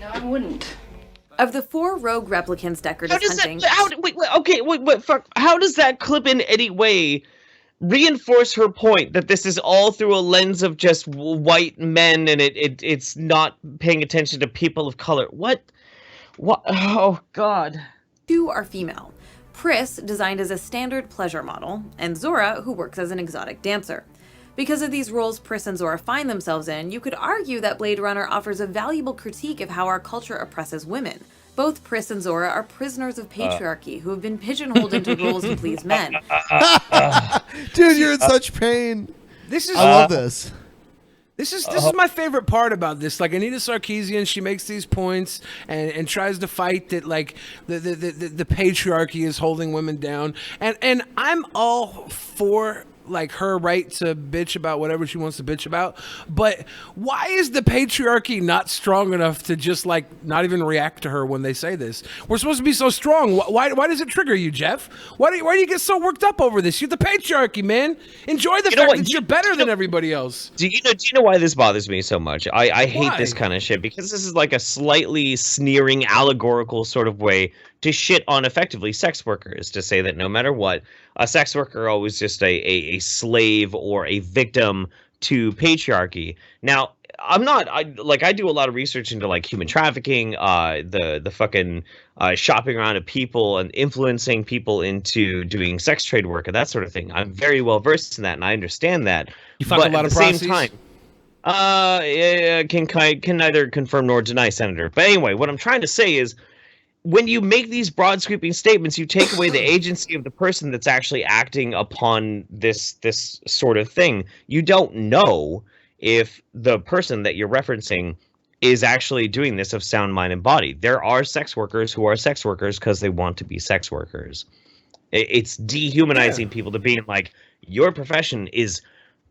No, I wouldn't. Of the 4 rogue replicants Deckard is hunting... Fuck. How does that clip in any way reinforce her point that this is all through a lens of just white men and it's not paying attention to people of color? What? Oh, God. 2 are female. Pris, designed as a standard pleasure model, and Zora, who works as an exotic dancer. Because of these roles Pris and Zora find themselves in, you could argue that Blade Runner offers a valuable critique of how our culture oppresses women. Both Pris and Zora are prisoners of patriarchy who have been pigeonholed into roles to please men. Dude, you're in such pain. I love this. This is my favorite part about this. Like Anita Sarkeesian, she makes these points and tries to fight that like the patriarchy is holding women down. And I'm all for like her right to bitch about whatever she wants to bitch about. But why is the patriarchy not strong enough to just like not even react to her when they say this? We're supposed to be so strong. Why does it trigger you, Jeff? Why do you get so worked up over this? You're the patriarchy, man. Enjoy the fact that you're better than everybody else. Do you know why this bothers me so much? I hate this kind of shit because this is like a slightly sneering, allegorical sort of way to shit on effectively sex workers, to say that no matter what, a sex worker always just a slave or a victim to patriarchy. Now, I do a lot of research into like human trafficking, the fucking shopping around of people and influencing people into doing sex trade work and that sort of thing. I'm very well versed in that and I understand that. You fuck a lot of prostitutes? At the same time, can neither confirm nor deny, Senator. But anyway, what I'm trying to say is, when you make these broad sweeping statements, you take away the agency of the person that's actually acting upon this sort of thing. You don't know if the person that you're referencing is actually doing this of sound mind and body. There are sex workers who are sex workers because they want to be sex workers. It's dehumanizing people to being like, your profession is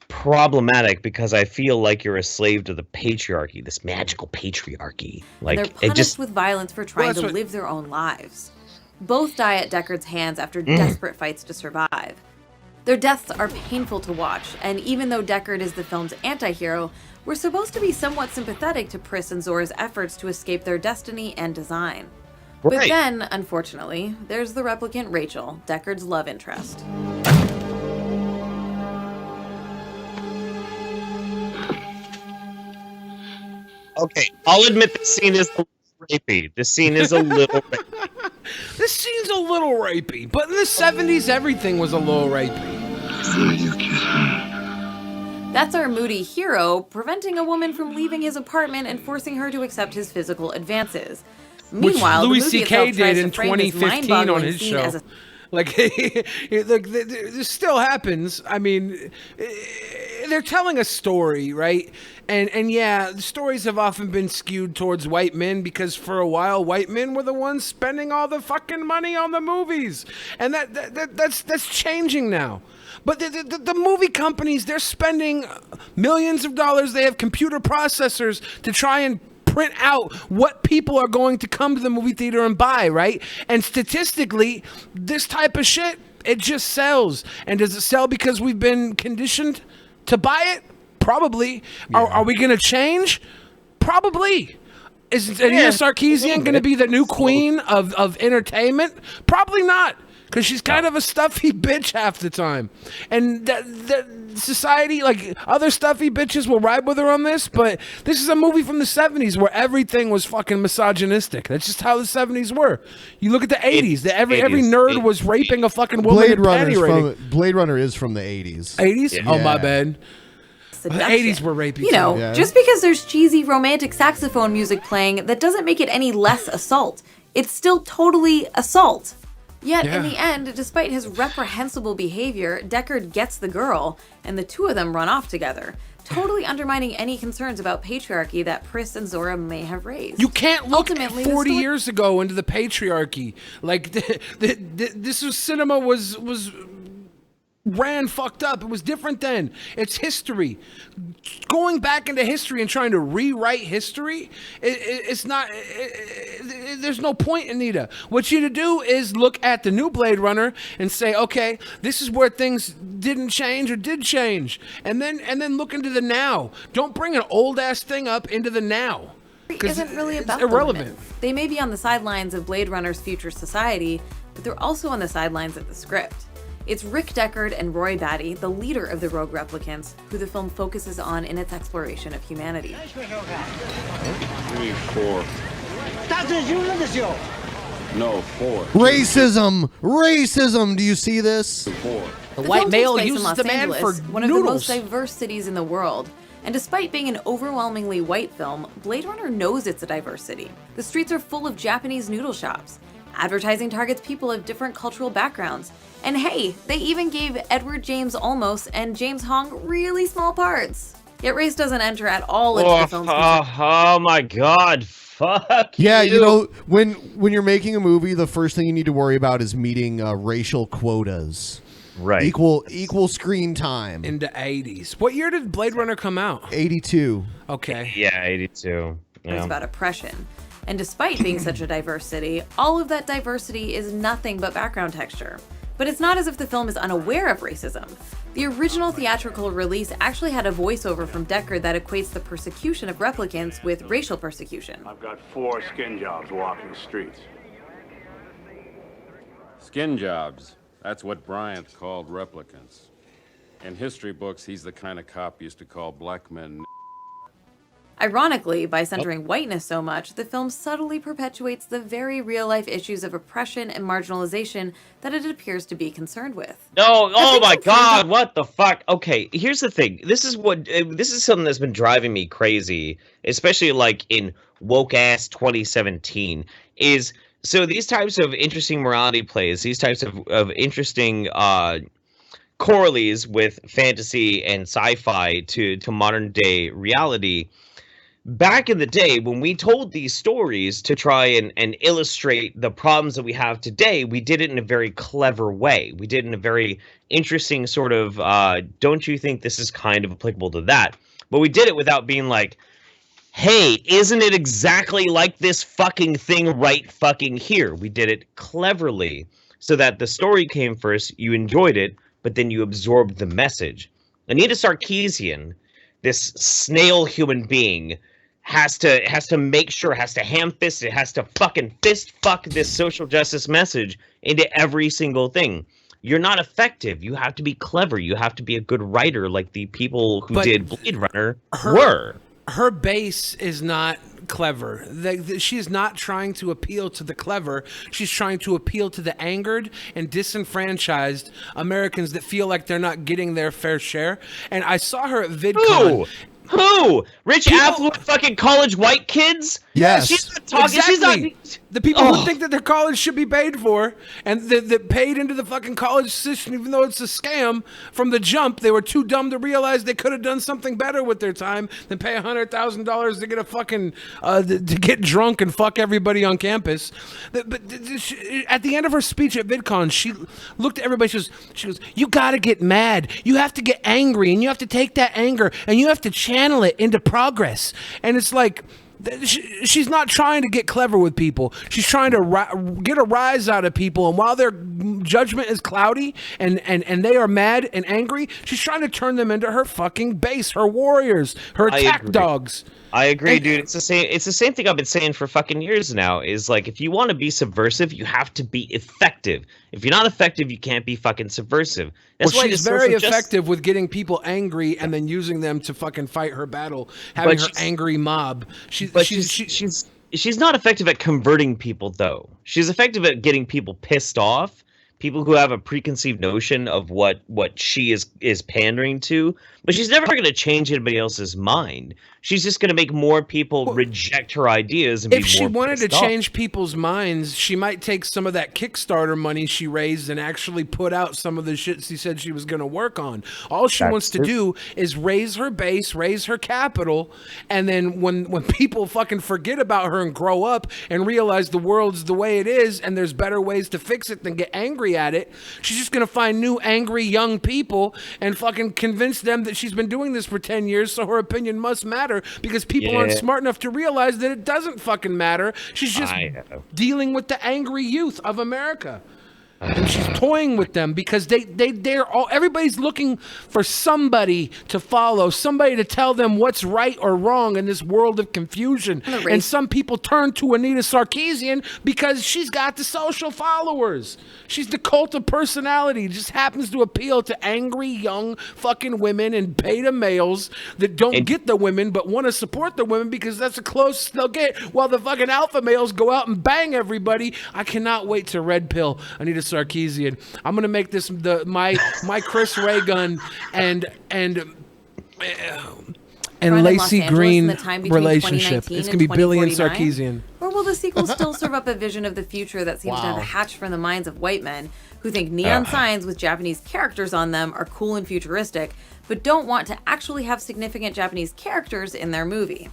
problematic because I feel like you're a slave to the patriarchy, this magical patriarchy. Like, and they're punished with violence for trying to live their own lives. Both die at Deckard's hands after desperate fights to survive. Their deaths are painful to watch, and even though Deckard is the film's anti-hero, we're supposed to be somewhat sympathetic to Pris and Zora's efforts to escape their destiny and design. But then, unfortunately, there's the replicant Rachel, Deckard's love interest. Okay, I'll admit the scene is a little rapey. The scene is a little rapey. This scene's a little rapey, but in the 70s, everything was a little rapey. That's our moody hero, preventing a woman from leaving his apartment and forcing her to accept his physical advances. Meanwhile, Louis the movie C.K. itself tries did to in frame this 2015 on mind-boggling his scene show. as a Like, this still happens. I mean, they're telling a story, right? And yeah, the stories have often been skewed towards white men because for a while, white men were the ones spending all the fucking money on the movies. And that's changing now. But the movie companies, they're spending millions of dollars. They have computer processors to try and print out what people are going to come to the movie theater and buy, right? And statistically, this type of shit, it just sells. And does it sell because we've been conditioned to buy it? Probably. Yeah. Are we going to change? Probably. Is Anita Sarkeesian going to be the new queen of entertainment? Probably not. Because she's kind of a stuffy bitch half the time. And that society, like other stuffy bitches will ride with her on this, but this is a movie from the 70s where everything was fucking misogynistic. That's just how the 70s were. You look at the 80s, every nerd was raping a fucking woman in panty rating. Blade Runner is from the 80s. 80s? Yeah. Oh, my bad. The Seduction. 80s were rapey. You know, just because there's cheesy romantic saxophone music playing, that doesn't make it any less assault. It's still totally assault. Yet, in the end, despite his reprehensible behavior, Deckard gets the girl, and the two of them run off together, totally undermining any concerns about patriarchy that Pris and Zora may have raised. You can't look 40 years ago into the patriarchy. Like, this was cinema was ran fucked up. It was different then. It's history. Going back into history and trying to rewrite history, it's not, there's no point, Anita. What you to do is look at the new Blade Runner and say, okay, this is where things didn't change or did change. And then look into the now. Don't bring an old ass thing up into the now. Isn't really about irrelevant. They may be on the sidelines of Blade Runner's future society, but they're also on the sidelines of the script. It's Rick Deckard and Roy Batty, the leader of the rogue replicants, who the film focuses on in its exploration of humanity. Give me 4. No, 4. Racism! Do you see this? 4. The white male takes place in uses Los the man Angeles, for one of the most noodles. diverse cities in the world. And despite being an overwhelmingly white film, Blade Runner knows it's a diverse city. The streets are full of Japanese noodle shops. Advertising targets people of different cultural backgrounds. And hey, they even gave Edward James Olmos and James Hong really small parts. Yet race doesn't enter at all into the film's oh my god, fuck you know, when you're making a movie, the first thing you need to worry about is meeting racial quotas. Right. Equal screen time. In the 80s. What year did Blade Runner come out? 82. Okay. Yeah, 82. It's Yeah. about oppression. And despite being such a diverse city, all of that diversity is nothing but background texture. But it's not as if the film is unaware of racism. The original theatrical release actually had a voiceover from Deckard that equates the persecution of replicants with racial persecution. I've got 4 skin jobs walking the streets. Skin jobs. That's what Bryant called replicants. In history books, he's the kind of cop used to call black men. Ironically, by centering whiteness so much, the film subtly perpetuates the very real-life issues of oppression and marginalization that it appears to be concerned with. No, oh my God, what the fuck? Okay, here's the thing. This is something that's been driving me crazy, especially like in woke-ass 2017, is so these types of interesting morality plays, these types of interesting correlates with fantasy and sci-fi to modern-day reality. Back in the day, when we told these stories to try and illustrate the problems that we have today, we did it in a very clever way. We did it in a very interesting sort of, don't you think this is kind of applicable to that? But we did it without being like, hey, isn't it exactly like this fucking thing right fucking here? We did it cleverly so that the story came first, you enjoyed it, but then you absorbed the message. ANITA Sarkeesian, this snail human being, has to make sure, has to ham-fist it, has to fucking fist fuck this social justice message into every single thing. You're not effective. You have to be clever. You have to be a good writer like the people who did Blade Runner were. Her base is not clever. She's not trying to appeal to the clever. She's trying to appeal to the angered and disenfranchised Americans that feel like they're not getting their fair share. And I saw her at VidCon. Who? Rich, affluent, fucking college white kids? Yes. She's not talking. Exactly. She's not. The people who think that their college should be paid for and that paid into the fucking college system, even though it's a scam from the jump, they were too dumb to realize they could have done something better with their time than pay $100,000 to get a fucking to get drunk and fuck everybody on campus. But at the end of her speech at VidCon, she looked at everybody. She goes, "You got to get mad. You have to get angry, and you have to take that anger and you have to channel it into progress." And it's like, she's not trying to get clever with people. She's trying to get a rise out of people. And while their judgment is cloudy and they are mad and angry, she's trying to turn them into her fucking base, her warriors, her attack dogs. I agree, dude. It's the same thing I've been saying for fucking years now. Is like, if you want to be subversive, you have to be effective. If you're not effective, you can't be fucking subversive. That's why she's very effective with getting people angry and then using them to fucking fight her battle, having her angry mob. She's not effective at converting people, though. She's effective at getting people pissed off. People who have a preconceived notion of what she is pandering to, but she's never going to change anybody else's mind. She's just going to make more people reject her ideas and be more If she wanted to pissed off. change people's minds, she might take some of that Kickstarter money she raised and actually put out some of the shit she said she was going to work on. All she wants to do is raise her base, raise her capital, and then when people fucking forget about her and grow up and realize the world's the way it is and there's better ways to fix it than get angry at it, she's just going to find new angry young people and fucking convince them that she's been doing this for 10 years, so her opinion must matter because people aren't smart enough to realize that it doesn't fucking matter. She's just dealing with the angry youth of America. And she's toying with them because they're all, everybody's looking for somebody to follow, somebody to tell them what's right or wrong in this world of confusion. And some people turn to ANITA Sarkeesian because she's got the social followers. She's the cult of personality. Just happens to appeal to angry young fucking women and beta males that don't get the women but want to support the women because that's the closest they'll get while the fucking alpha males go out and bang everybody. I cannot wait to red pill ANITA Sarkeesian. I'm gonna make this my Chris Ray gun and Lacey Green relationship. It's gonna be Billy and Sarkeesian. Or will the sequel still serve up a vision of the future that seems to have hatched from the minds of white men who think neon signs with Japanese characters on them are cool and futuristic, but don't want to actually have significant Japanese characters in their movie?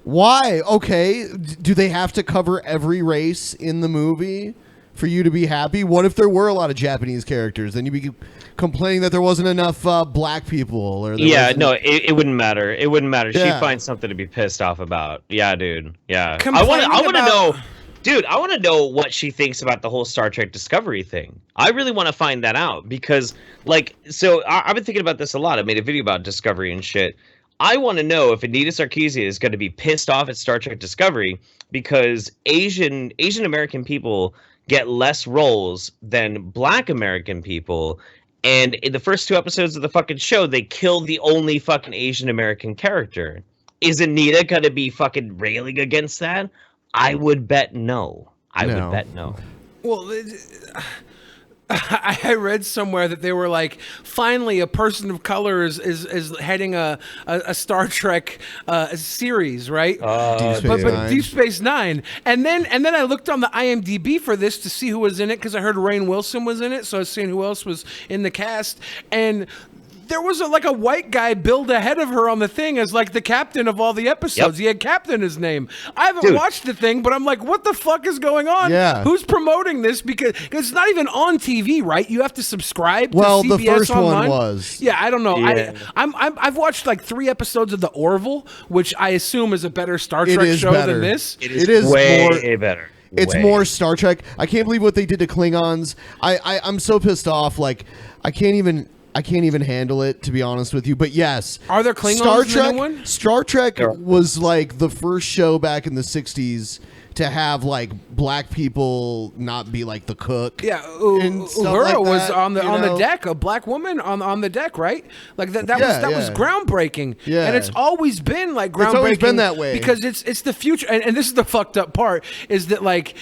Why? Okay, do they have to cover every race in the movie for you to be happy? What if there were a lot of Japanese characters? Then you'd be complaining that there wasn't enough black people. Or it wouldn't matter. It wouldn't matter. Yeah. She'd find something to be pissed off about. Yeah, dude. Yeah. I Complaining want to about- know, dude. I want to know what she thinks about the whole Star Trek Discovery thing. I really want to find that out because, like, so I've been thinking about this a lot. I made a video about Discovery and shit. I want to know if Anita Sarkeesian is going to be pissed off at Star Trek Discovery because Asian American people get less roles than Black American people. And in the first 2 episodes of the fucking show, they kill the only fucking Asian American character. Is Anita going to be fucking railing against that? I would bet no. I would bet no. Well, I read somewhere that they were like, finally, a person of color is heading a Star Trek series, right? Deep Space Nine, and then I looked on the IMDb for this to see who was in it because I heard Rainn Wilson was in it, so I was seeing who else was in the cast, and there was a white guy billed ahead of her on the thing as like the captain of all the episodes. He had Captain in his name. I haven't watched the thing, but I'm like, what the fuck is going on? Yeah. Who's promoting this? Because it's not even on TV, right? You have to subscribe to CBS the first Online. one was. Yeah, I don't know. Yeah. I've watched like 3 episodes of The Orville, which I assume is a better Star Trek show than this. It is way better. It's more Star Trek. I can't believe what they did to Klingons. I'm so pissed off. Like, I can't even handle it, to be honest with you. But yes, are there Klingons in the new one? Star Trek was like the first show back in the 60s to have like black people not be like the cook. Yeah, and stuff Uhura like was that, on the you know? deck, a black woman on the deck, right? Like that was groundbreaking. Yeah. And it's always been like groundbreaking. It's always been that way. Because it's the future, and this is the fucked up part, is that like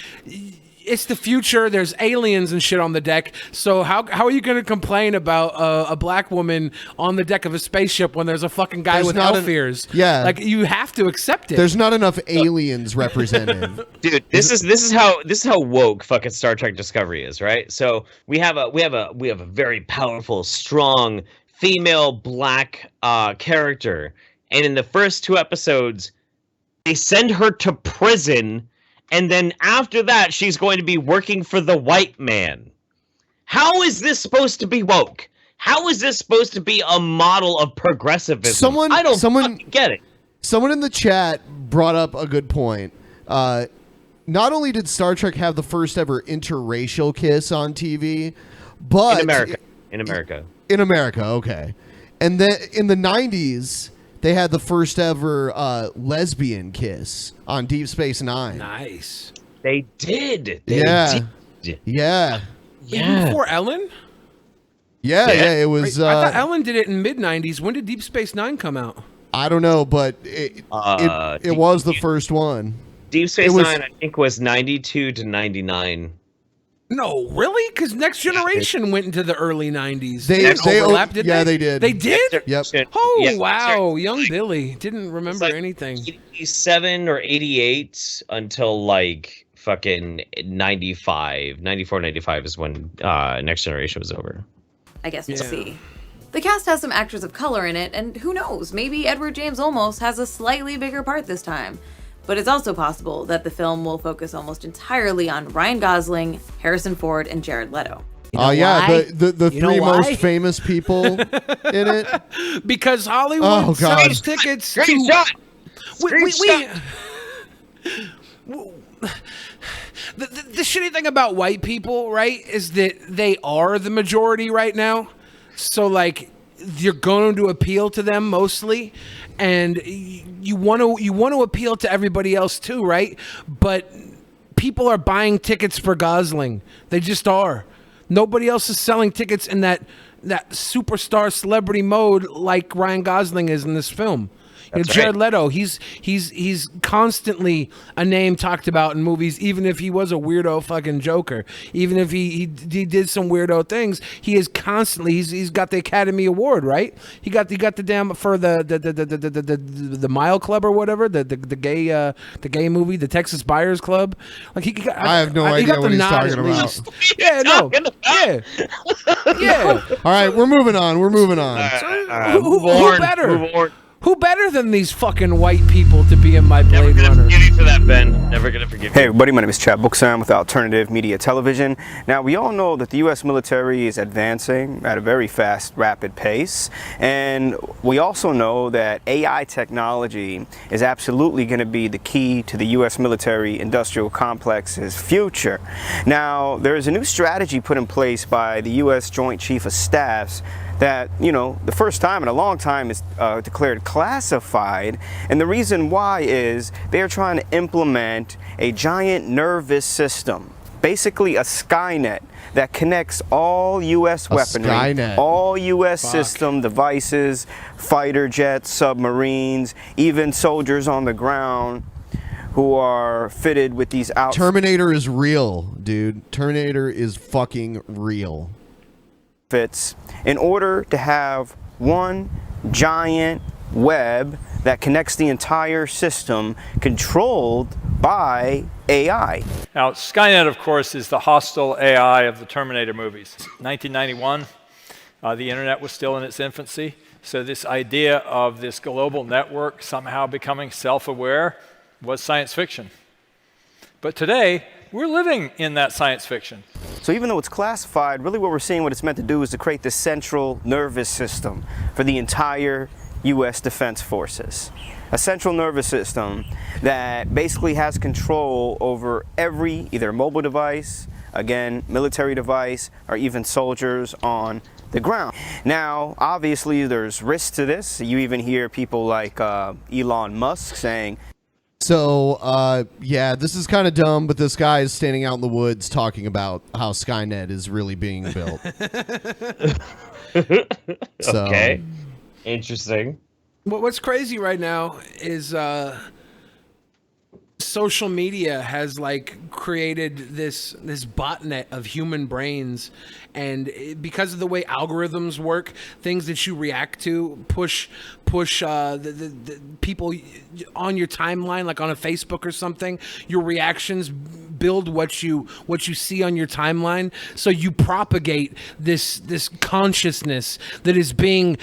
it's the future. There's aliens and shit on the deck. So how are you going to complain about a black woman on the deck of a spaceship when there's a fucking guy with elf ears? Yeah, like you have to accept it. There's not enough aliens represented. Dude, this is how woke fucking Star Trek Discovery is, right? So we have a very powerful, strong female black character, and in the first 2 episodes, they send her to prison. And then after that, she's going to be working for the white man. How is this supposed to be woke? How is this supposed to be a model of progressivism? I don't fucking get it. Someone in the chat brought up a good point. Not only did Star Trek have the first ever interracial kiss on TV, but in America, okay. And then in the 90s, they had the first ever lesbian kiss on Deep Space Nine. Nice. They did. Yeah. Before Ellen? Yeah, it was. I thought Ellen did it in mid-90s. When did Deep Space Nine come out? I don't know, but it was the first one. Deep Space Nine, I think, was 92 to 99. No, really? Because Next Generation went into the early 90s. They overlapped, did they? Yeah, they did. They did? Yep. Oh, Yeah, wow. Young Billy. Didn't remember anything. 87 or 88 until like fucking 94, 95 is when Next Generation was over. I guess we'll see. The cast has some actors of color in it, and who knows, maybe Edward James Olmos has a slightly bigger part this time. But it's also possible that the film will focus almost entirely on Ryan Gosling, Harrison Ford, and Jared Leto. The 3 most famous people in it. Because Hollywood sells tickets to... The shitty thing about white people, right, is that they are the majority right now. So, like, you're going to appeal to them mostly, and you want to appeal to everybody else too, right? But people are buying tickets for Gosling. They just are. Nobody else is selling tickets in that superstar celebrity mode like Ryan Gosling is in this film. Jared Leto, he's constantly a name talked about in movies, even if he was a weirdo fucking Joker. Even if he did some weirdo things, he is constantly he's got the Academy Award, right? He got the damn for the Mile Club or whatever, the gay movie, the Texas Buyers Club. Like he got, I have no idea what he's talking about. Yeah, no, yeah. All right, we're moving on. Who better? Who better than these fucking white people to be in my Blade Never gonna Runner? forgive you for that, Ben. Never gonna forgive you. Hey everybody, my name is Chad Booksan with Alternative Media Television. Now we all know that the US military is advancing at a very fast, rapid pace, and we also know that AI technology is absolutely going to be the key to the US military industrial complex's future. Now there is a new strategy put in place by the US Joint Chief of Staffs that, you know, the first time in a long time is declared classified, and the reason why is they're trying to implement a giant nervous system, basically a Skynet that connects all U.S. weaponry, Skynet. all U.S. system devices, fighter jets, submarines, even soldiers on the ground who are fitted with these Terminator is real, dude. Terminator is fucking real. Fits in order to have one giant web that connects the entire system controlled by AI. Now, Skynet, of course, is the hostile AI of the Terminator movies. 1991, the internet was still in its infancy, so this idea of this global network somehow becoming self-aware was science fiction. But today, we're living in that science fiction. So even though it's classified, really what we're seeing, what it's meant to do is to create this central nervous system for the entire U.S. Defense Forces. A central nervous system that basically has control over every either mobile device, again, military device, or even soldiers on the ground. Now, obviously, there's risks to this. You even hear people like Elon Musk saying, So, yeah, this is kind of dumb, but this guy is standing out in the woods talking about how Skynet is really being built. So, Okay. Interesting. What's crazy right now is social media has like created this botnet of human brains, and because of the way algorithms work, things that you react to push the people on your timeline, like on a Facebook or something. Your reactions build what you see on your timeline, so you propagate this consciousness that is being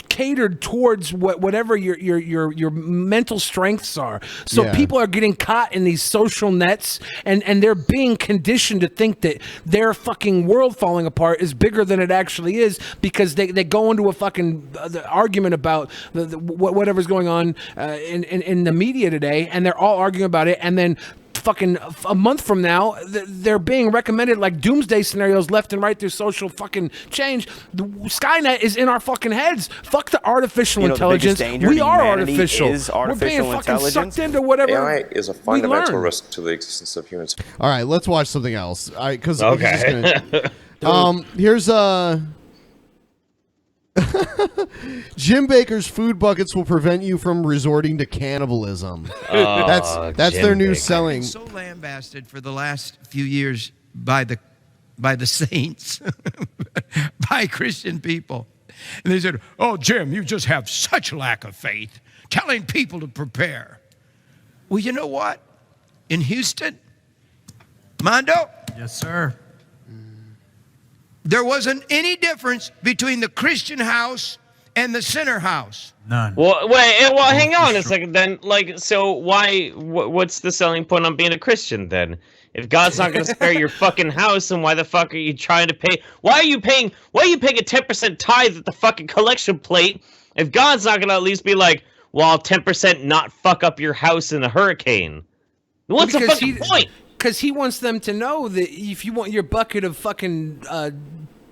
catered towards whatever your mental strengths are. So Yeah. people are getting caught in these social nets, and they're being conditioned to think that their fucking world falling apart is bigger than it actually is, because they go into a fucking argument about whatever's going on in the media today, and they're all arguing about it, and then fucking a month from now, they're being recommended like doomsday scenarios left and right through social fucking change. The Skynet is in our fucking heads. Fuck the artificial intelligence. We are artificial. We're being fucking sucked into whatever. AI is a fundamental risk to the existence of humans. all right, let's watch something else. Because Okay. here's Jim Bakker's food buckets will prevent you from resorting to cannibalism. That's Jim their new Bakker. selling. So lambasted for the last few years by the saints, by Christian people. And they said, "Oh, Jim, you just have such lack of faith, telling people to prepare." Well, you know what? In Houston, Mondo? Yes, sir. There wasn't any difference between the Christian house and the sinner house. None. Well, wait. Well, hang on a second. Then, like, so why? What's the selling point on being a Christian then? If God's not going to spare your fucking house, then why the fuck are you trying to pay? Why are you paying a 10% tithe at the fucking collection plate? If God's not going to at least be like, well, 10% not fuck up your house in a hurricane. What's the fucking point? Because he wants them to know that if you want your bucket of fucking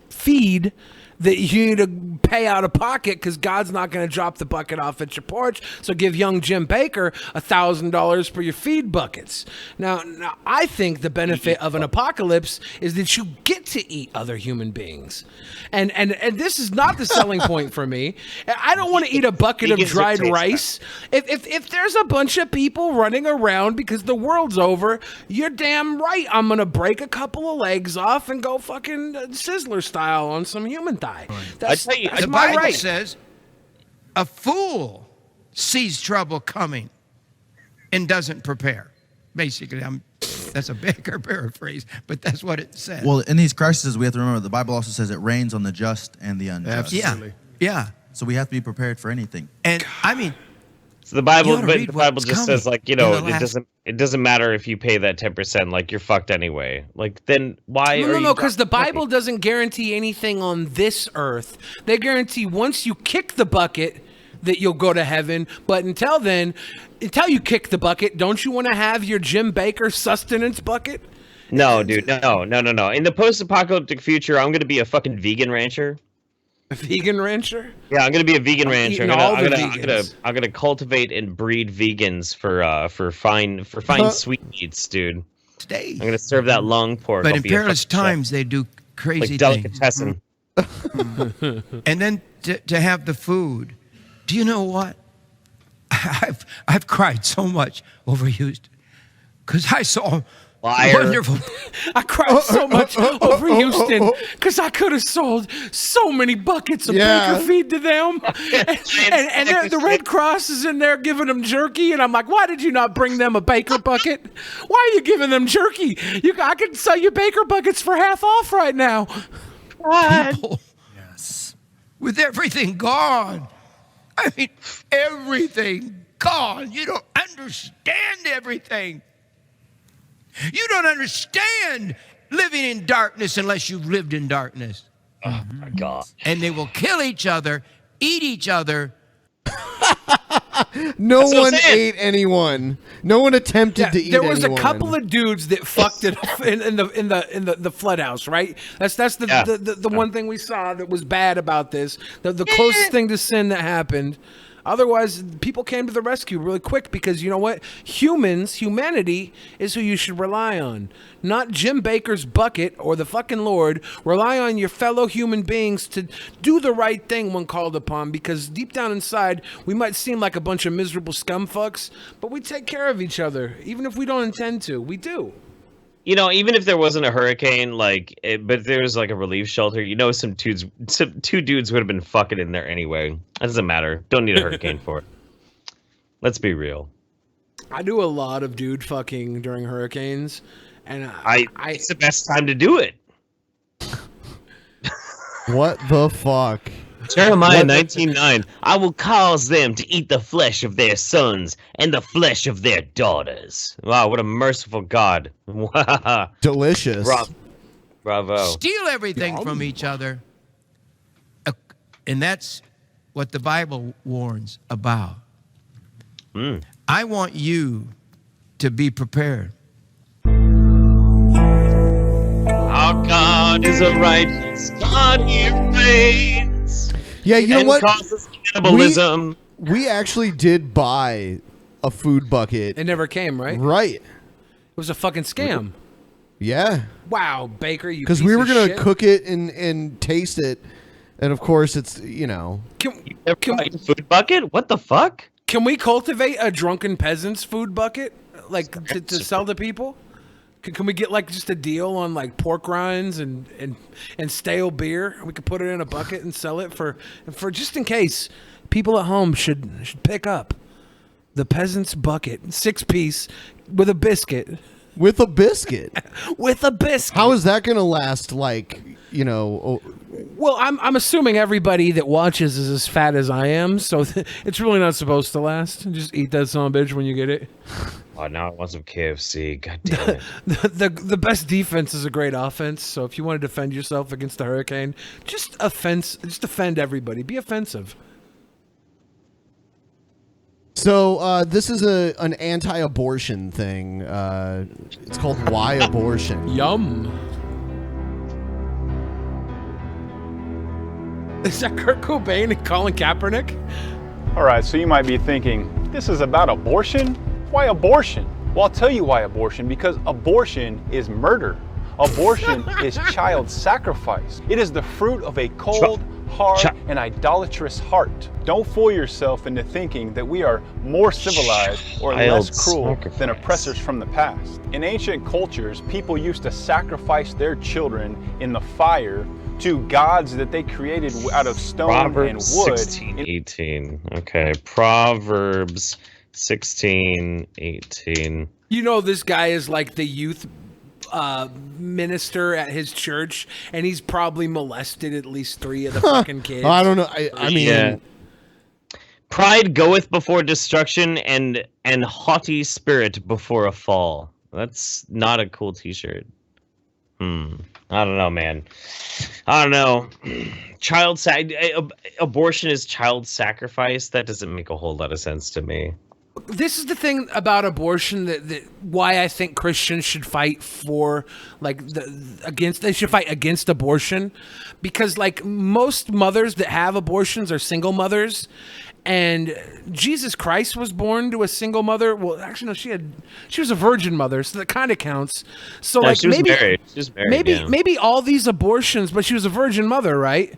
feed, that you need to pay out of pocket, because God's not going to drop the bucket off at your porch. So give young Jim Bakker $1,000 for your feed buckets. Now, I think the benefit of an apocalypse is that you get to eat other human beings, and this is not the selling point for me. I don't want to eat a bucket of dried rice. If there's a bunch of people running around because the world's over, you're damn right I'm going to break a couple of legs off and go fucking Sizzler style on some human thigh. That's The my Bible right. says a fool sees trouble coming and doesn't prepare. Basically, that's a Bakker paraphrase, but that's what it says. Well, in these crises, we have to remember the Bible also says it rains on the just and the unjust. Absolutely. Yeah. So we have to be prepared for anything. And I mean, So the Bible, You oughta but read the Bible what's just says coming like, you in know, the it last- doesn't matter if you pay that 10%, like you're fucked anyway. Like then why are No, you because the Bible doesn't guarantee anything on this earth. They guarantee once you kick the bucket that you'll go to heaven. But until then, until you kick the bucket, don't you want to have your Jim Bakker sustenance bucket? No, dude, no. In the post-apocalyptic future, I'm gonna be a fucking vegan rancher. A vegan rancher? Yeah, I'm gonna be a vegan I'm rancher. eating I'm gonna cultivate and breed vegans for fine sweetmeats, dude. I'm gonna serve that long pork. but I'll in be a perilous fucking chef. times, they do crazy Like things. delicatessen. And then to have the food. Do you know what? I've cried so much over Houston because I saw wonderful. I cried so much over Houston because I could have sold so many buckets of Yeah. Baker feed to them. and the Red Cross is in there giving them jerky. And I'm like, why did you not bring them a Baker bucket? Why are you giving them jerky? I could sell you Baker buckets for half off right now. People, with everything gone. I mean, everything gone. You don't understand everything. You don't understand living in darkness unless you've lived in darkness. Oh my God. And they will kill each other, eat each other. No That's what I'm one saying. ate anyone. No one attempted to eat There was anyone. a couple of dudes that fucked it up in the flood house, right? That's the one thing we saw that was bad about this. The closest thing to sin that happened. Otherwise, people came to the rescue really quick because you know what? Humanity is who you should rely on. Not Jim Bakker's bucket or the fucking Lord. Rely on your fellow human beings to do the right thing when called upon because deep down inside, we might seem like a bunch of miserable scumfucks, but we take care of each other. Even if we don't intend to, we do. You know, even if there wasn't a hurricane, but there was like a relief shelter, you know, two dudes would have been fucking in there anyway. That doesn't matter. Don't need a hurricane for it. Let's be real. I do a lot of dude fucking during hurricanes, and it's the best time to do it. What the fuck? Jeremiah 19:9. I will cause them to eat the flesh of their sons and the flesh of their daughters. Wow, what a merciful God. Delicious. Bravo. Steal everything from each other. And that's what the Bible warns about. I want you to be prepared. Our God is a righteous God, he reigns. Yeah, you know and what? causes cannibalism. We actually did buy a food bucket. It never came, right? Right. It was a fucking scam. Yeah. Wow, Baker, you Because piece we were of gonna shit. cook it and taste it, and of course it's food bucket. What the fuck? Can we cultivate a drunken peasants food bucket, like to sell to people? Can we get like just a deal on like pork rinds and stale beer? We could put it in a bucket and sell it for just in case people at home should pick up the peasants bucket, 6-piece with a biscuit. With a biscuit. With a biscuit. How is that gonna last? Like, you know. Well, I'm assuming everybody that watches is as fat as I am, so it's really not supposed to last. Just eat that son of a bitch when you get it. Oh, now I want some KFC. God damn it. The best defense is a great offense. So if you want to defend yourself against a hurricane, just offend everybody. Be offensive. So this is an anti-abortion thing. It's called Why Abortion. Yum. Is that Kurt Cobain and Colin Kaepernick? All right, so you might be thinking, this is about abortion? Why abortion? Well, I'll tell you why abortion, because abortion is murder. Abortion is child sacrifice. It is the fruit of a cold, hard, and idolatrous heart. Don't fool yourself into thinking that we are more civilized or less cruel than oppressors from the past. In ancient cultures, people used to sacrifice their children in the fire to gods that they created out of stone Proverbs and wood. 16:18. Okay, Proverbs 16:18. You know this guy is like the youth minister at his church, and he's probably molested at least 3 of the fucking kids. I don't know. I mean, Yeah. Pride goeth before destruction, and haughty spirit before a fall. That's not a cool T-shirt. I don't know, man. I don't know. Abortion is child sacrifice. That doesn't make a whole lot of sense to me. This is the thing about abortion that why I think Christians should fight for, like, they should fight against abortion, because like most mothers that have abortions are single mothers, and Jesus Christ was born to a single mother. Well, actually, no, she was a virgin mother, so that kind of counts. So No, like she was maybe married. She was married, yeah. maybe all these abortions, but she was a virgin mother, right?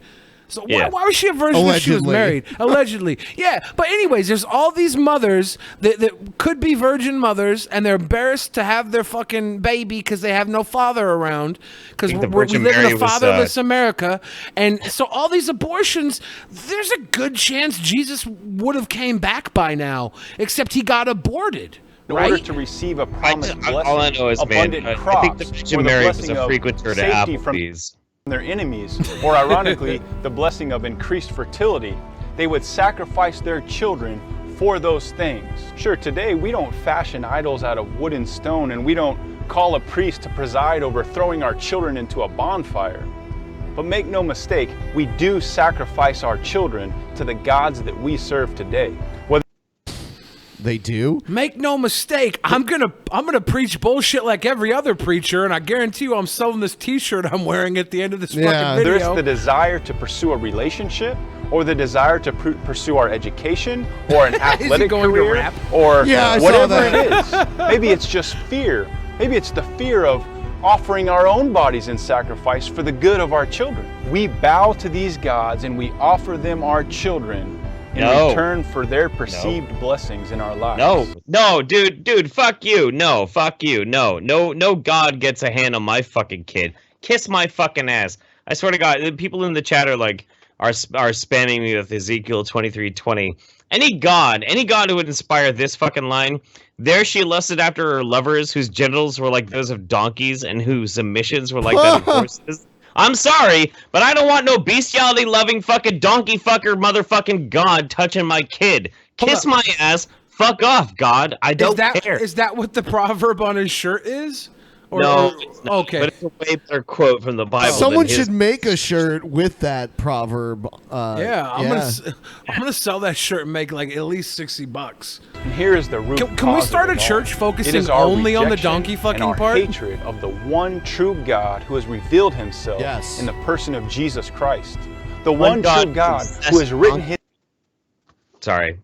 So Yeah. why was she a virgin if she was married? Allegedly. Yeah. But anyways, there's all these mothers that could be virgin mothers, and they're embarrassed to have their fucking baby because they have no father around, because we live in a fatherless America. And so all these abortions, there's a good chance Jesus would have came back by now, except he got aborted. In order to receive a promised blessing, all I know is, abundant man, crops, I think the Virgin or the Mary was blessing a of frequenter to safety from Applebee's. their enemies, or ironically, the blessing of increased fertility, they would sacrifice their children for those things. Sure, today we don't fashion idols out of wood and stone, and we don't call a priest to preside over throwing our children into a bonfire. But make no mistake, we do sacrifice our children to the gods that we serve today. They do? Make no mistake, I'm gonna preach bullshit like every other preacher, and I guarantee you I'm selling this T-shirt I'm wearing at the end of this fucking video. There's the desire to pursue a relationship, or the desire to pursue our education, or an athletic career, or whatever it is. Maybe it's just fear. Maybe it's the fear of offering our own bodies in sacrifice for the good of our children. We bow to these gods and we offer them our children in return for their perceived blessings in our lives. No, dude, fuck you. No, fuck you. No God gets a hand on my fucking kid. Kiss my fucking ass. I swear to God, the people in the chat are like, are spamming me with Ezekiel 23:20. Any god who would inspire this fucking line, there she lusted after her lovers whose genitals were like those of donkeys and whose emissions were like that of horses. I'm sorry, but I don't want no bestiality-loving fucking donkey fucker motherfucking God touching my kid. Kiss my ass. Fuck off, God. I don't care. Is that what the proverb on his shirt is? No, it's not, okay. But it's a way better quote from the Bible. Someone should make a shirt with that proverb. I'm gonna sell that shirt and make like at least $60. And here is the root. Can we start a church focusing only on the donkey fucking and our part? Hatred of the one true God who has revealed himself in the person of Jesus Christ. The one true God who has written his. Sorry.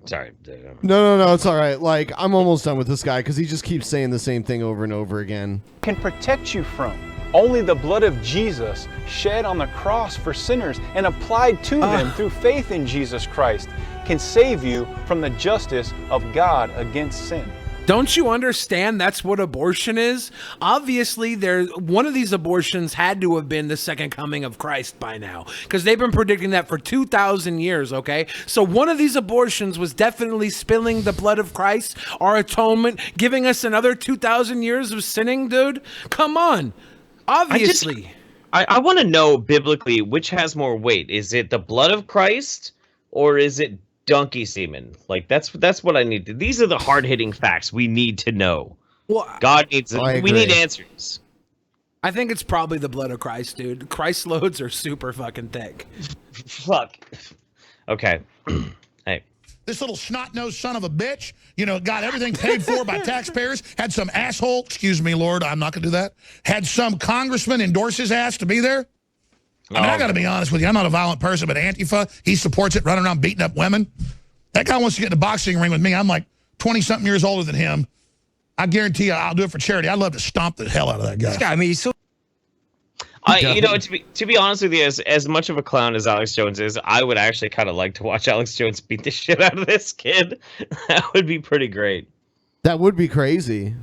No, it's all right. Like, I'm almost done with this guy because he just keeps saying the same thing over and over again. Can protect you from. Only the blood of Jesus shed on the cross for sinners and applied to them through faith in Jesus Christ can save you from the justice of God against sin. Don't you understand that's what abortion is? Obviously, one of these abortions had to have been the second coming of Christ by now, because they've been predicting that for 2,000 years, okay? So one of these abortions was definitely spilling the blood of Christ, our atonement, giving us another 2,000 years of sinning, dude? Come on. Obviously. I want to know biblically which has more weight. Is it the blood of Christ or is it donkey semen? Like that's what I need to. These are the hard-hitting facts we need to know. Well, God needs we need answers. I think it's probably the blood of Christ, dude. Christ loads are super fucking thick. Fuck. Okay. Hey. This little snot-nosed son of a bitch, got everything paid for by taxpayers, had some asshole, excuse me, Lord, I'm not going to do that, had some congressman endorse his ass to be there. I mean, I got to be honest with you. I'm not a violent person, but Antifa, he supports it, running around beating up women. That guy wants to get in a boxing ring with me. I'm like 20-something years older than him. I guarantee you I'll do it for charity. I'd love to stomp the hell out of that guy. This guy, I mean, he's so... to be honest with you, as much of a clown as Alex Jones is, I would actually kind of like to watch Alex Jones beat the shit out of this kid. That would be pretty great. That would be crazy.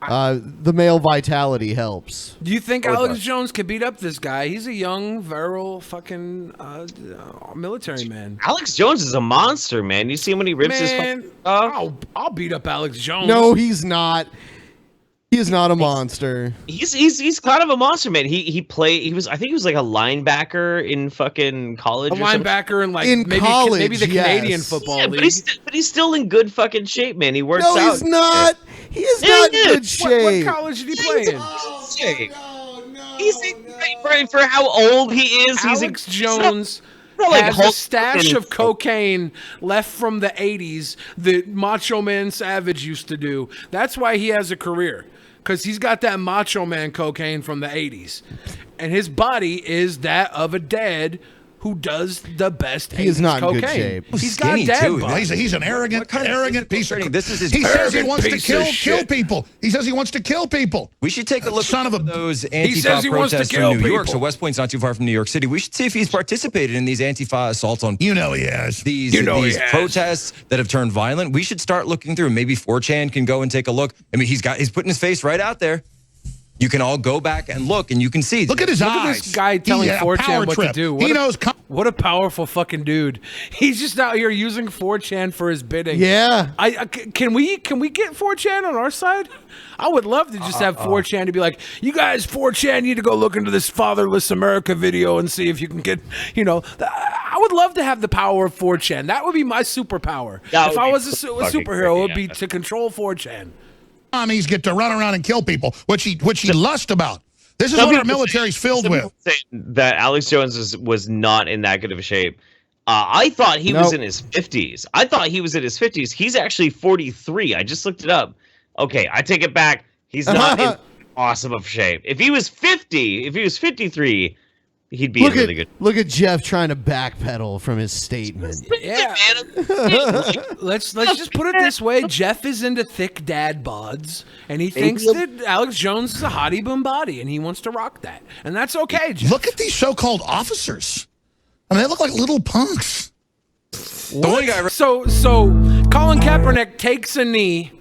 The male vitality helps. Do you think Alex Jones could beat up this guy? He's a young, virile, fucking military man. Alex Jones is a monster, man. You see him when he rips his fucking I'll beat up Alex Jones. No, he's not. He is not a monster. He's kind of a monster, man. I think he was like a linebacker in fucking college. A linebacker in like In maybe college, maybe the yes. Canadian football Yeah, league. but he's still in good fucking shape, man. He works No, out. he's not. He is not in good shape. What college did he play in? He's for how old he is. Alex Jones like has a Hulk stash Hogan. of cocaine left from the 80s that Macho Man Savage used to do. That's why he has a career, because he's got that Macho Man cocaine from the 80s. And his body is that of a dad who does the best. He is not in cocaine. good shape. He's got dad Well, body. he's an arrogant piece of. This is his He says he arrogant wants to piece of kill shit. people. He says he wants to kill people. We should take a look Son at of a. those He says Antifa he wants to protests kill in New York. people. So West Point's not too far from New York City. We should see if he's participated in these Antifa assaults on. You know he has. These You know he has. protests that have turned violent. We should start looking through. Maybe 4chan can go and take a look. I mean, he's putting his face right out there. You can all go back and look, and you can see. Look at his Look eyes. at this guy telling He had a 4chan power what trip. to do. He knows. What a powerful fucking dude. He's just out here using 4chan for his bidding. Yeah. Can we get 4chan on our side? I would love to just have 4chan to be like, you guys, 4chan need to go look into this Fatherless America video and see if you can get, I would love to have the power of 4chan. That would be my superpower. That If would I be was a so fucking superhero, it would great, be to control 4chan. Commies get to run around and kill people, which he lust about. This is what our military's filled with. That Alex Jones was not in that good of a shape. I thought he was in his 50s. He's actually 43. I just looked it up. Okay, I take it back. He's not in awesome of shape. If he was 53, he'd be in really good. Look at Jeff trying to backpedal from his statement. Yeah. Let's just put it this way. Jeff is into thick dad bods, and he thinks that Alex Jones is a hottie boom body, and he wants to rock that. And that's okay, Jeff. Look at these so-called officers. I mean, they look like little punks. So Colin Kaepernick takes a knee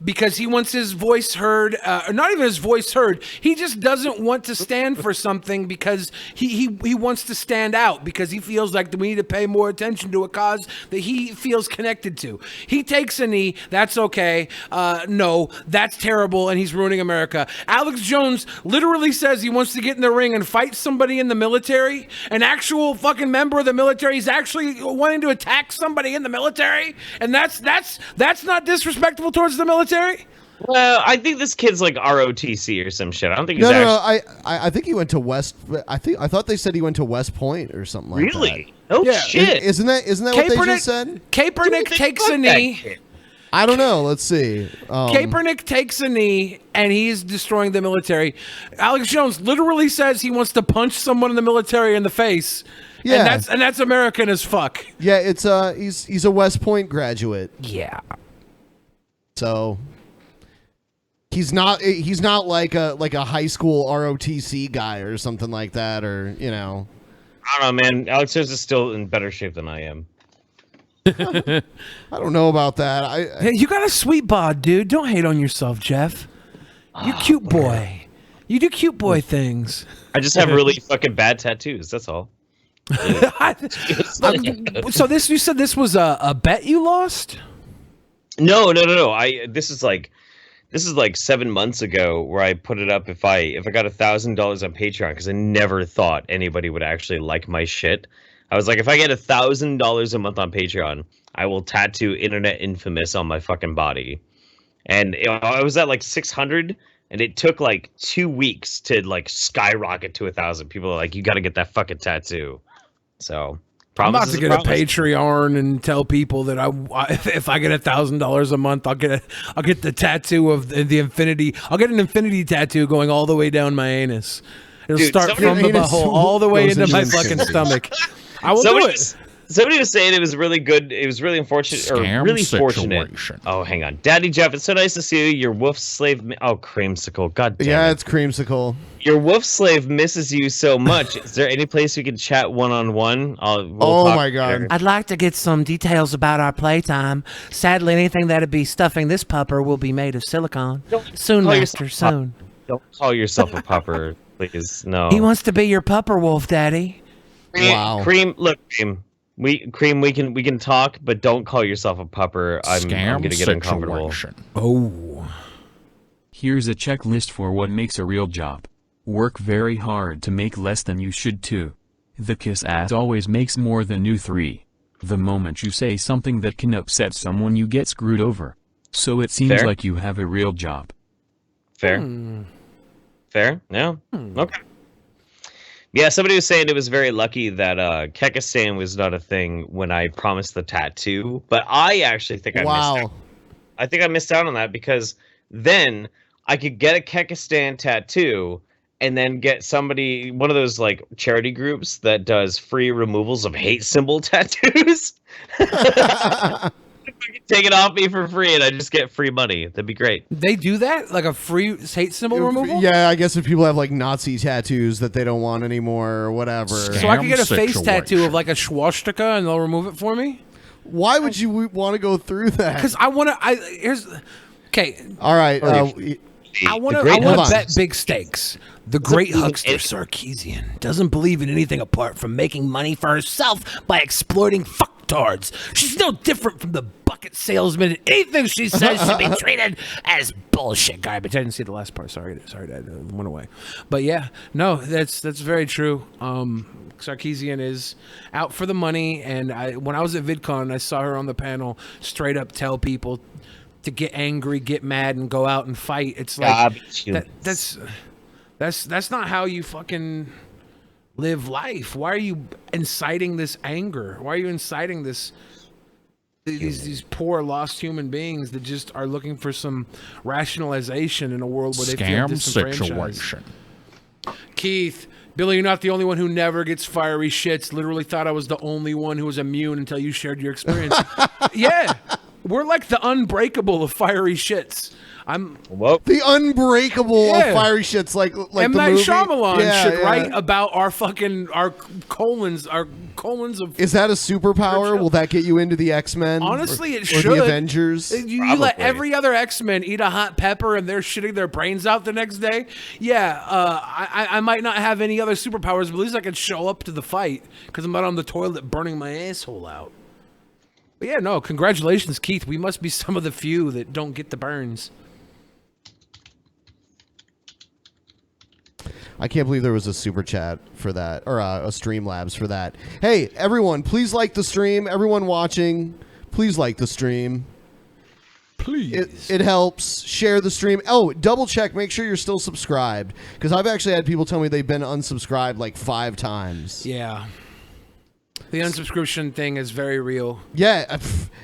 because he wants his voice heard, or not even his voice heard. He just doesn't want to stand for something because he wants to stand out, because he feels like we need to pay more attention to a cause that he feels connected to. He takes a knee. That's okay. No, that's terrible, and he's ruining America. Alex Jones literally says he wants to get in the ring and fight somebody in the military. An actual fucking member of the military is actually wanting to attack somebody in the military, and that's not disrespectful towards the military. Well, I think this kid's like ROTC or some shit. I don't think he's No. actually. I think he went to West. I thought they said he went to West Point or something like that. Really? Oh shit! Isn't that what they just said? Kaepernick takes a knee. I don't know. Let's see. Kaepernick takes a knee, and he's destroying the military. Alex Jones literally says he wants to punch someone in the military in the face. Yeah. And that's American as fuck. Yeah, it's he's a West Point graduate. Yeah. So he's not like a high school ROTC guy or something like that, or I don't know, man. Alex Jones is still in better shape than I am. I don't know about that. Hey, you got a sweet bod, dude. Don't hate on yourself, Jeff. You're cute boy. You do cute boy things. I just have really fucking bad tattoos. That's all. So you said this was a bet you lost? No. This is like 7 months ago where I put it up if I got $1,000 on Patreon, because I never thought anybody would actually like my shit. I was like, if I get $1,000 a month on Patreon, I will tattoo Internet Infamous on my fucking body. And I was at like 600, and it took like 2 weeks to like skyrocket to 1,000. People are like, you got to get that fucking tattoo. So I'm about to get a Patreon and tell people that if I get $1,000 a month, I'll get the tattoo of the infinity. I'll get an infinity tattoo going all the way down my anus. It'll start from the butthole all the way into my fucking stomach. I will do it. Somebody was saying it was really good. It was really unfortunate, or really fortunate. Oh, hang on, Daddy Jeff. It's so nice to see you. Your wolf slave. Oh, creamsicle. God damn Yeah, it. it's creamsicle. Your wolf slave misses you so much. Is there any place we can chat one-on-one? Oh my God. I'd like to get some details about our playtime. Sadly, anything that'd be stuffing this pupper will be made of silicone. Soon, master, soon. Don't call yourself a pupper, please. No. He wants to be your pupper wolf, Daddy. Cream, look, Cream, we can talk, but don't call yourself a pupper. I'm gonna get uncomfortable. Oh. Here's a checklist for what makes a real job. Work very hard to make less than you should too. The kiss ass always makes more than you 3. The moment you say something that can upset someone, you get screwed over. So it seems Fair. like you have a real job. Fair. Fair? Yeah. Okay. Yeah, somebody was saying it was very lucky that Kekistan was not a thing when I promised the tattoo, but I actually think I missed out. I think I missed out on that because then I could get a Kekistan tattoo and then get somebody, one of those like charity groups that does free removals of hate symbol tattoos. Take it off me for free and I just get free money. That'd be great. They do that? Like a free hate symbol removal? Yeah, I guess if people have like Nazi tattoos that they don't want anymore or whatever. So I can get a face tattoo of like a swastika and they'll remove it for me? Why would you want to go through that? Because I want to. Here's okay. All right. I want to bet big stakes. The great huckster Sarkeesian doesn't believe in anything apart from making money for herself by exploiting fucktards. She's no different from the bucket salesman, and anything she says should be treated as bullshit garbage. I didn't see the last part. Sorry, that went away. But yeah, no, that's very true. Sarkeesian is out for the money, and when I was at VidCon, I saw her on the panel straight up tell people to get angry, get mad, and go out and fight. It's like that's not how you fucking live life. Why are you inciting this anger? Why are you inciting these poor lost human beings that just are looking for some rationalization in a world where they feel disenfranchised? Keith, Billy, you're not the only one who never gets fiery shits. Literally thought I was the only one who was immune until you shared your experience. Yeah. We're like the unbreakable of fiery shits. The unbreakable of fiery shits, like M. the Night movie. Shyamalan should write about our colons of. Is that a superpower? Will that get you into the X-Men? Honestly, it or should. the Avengers. You let every other X-Men eat a hot pepper and they're shitting their brains out the next day. Yeah, I might not have any other superpowers, but at least I can show up to the fight because I'm not on the toilet burning my asshole out. But yeah, no, congratulations, Keith. We must be some of the few that don't get the burns. I can't believe there was a super chat for that, or a Streamlabs for that. Hey, everyone, please like the stream. Everyone watching, please like the stream. Please. It helps. Share the stream. Oh, double check. Make sure you're still subscribed. Because I've actually had people tell me they've been unsubscribed like 5 times. Yeah. The unsubscription thing is very real. Yeah.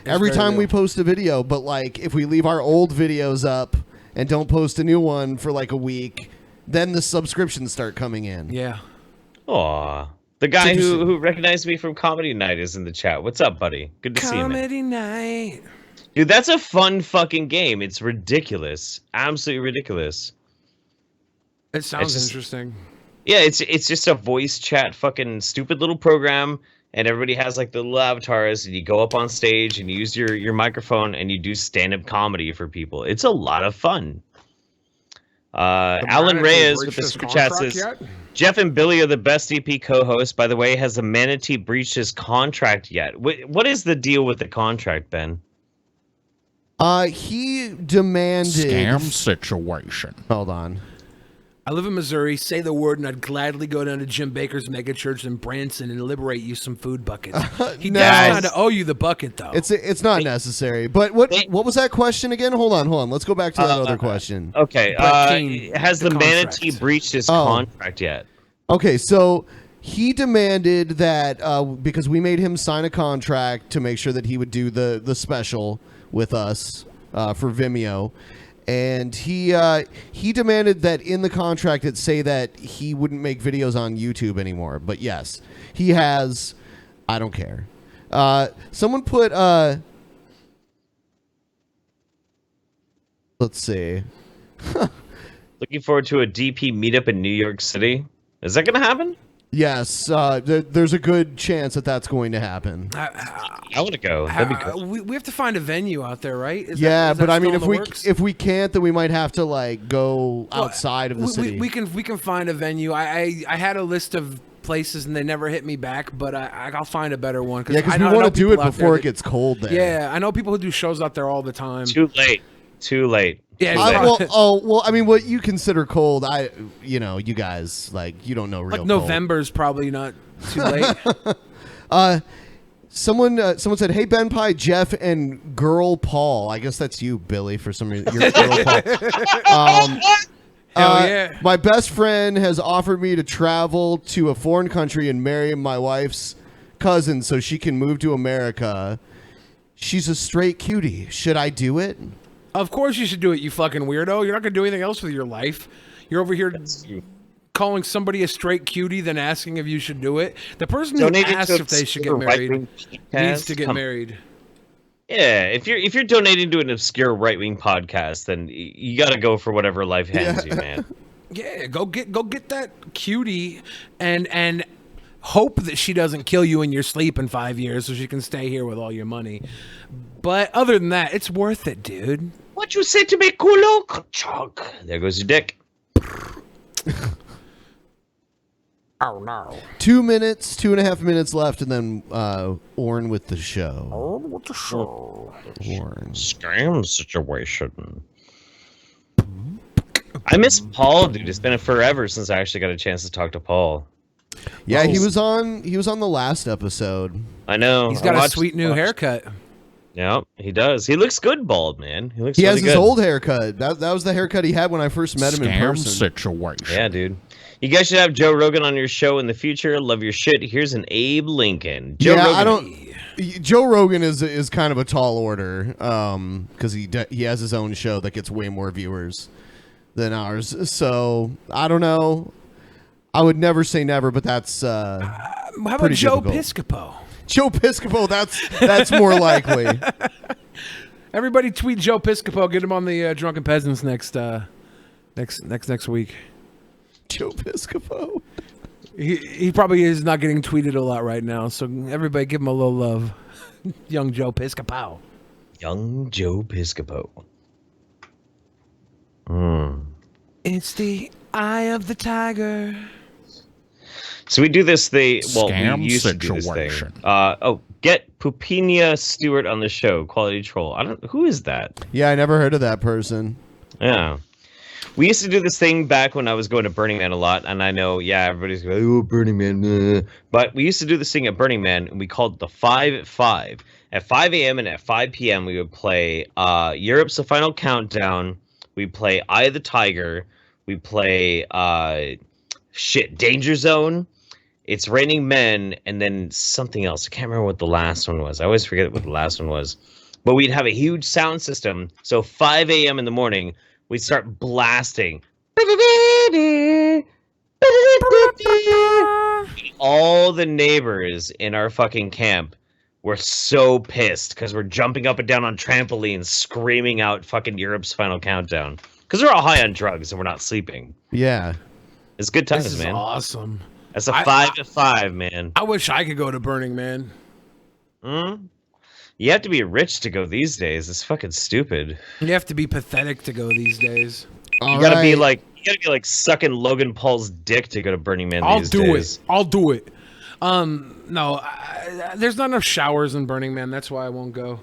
Every time we post a video, but like if we leave our old videos up and don't post a new one for like a week, then the subscriptions start coming in. Yeah. Aw. The guy who recognized me from Comedy Night is in the chat. What's up, buddy? Good to see you, man. Comedy Night. Dude, that's a fun fucking game. It's ridiculous. Absolutely ridiculous. It sounds interesting. Yeah, it's just a voice chat fucking stupid little program, and everybody has like the little avatars, and you go up on stage and you use your microphone and you do stand-up comedy for people. It's a lot of fun. Alan Reyes with the super chat says, Jeff and Billy are the best EP co-hosts. By the way, has the Manatee breached his contract yet? What is the deal with the contract, Ben? He demanded... Scam situation. Hold on. I live in Missouri. Say the word, and I'd gladly go down to Jim Bakker's mega church in Branson and liberate you some food buckets. He does kind of owe you the bucket, though. It's not necessary. But what was that question again? Hold on. Let's go back to that other question. Okay. Has the Manatee breached his contract yet? Okay, so he demanded that because we made him sign a contract to make sure that he would do the special with us for Vimeo. And he demanded that in the contract it say that he wouldn't make videos on YouTube anymore. But yes, he has. I don't care. Someone put. Let's see. Looking forward to a DP meetup in New York City. Is that going to happen? Yes, there's a good chance that that's going to happen. I want to go. That'd be good. We have to find a venue out there, right? Is yeah, that but I mean, still if we can't, then we might have to like go outside of the city. We can find a venue. I had a list of places and they never hit me back, but I'll find a better one. Yeah, because we want to do it before it gets cold there. Yeah, I know people who do shows out there all the time. Too late. Yeah. Well, I mean, what you consider cold, you guys, like, you don't know real Like November's probably not too late. Someone said, "Hey Ben Pie, Jeff, and Girl Paul." I guess that's you, Billy, for some reason. You're Girl Paul. Hell yeah. My best friend has offered me to travel to a foreign country and marry my wife's cousin so she can move to America. She's a straight cutie. Should I do it? Of course you should do it, you fucking weirdo. You're not going to do anything else with your life. You're over here calling somebody a straight cutie, then asking if you should do it. The person who asks if they should get married needs to get married. Yeah, if you're donating to an obscure right-wing podcast, then you got to go for whatever life hands you, man. Yeah, go get that cutie and hope that she doesn't kill you in your sleep in 5 years so she can stay here with all your money. But other than that, it's worth it, dude. What you say to me, culo? Chunk. There goes your dick. Oh no. 2.5 minutes left, and then Orrin with the show. Orrin with the show. Orrin. Scam situation. I miss Paul, dude. It's been forever since I actually got a chance to talk to Paul. Yeah, he was on the last episode. I know. He's got a sweet new haircut. Yeah, he does. He looks good bald, man. He looks. He really has his good. old haircut. That was the haircut he had when I first met him in person. Situation. Yeah, dude. You guys should have Joe Rogan on your show in the future. Love your shit. Here's an Abe Lincoln. Joe Rogan. Joe Rogan is kind of a tall order, because he has his own show that gets way more viewers than ours. So I don't know. I would never say never, but that's how about Joe Piscopo? Joe Piscopo, that's more likely. Everybody tweet Joe Piscopo. Get him on the Drunken Peasants next week. Joe Piscopo. He probably is not getting tweeted a lot right now, so everybody give him a little love. Young Joe Piscopo. Young Joe Piscopo. It's the eye of the tiger. So we do this thing. Well, Scam we used to do this situation. thing. Get Pupinia Stewart on the show. Quality troll. Who is that? Yeah, I never heard of that person. Yeah. We used to do this thing back when I was going to Burning Man a lot, and I know, everybody's going, oh, Burning Man. But we used to do this thing at Burning Man, and we called it the 5 at 5. At 5 a.m. and at 5 p.m., we would play Europe's The Final Countdown. We play Eye of the Tiger. We play, Danger Zone. It's Raining Men, and then something else. I can't remember what the last one was. I always forget what the last one was. But we'd have a huge sound system. So 5 a.m. in the morning, we'd start blasting. All the neighbors in our fucking camp were so pissed because we're jumping up and down on trampolines, screaming out fucking Europe's Final Countdown. Because we're all high on drugs and we're not sleeping. Yeah. It's good times, This is man. awesome. That's a 5 at 5, man. I wish I could go to Burning Man. You have to be rich to go these days. It's fucking stupid. You have to be pathetic to go these days. You gotta be like sucking Logan Paul's dick to go to Burning Man these days. I'll do it. No, there's not enough showers in Burning Man. That's why I won't go.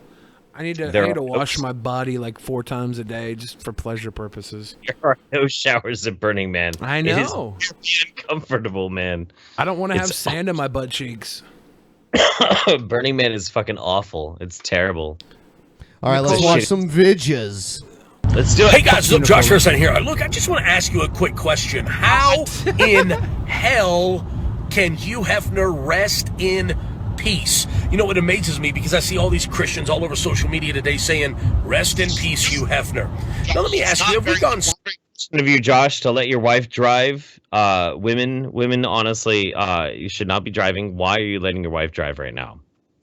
I need to wash my body like 4 times a day just for pleasure purposes. There are no showers at Burning Man. I know. It is really uncomfortable, man. I don't want to have sand in my butt cheeks. Burning Man is fucking awful. It's terrible. All right, let's watch some vidges. Let's do it. Hey guys, look, Josh Harrison here. Look, I just want to ask you a quick question. How in hell can Hugh Hefner rest in peace? You know, it amazes me because I see all these Christians all over social media today saying, rest in peace, Hugh Hefner. Now let me ask you, have we gone... Of you, Josh, to let your wife drive. Women, honestly, you should not be driving. Why are you letting your wife drive right now?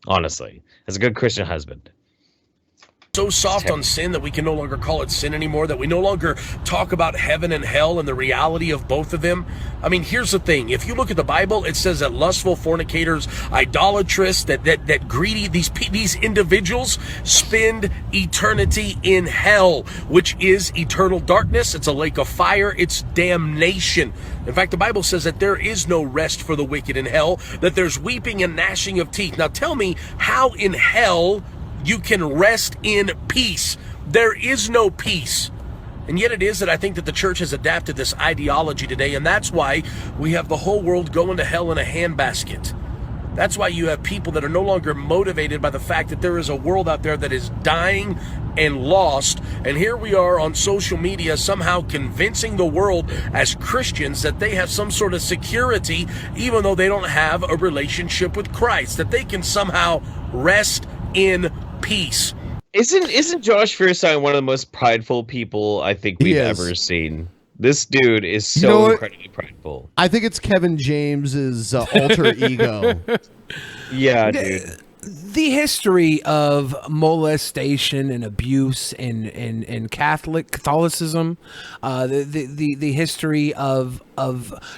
Honestly, as a good Christian husband. So soft on sin that we can no longer call it sin anymore, that we no longer talk about heaven and hell and the reality of both of them. I mean, here's the thing. If you look at the Bible, it says that lustful fornicators, idolatrous, that greedy, these individuals spend eternity in hell, which is eternal darkness. It's a lake of fire. It's damnation. In fact, the Bible says that there is no rest for the wicked in hell, that there's weeping and gnashing of teeth. Now tell me how in hell you can rest in peace. There is no peace. And yet it is that I think that the church has adapted this ideology today, and that's why we have the whole world going to hell in a handbasket. That's why you have people that are no longer motivated by the fact that there is a world out there that is dying and lost. And here we are on social media somehow convincing the world as Christians that they have some sort of security, even though they don't have a relationship with Christ, that they can somehow rest in peace. Isn't Josh Fierstein one of the most prideful people I think we've ever seen? This dude is so incredibly prideful. I think it's Kevin James's alter ego. Yeah, dude. The history of molestation and abuse in Catholicism, the history of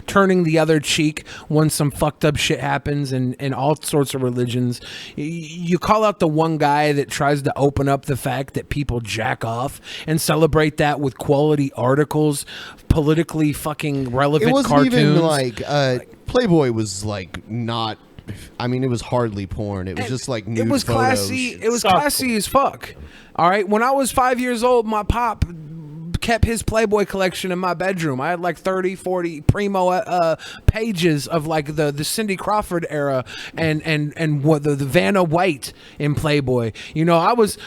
turning the other cheek when some fucked up shit happens in all sorts of religions. You call out the one guy that tries to open up the fact that people jack off and celebrate that with quality articles, politically fucking relevant cartoons. It wasn't even like Playboy was like not. I mean, it was hardly porn. It was just like nude it was classy. photos. It was classy as fuck. All right. When I was 5 years old, my pop kept his Playboy collection in my bedroom. I had like 30, 40 primo pages of like the Cindy Crawford era and what the Vanna White in Playboy. You know, I was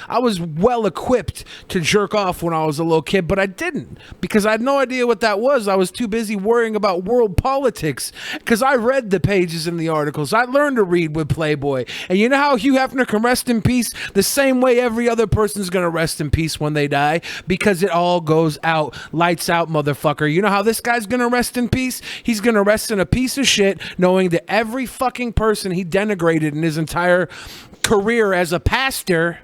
well equipped to jerk off when I was a little kid, but I didn't because I had no idea what that was. I was too busy worrying about world politics because I read the pages in the articles. I learned to read with Playboy. And you know how Hugh Hefner can rest in peace? The same way every other person's going to rest in peace when they die, because it all goes out, lights out, motherfucker. You know how this guy's gonna rest in peace? He's gonna rest in a piece of shit knowing that every fucking person he denigrated in his entire career as a pastor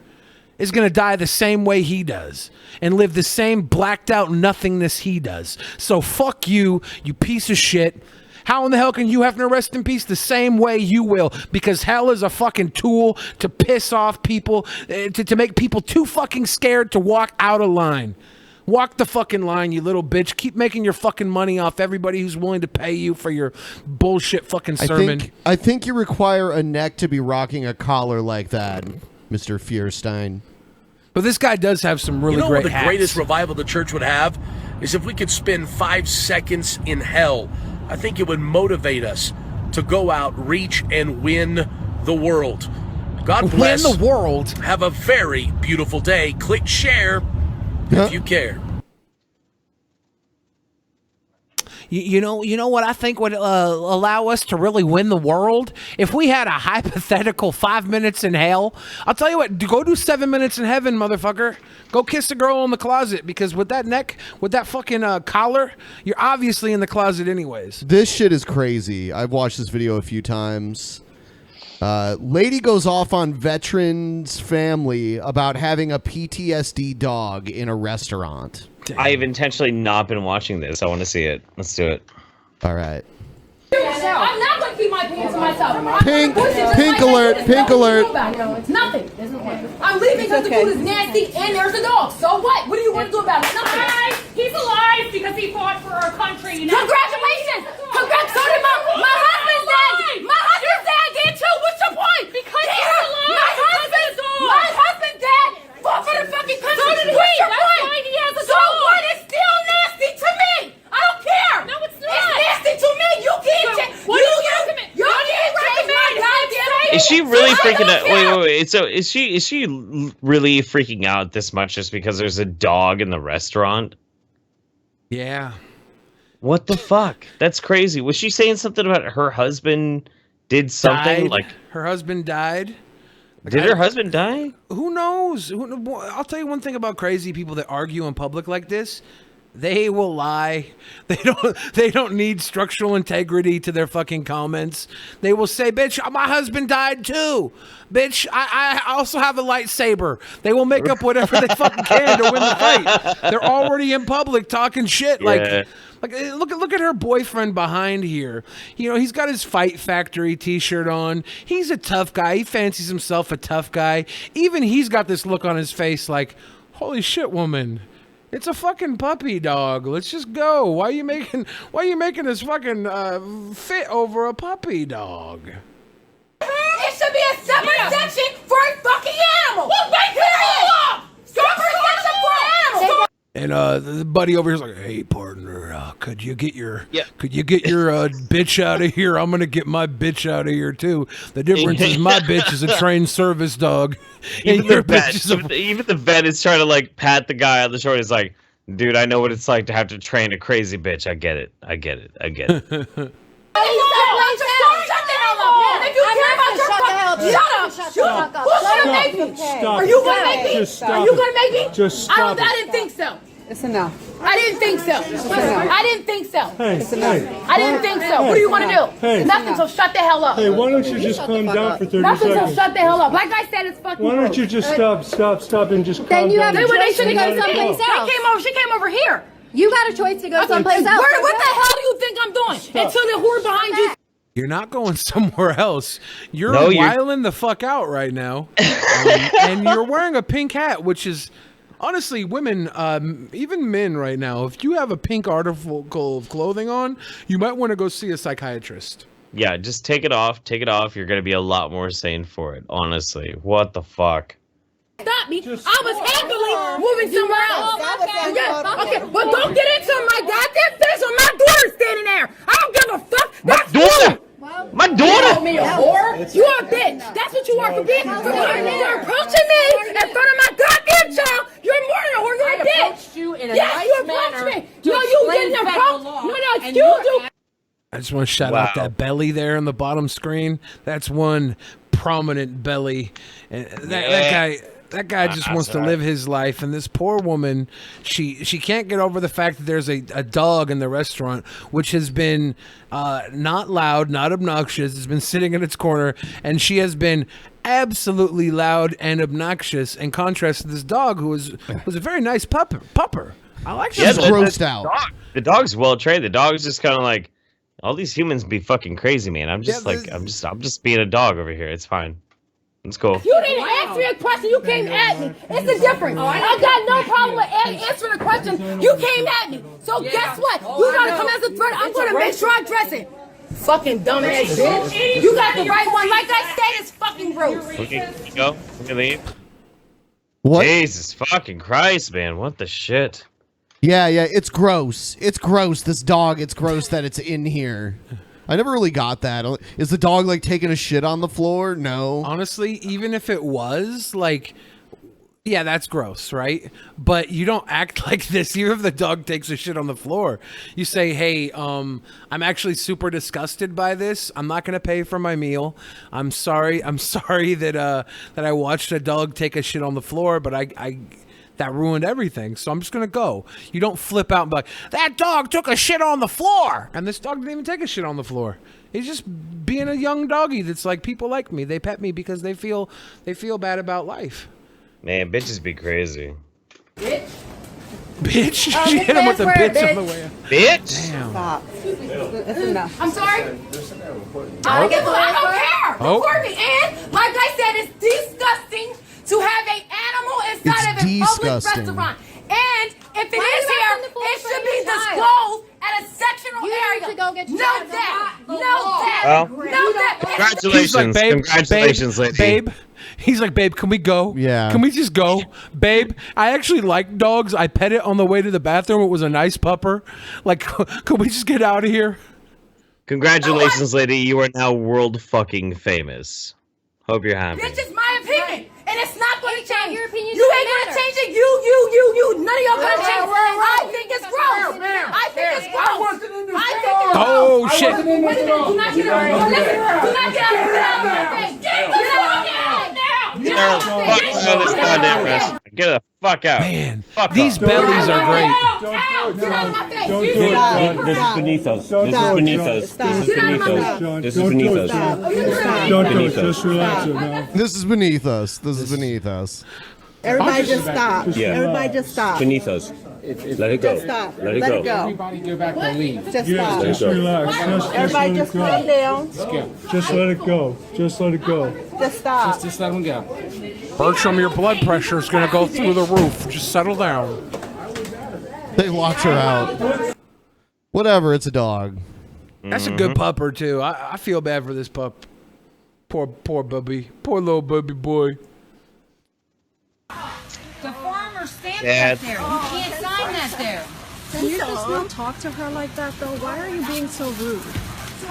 is gonna die the same way he does and live the same blacked out nothingness he does. So fuck you, you piece of shit. How in the hell can you have to rest in peace? The same way you will, because hell is a fucking tool to piss off people, to make people too fucking scared to walk out of line. Walk the fucking line, you little bitch. Keep making your fucking money off everybody who's willing to pay you for your bullshit fucking sermon. I think you require a neck to be rocking a collar like that, Mr. Fierstein. But this guy does have some really great what the hats. greatest revival the church would have is if we could spend 5 seconds in hell. I think it would motivate us to go out, reach, and win the world. God bless. Win the world. Have a very beautiful day. Click share if you care. You know what I think would allow us to really win the world? If we had a hypothetical 5 minutes in hell. I'll tell you what, go do 7 minutes in heaven, motherfucker. Go kiss a girl in the closet, because with that neck, with that fucking collar, you're obviously in the closet anyways. This shit is crazy. I've watched this video a few times. Lady goes off on veteran's family about having a PTSD dog in a restaurant. I've intentionally not been watching this. I want to see it. Let's do it. All right. I'm not going to keep my pants to myself. Pink alert, pink alert. It's nothing. I'm leaving because the food is nasty and there's a dog. So what? What do you want to do about it? Nothing. He's alive because he fought for our country. You know? Congratulations! Congrats! So did my husband's dead! My husband's dead again too! What's your point? Because he's alive! My husband's dead! Fought for the fucking country! So did What's he. your That's point? why he has a so dog. what? It's still nasty to me! I don't care! No, it's not! It's nasty to me! You can't change! What do you recommend? You can't change my goddamn... Is she really freaking out? Wait. So is she really freaking out this much just because there's a dog in the restaurant? Yeah. What the fuck? That's crazy. Was she saying something about her husband did something? Died. Like her husband died. Did her husband die? Who knows? I'll tell you one thing about crazy people that argue in public like this. They will lie. They don't need structural integrity to their fucking comments. They will say, bitch, my husband died too. Bitch, I also have a lightsaber. They will make up whatever they fucking can to win the fight. They're already in public talking shit. Yeah. Like look at her boyfriend behind here. You know, he's got his Fight Factory t-shirt on. He's a tough guy. He fancies himself a tough guy. Even he's got this look on his face like, holy shit, woman. It's a fucking puppy dog. Let's just go. Why are you making this fucking fit over a puppy dog? It should be a separate section for a fucking animal! Well, make it all up! Separate section for animals! And the buddy over here's like, "Hey partner, could you get your bitch out of here? I'm gonna get my bitch out of here too. The difference is my bitch is a trained service dog, and Even your the vet, bitch is a even the vet is trying to like pat the guy on the shoulder. He's like, "Dude, I know what it's like to have to train a crazy bitch. I get it. I get it. I get it." Shut up! Who's gonna make me? Are you gonna make me? Are you gonna make me? Just stop. I didn't think so. It's enough. I didn't think so. I didn't think so. Hey, It's enough. hey. I didn't think so. What do you want to do? Hey. Nothing. So shut the hell up. Hey, why don't you just calm down for 30 Nothing. So seconds? shut the hell up. Like I said, it's fucking. Why don't you just stop and just calm down? They should and have let gone it someplace go. else. She came over here. You got a choice to go someplace else. What the hell do you think I'm doing? Until the whore behind you. You're not going somewhere else. You're No, you're- wiling the fuck out right now, and you're wearing a pink hat, which is honestly, women, even men right now. If you have a pink article of clothing on, you might want to go see a psychiatrist. Yeah, just take it off. Take it off. You're gonna be a lot more sane for it. Honestly, what the fuck? Stop me. I was happily moving somewhere else. Yeah, okay, but don't get into my goddamn face when my daughter's standing there. I don't give a fuck. That's daughter! My daughter! You me a whore? You a bitch. That's what you are for being. You're approaching me in front of my goddamn child. You're more than a whore. You're a bitch. I approached you in a yes, nice you approached manner me. to No, you explain didn't federal approach. law, No, and excuse you're you. I just want to shout out that belly there on the bottom screen. That's one prominent belly, and that guy just wants to live his life. And this poor woman, she can't get over the fact that there's a dog in the restaurant, which has been not loud, not obnoxious. It's been sitting in its corner, and she has been absolutely loud and obnoxious. In contrast to this dog, who was a very nice pupper. I like She's that. grossed out. The dog's well trained. The dog's just kind of like, all these humans be fucking crazy, man. I'm just I'm just being a dog over here. It's fine. It's cool. You didn't ask me a question. You came at me. It's the difference. I got no problem with answering a question. You came at me. So guess what? You gotta come as a threat. I'm gonna make sure I address it. Fucking dumbass bitch. You got the right one. Like I said, it's fucking gross. Okay, go. We can leave. What? Jesus fucking Christ, man. What the shit? Yeah, it's gross. It's gross. This dog, it's gross that it's in here. I never really got that. Is the dog like taking a shit on the floor? No. Honestly, even if it was, like, yeah, that's gross, right? But you don't act like this. Even if the dog takes a shit on the floor, you say, "Hey, I'm actually super disgusted by this. I'm not gonna pay for my meal. I'm sorry. I'm sorry that I watched a dog take a shit on the floor, but I that ruined everything. So I'm just gonna go." You don't flip out and be like, "That dog took a shit on the floor," and this dog didn't even take a shit on the floor. He's just being a young doggy that's like, people like me. They pet me because they feel bad about life. Man, bitches be crazy. Bitch. She hit him with a bitch on the way. Bitch. Damn. Stop. That's enough. I'm sorry. I don't care. Oh. Report me. And like I said, it's disgusting to have an animal inside of a public restaurant. And if it is here, it should be disclosed at a sectional area. To go get your Note that. Well, Note that. Congratulations. He's like, babe, Congratulations, lady. babe. He's like, "Babe, can we go? Yeah. Can we just go? Babe, I actually like dogs. I pet it on the way to the bathroom. It was a nice pupper. Like, can we just get out of here?" Congratulations, lady. You are now world fucking famous. Hope you're happy. This is my opinion, and it's not going to change. Your opinion You ain't doesn't going to matter. change it. You. None of y'all going to change it. I think it's gross. I think it's gross. Oh, shit. Wait a minute. Do not get out. Do not get out. Get out now. Get the fuck out of this goddamn restaurant. Get the fuck out. Man, fuck these off. bellies are great. This is beneath us. This is beneath us. This is beneath us. This is beneath us. Don't do it. Just relax it now. This is beneath us. This is beneath us. Everybody just stop. Yeah. Everybody just stop. Beneath us. Let it go. Just stop. Let it go. Everybody get back to leave. Just Yeah, stop. just relax. Everybody just calm down. Just let it go. Just let it go. Just stop. Just let him go. Bertram, your blood pressure is going to go through the roof. Just settle down. They locked her out. Whatever, it's a dog. That's a good pupper, too. I feel bad for this pup. Poor bubby. Poor little bubby boy. The farmer stands Dad. up there. You can't sign seen that there. Can you just not talk to her like that, though? Why are you being so rude?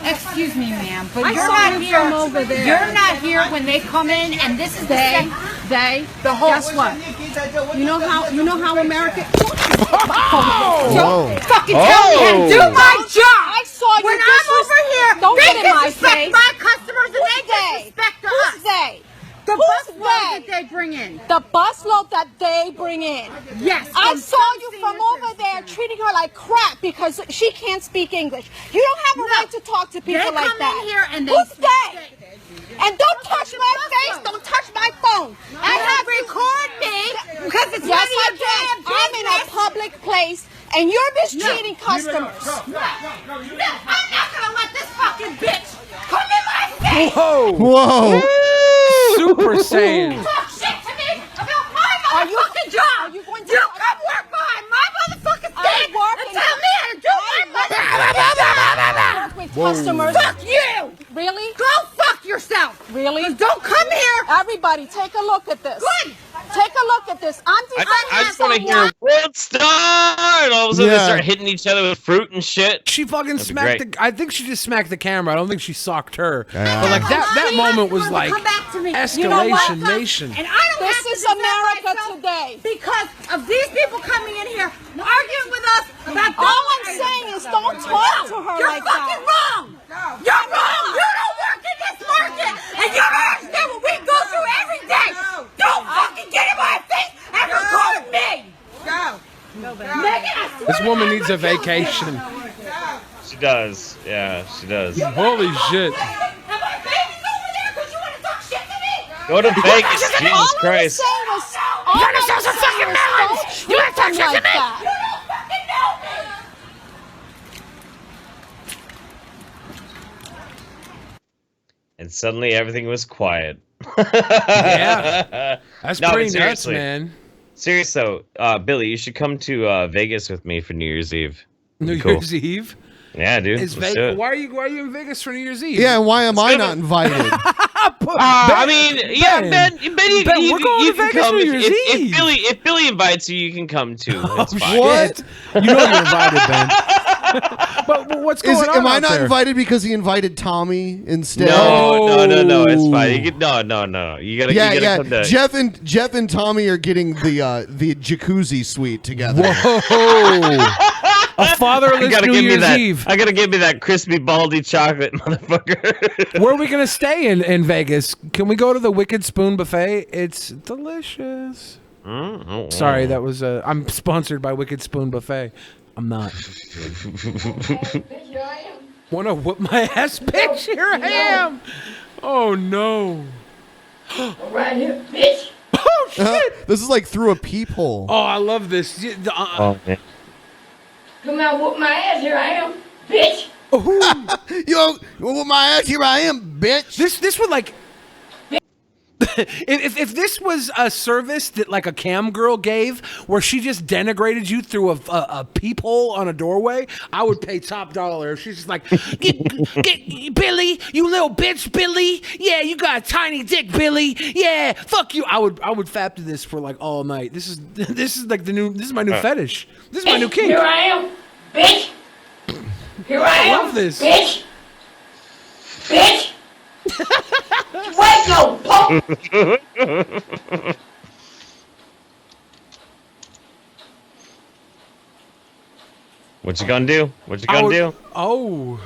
Excuse me, ma'am, but I you're saw not you here. from over there. You're not here when they come in, and this is They, the whole. Guess what? You know how America. Don't fucking tell me how to do my job. I saw you. When I'm over here, Don't they get in my disrespect face. my customers and Who's they disrespect us. Who's they? The Who's busload they? that they bring in. The busload that they bring in. Yes. I saw you from over there treating her like crap because she can't speak English. You don't have a right to talk to people like that. They come in here and Who's they? And don't touch my face. Don't touch my phone. And have record me because it's Yes, none of I your damn can. I'm in a business. public place and you're mistreating customers. I'm not gonna let this fucking bitch come in my face. Whoa. Super Saiyan. Talk shit to me about my motherfucking job. Are you going to? You come work behind my motherfucking thing and tell me how to do my Work with customers. Fuck you. Really? Go fuck yourself. Really? Don't come here. Everybody, take a look at this. Good. Take a look at this. I'm I just want to hear World Star, and all of a sudden they Yeah. start hitting each other with fruit and shit. She fucking That'd be smacked great. the. I think she just smacked the camera. I don't think she socked her. Yeah. But like that moment was like Come back to me. escalation You know what? nation. And I don't This have to is defend America myself today. because of these people coming in here arguing with us about All I'm saying is don't talk to her You're like fucking that. wrong. You're wrong. You don't work in this market, and you don't understand what we go through every day. Don't fucking get in my face and record me. Go. Megan, I swear This to woman God, needs a I'm gonna kill you. vacation. She does. Yeah, she does. Holy shit. And my baby's over there because you want to talk shit to me. Go to Vegas, All Jesus I was Christ. saying was, all I was saying was don't You wanna talk treat shit them to me? like that. You don't fucking know me. And suddenly everything was quiet. Yeah. That's No, but pretty nuts, seriously. man. Serious though, Billy, you should come to Vegas with me for New Year's Eve. New Cool. Year's Eve. Yeah, dude. Is let's do it. Why are you in Vegas for New Year's Eve? Yeah, and why am I not invited? I mean, yeah, Ben, Ben, we're going to can Vegas come New if, Year's if Eve. if Billy invites you, you can come too. It's fine. What? You know you're invited, Ben. but what's going on? Am I out not there? invited because he invited Tommy instead? No, it's fine. You can, no. You gotta come to. Jeff and Tommy are getting the jacuzzi suite together. Whoa! A fatherless You gotta New give me Year's that. Eve. I gotta give me that crispy baldy chocolate, motherfucker. Where are we gonna stay in Vegas? Can we go to the Wicked Spoon Buffet? It's delicious. Sorry, that was I'm sponsored by Wicked Spoon Buffet. I'm not. Wanna whoop my ass, bitch? Here I am. Oh no. Right here, bitch. Oh shit. This is like through a peephole. Oh, I love this. Oh man. Come out, whoop my ass. Here I am, bitch. Yo, with my ass, here I am, bitch. This would like. If this was a service that like a cam girl gave, where she just denigrated you through a peephole on a doorway, I would pay top dollar. She's just like, get Billy, you little bitch, Billy. Yeah, you got a tiny dick, Billy. Yeah, fuck you. I would fap to this for like all night. This is like this is my new fetish. This is my new kink. Here I am, bitch. Here I am, love this. bitch. Bitch. Wait, no, punk. What you gonna do? What you gonna do? Oh.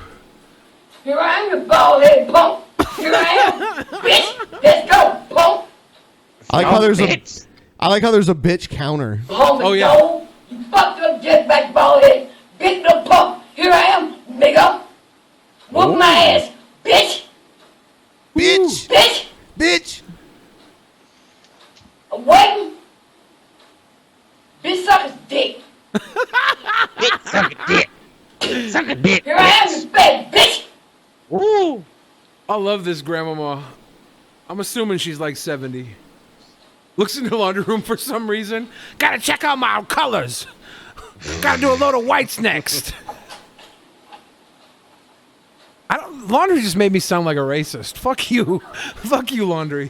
Here I am, you bald head punk. Here I am, bitch. Let's go, punk. I like how there's a bitch counter. Homie, Oh, yeah. no. You fucked up jetback bald head. Big little punk. Here I am, nigga. Whoop my ass, bitch. Bitch. Bitch. Bitch. I'm waiting. Bitch, suck his dick. Bitch, suck a dick. Suck a dick. Here I am, you bad bitch. Woo. I love this grandmama. I'm assuming she's like 70. Looks in the laundry room for some reason. Gotta check out my colors. Gotta do a load of whites next. Laundry just made me sound like a racist. Fuck you. Fuck you, laundry.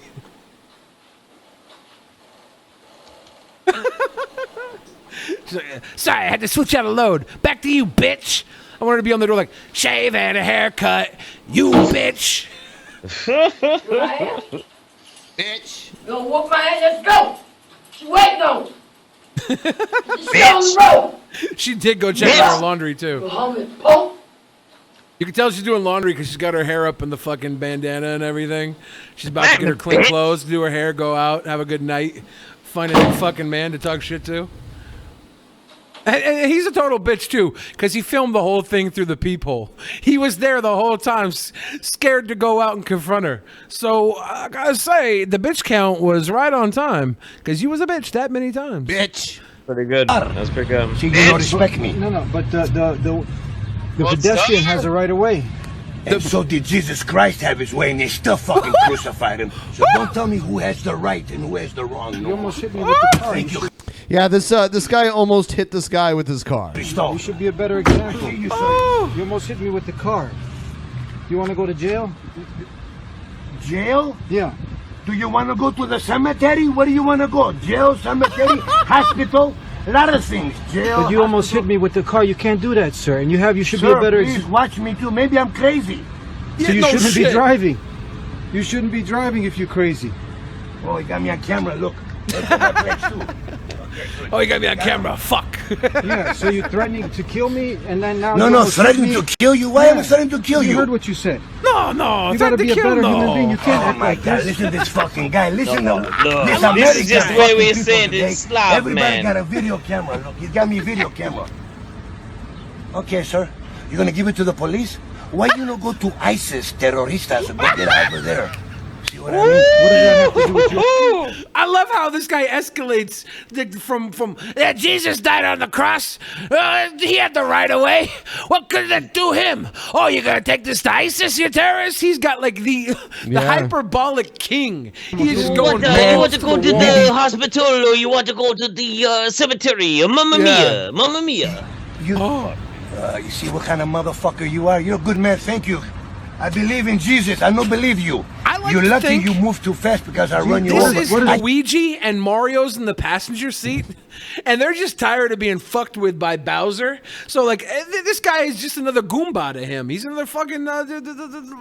She's like, sorry, I had to switch out a load. Back to you, bitch. I want her to be on the door like, shave and a haircut. You bitch. Bitch. Go whoop my ass. Let's go. Wait, no. Bitch. She did go check out her laundry too. Go home and poke. You can tell she's doing laundry because she's got her hair up in the fucking bandana and everything. She's about to get her clean clothes, do her hair, go out, have a good night, find a new fucking man to talk shit to. And he's a total bitch too, because he filmed the whole thing through the peephole. He was there the whole time, scared to go out and confront her. So I gotta say, the bitch count was right on time, because you was a bitch that many times. Bitch. Pretty good. That's pretty good. She did not respect me. No, but the pedestrian has a right of way. And so did Jesus Christ have his way, and they still fucking crucified him. So don't tell me who has the right and who has the wrong. You almost hit me with the car. Thank you. Yeah, this guy almost hit this guy with his car. You should be a better example. You almost hit me with the car. You want to go to jail? Jail? Yeah. Do you want to go to the cemetery? Where do you want to go? Jail, cemetery, hospital? A lot of things. Jail. But you almost hit me with the car. You can't do that, sir. And you should be a better please watch me too. Maybe I'm crazy. So you shouldn't be driving. You shouldn't be driving if you're crazy. Oh, you got me on camera. Look. Oh, you got me on camera. Fuck. Yeah, so you're threatening to kill me, and then now... No, threatening to kill you? Why am I threatening to kill you? You heard what you said. No, you gotta be a better human being. You can't act like this. Listen to this fucking guy. Listen to This is just the way we say it. It's Slav, Everybody man. got a video camera. Look, he's got me a video camera. Okay, sir. You're gonna give it to the police? Why you not go to ISIS terroristas and go get over there? See what I mean? What does that have to do with you? I love how this guy escalates from Jesus died on the cross. He had the right of way. What could that do him? Oh, you're gonna take this to ISIS, you terrorist? He's got like the hyperbolic king. He's just going. You want to go to the hospital or you want to go to the cemetery? Mamma mia, mamma mia. You see what kind of motherfucker you are? You're a good man. Thank you. I believe in Jesus. I don't believe you. You're lucky you moved too fast because I run you over. This is Luigi and Mario's in the passenger seat, and they're just tired of being fucked with by Bowser. So, like, this guy is just another Goomba to him. He's another fucking the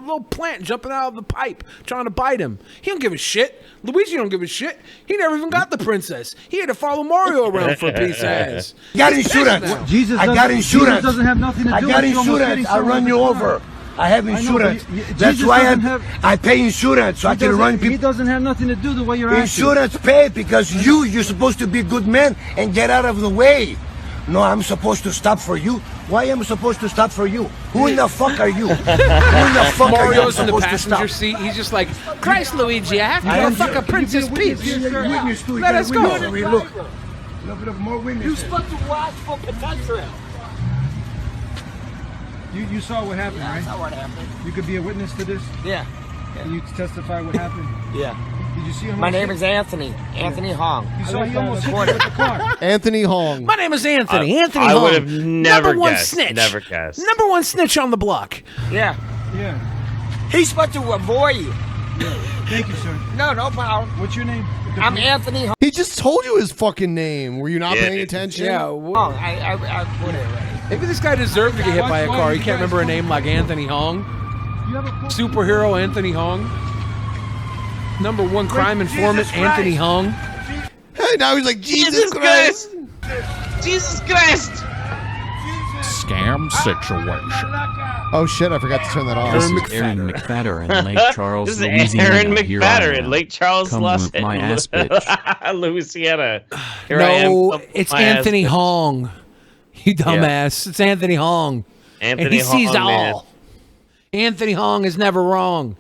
little plant jumping out of the pipe trying to bite him. He don't give a shit. Luigi don't give a shit. He never even got the princess. He had to follow Mario around for a piece of ass. Got insurance. I got insurance. Jesus doesn't have nothing to do I with got you almost hitting insurance. I someone run with you a car. over. I have insurance. That's Jesus why doesn't I pay insurance so I can run people. He doesn't have nothing to do with the way you're acting. Insurance paid because you're supposed to be a good man and get out of the way. No, I'm supposed to stop for you. Why am I supposed to stop for you? Who in the fuck are you? Who in the fuck are you? Mario's in the passenger seat. He's just like, Christ, Luigi, I have to go fuck a Princess Peach. Let us go. Look, more witnesses. You're supposed to watch for potential. You saw what happened, right? I saw what happened. You could be a witness to this? Yeah. Can you testify what happened? Yeah. Did you see him? My name is Anthony. Anthony Hong. You saw he almost hit you with the car. Anthony Hong. My name is Anthony. Anthony I Hong. would have never Number one guessed. snitch. Never guessed. Number one snitch on the block. Yeah. Yeah. He's supposed to avoid you. Thank you, sir. No problem. What's your name? I'm Anthony Hong. He just told you his fucking name. Were you not paying attention? Yeah. I put it right. Maybe this guy deserved to get hit by a car. He can't remember a name like Anthony Hong. Superhero Anthony Hong. Number one crime informant Anthony Hong. Hey, now he's like, Jesus Christ. Jesus Christ. Scam situation. Oh shit, I forgot to turn that off. This is Aaron McFatter in Lake Charles, This is Louisiana. Aaron Here I McFatter am. in Lake Charles, Come Los whoop my ass, bitch. Louisiana. Here I am. No, Come it's my ass, Anthony bitch. Hong. You dumbass. It's Anthony Hong. And Anthony he sees Hong, man. all. Anthony Hong is never wrong.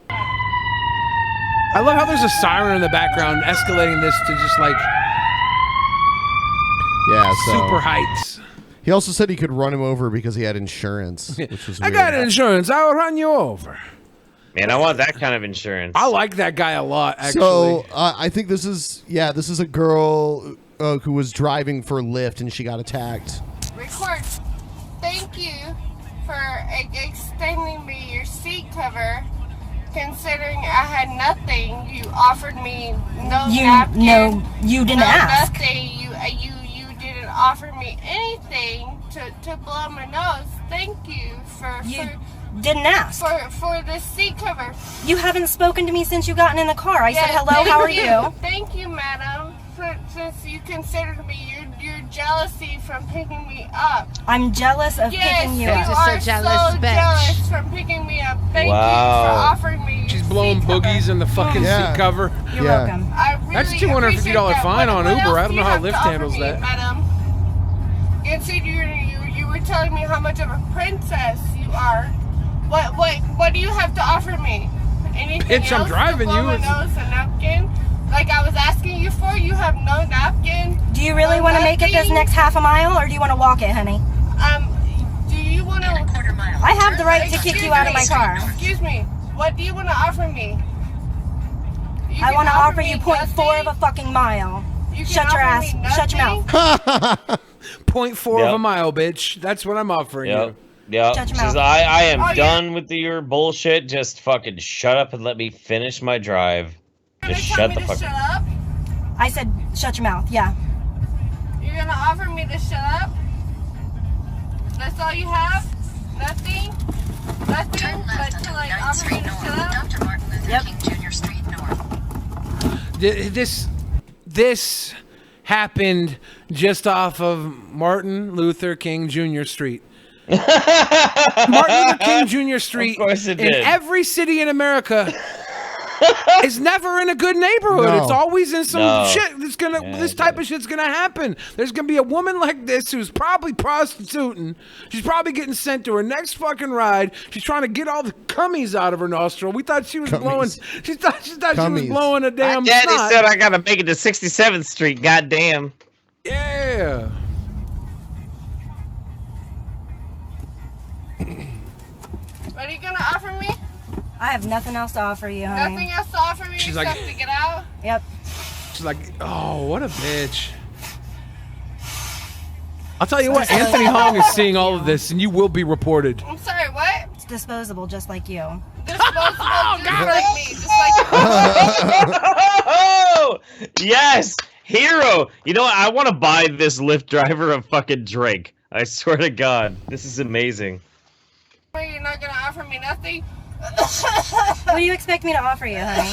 I love how there's a siren in the background escalating this to just like super heights. He also said he could run him over because he had insurance, which was I weird. got insurance. I will run you over. Man, I want that kind of insurance. I like that guy a lot, actually. So I think this is a girl who was driving for Lyft and she got attacked. Record. Thank you for extending me your seat cover. Considering I had nothing, you offered me no napkin. No, you didn't ask. Nothing. You didn't offer me anything to blow my nose. Thank you for didn't ask. For the seat cover. You haven't spoken to me since you gotten in the car. I said, Yeah, hello, how are you? Thank you, madam. Since you considered me your jealousy from picking me up. I'm jealous of picking you up. You are so jealous from picking me up. Thank you for offering me. She's blowing boogies in the fucking seat cover. You're welcome. I really That's $250 fine on Uber. I don't know how Lyft handles that. Madam, you were telling me how much of a princess you are. What do you have to offer me? Anything Bitch, else I'm driving to blow you. my nose, a napkin? Like I was asking you for, you have no napkin. Do you really want to make it this next half a mile, or do you want to walk it, honey? Do you want to? I have the right to kick you out of my car. Excuse me. What do you want to offer me? I want to offer you 0.4 of a fucking mile. Shut your ass. Shut your mouth. 0.4 of a mile, bitch. That's what I'm offering you. Yeah, Shut your says mouth. I am Oh, done with your bullshit. Just fucking shut up and let me finish my drive. Just shut the fuck up. I said, shut your mouth. Yeah. You're gonna offer me to shut up? That's all you have? Nothing? Nothing but to like offer me to shut up? Yep. This happened just off of Martin Luther King Jr. Street. Martin Luther King Jr. Street Of course it in did. every city in America is never in a good neighborhood. No. It's always in some No. shit. This type of shit's gonna happen. There's gonna be a woman like this who's probably prostituting. She's probably getting sent to her next fucking ride. She's trying to get all the cummies out of her nostril. We thought she was blowing. She thought she was blowing a damn. My daddy snot. said I gotta make it to 67th Street. Goddamn. Yeah. What are you gonna offer me? I have nothing else to offer you, honey. Nothing else to offer me She's except like- to get out? Yep. She's like, oh, what a bitch. I'll tell you what, Anthony Hong is seeing all of this, and you will be reported. I'm sorry, what? It's disposable, just like you. Disposable just like me. Just like Oh, yes, hero. You know what? I want to buy this Lyft driver a fucking drink. I swear to God, this is amazing. You're not gonna offer me nothing? What do you expect me to offer you, honey?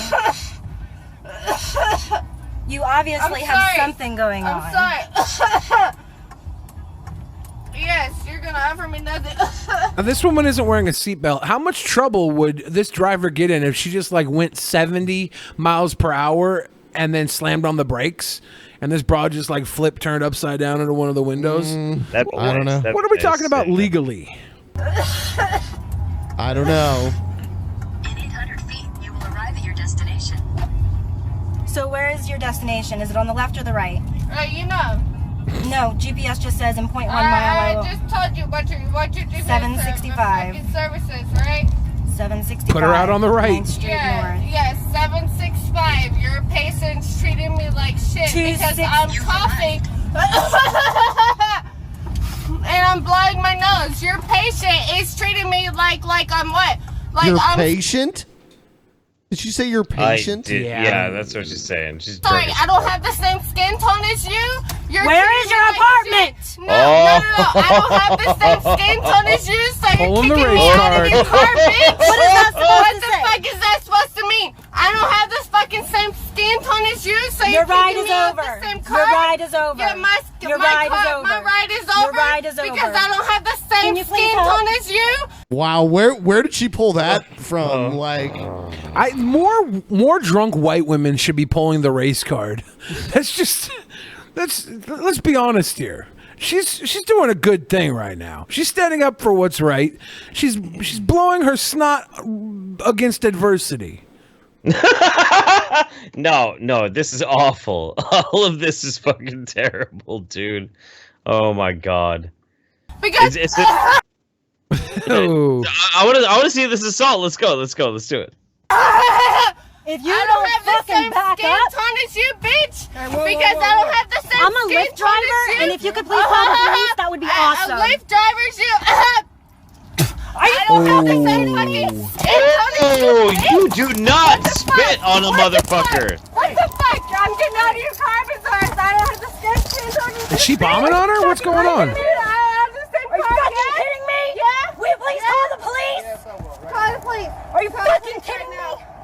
You obviously I'm have sorry. something going on. I'm sorry. Yes, you're gonna offer me nothing. Now, this woman isn't wearing a seatbelt. How much trouble would this driver get in if she just like went 70 miles per hour and then slammed on the brakes? And this broad just like flipped, turned upside down into one of the windows? I don't know. What are we talking about legally? I don't know. In 800 feet, you will arrive at your destination. So where is your destination? Is it on the left or the right? You know. No, GPS just says in 0.1 I mile. just told you what your GPS 765. services, right? 765. Put her out on the right. 9th Street Yeah, North. yes, 765. Your patient's treating me like shit because I'm coughing and I'm blowing my nose. Your patient is treating me like I'm what? Like You're I'm patient? Did she say you're patient? Yeah, that's what she's saying. She's sorry, British. I don't have the same skin tone as you. You're Where treating is me your like apartment? shit. No, I don't have the same skin tone as you, so you're Pulling the kicking me race out of your card. car, bitch. What is that supposed What to the say? fuck is that supposed to mean? I don't have this fucking same skin tone as you, so Your you're ride kicking is me out over. the same Your car? ride is over. Yeah, my Your ride is over. My ride is over. Your ride is because over. I don't have the same Can you please skin help? tone as you. Wow, where did she pull that from? Like, More drunk white women should be pulling the race card. Let's be honest here. She's doing a good thing right now. She's standing up for what's right. She's blowing her snot against adversity. No, this is awful. All of this is fucking terrible, dude. Oh my God. Because I want to see this assault. Let's go. Let's do it. If you I don't have the fucking same back skin up, tone as you, bitch. whoa, Because whoa, I don't whoa. have the same I'm a skin Lyft tone as driver, you. and if you could please call the police, that would be awesome. A Lyft driver's you. I don't have the same fucking skin tone as you, Oh, bitch. you do not spit on a motherfucker. What the fuck? I'm getting out of your car because I don't have the same skin tone as you. Is she bombing on her? What's going on? Are you fucking kidding me? Yeah. Will you please call the police? Call the police. Are you fucking kidding me?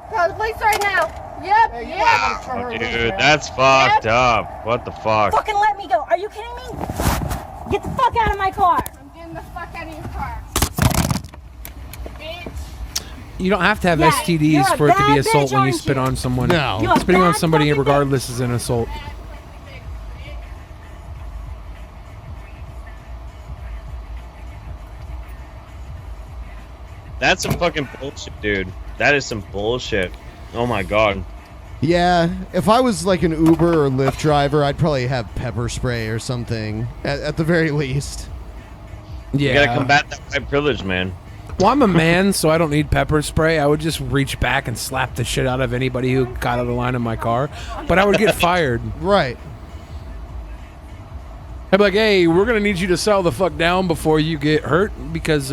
Call the police right now. Yep. Yep. Oh, dude, that's fucked up. What the fuck? Fucking let me go. Are you kidding me? Get the fuck out of my car. I'm getting the fuck out of your car. Bitch. You don't have to have Yeah, STDs you're a for it to be bad assault bitch, when you aren't spit you? on someone. No. You're a Spitting on bad somebody fucking regardless is an assault. That's some fucking bullshit, dude. That is some bullshit. Oh my god. Yeah, if I was like an Uber or Lyft driver, I'd probably have pepper spray or something at the very least. Yeah. You gotta combat that white privilege, man. Well, I'm a man, so I don't need pepper spray. I would just reach back and slap the shit out of anybody who got out of line in my car. But I would get fired. Right. I'd be like, hey, we're going to need you to settle the fuck down before you get hurt because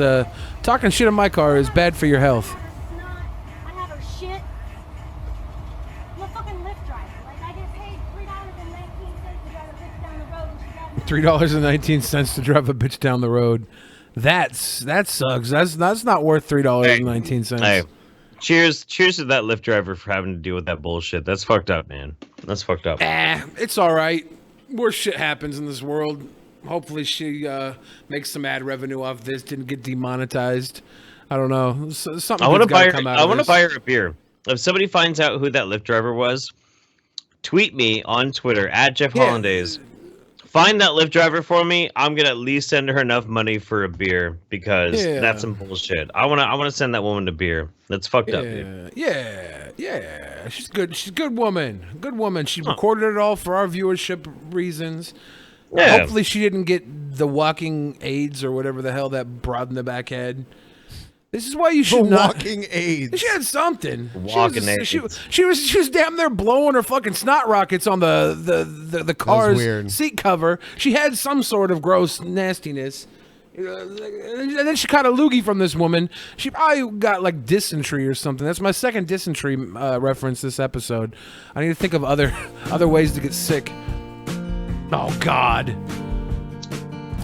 talking shit in my car is bad for your health. I have her shit. I'm a fucking Lyft driver. Like, I get paid $3.19 to drive a bitch down the road, and she got $3.19 to drive a bitch down the road. That sucks. That's not worth $3.19. Hey, cheers to that Lyft driver for having to deal with that bullshit. That's fucked up, man. That's fucked up. It's all right. Worse shit happens in this world. Hopefully she makes some ad revenue off this. Didn't get demonetized. I don't know. Something. I want to buy her. Come out I of want to this. buy her a beer. If somebody finds out who that Lyft driver was, tweet me on Twitter at Jeff Hollandaise. Find that Lyft driver for me. I'm gonna at least send her enough money for a beer because that's some bullshit. I wanna send that woman a beer. That's fucked up, dude. Yeah. She's good. She's a good woman. Good woman. She recorded it all for our viewership reasons. Yeah. Hopefully she didn't get the walking AIDS or whatever the hell that broad in the back had. This is why you should not. Walking AIDS. She had something. Walking AIDS. She was damn near blowing her fucking snot rockets on the car's weird. seat cover. She had some sort of gross nastiness. And then she caught a loogie from this woman. She probably got like dysentery or something. That's my second dysentery reference this episode. I need to think of other ways to get sick. Oh God.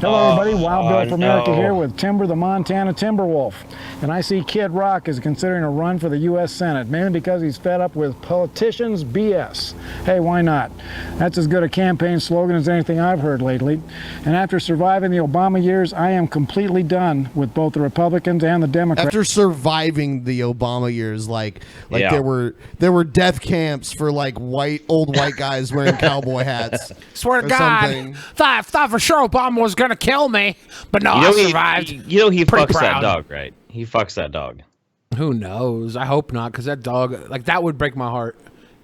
Hello, everybody. Wild Bill for America here with Timber, the Montana Timberwolf. And I see Kid Rock is considering a run for the U.S. Senate, mainly because he's fed up with politicians' BS. Hey, why not? That's as good a campaign slogan as anything I've heard lately. And after surviving the Obama years, I am completely done with both the Republicans and the Democrats. After surviving the Obama years, like there were death camps for like old white guys wearing cowboy hats. Swear to or God, something. thought for sure Obama was gonna kill me, but no, I survived. He Pretty fucks that proud. dog, right? He fucks that dog. Who knows? I hope not, because that dog, like that would break my heart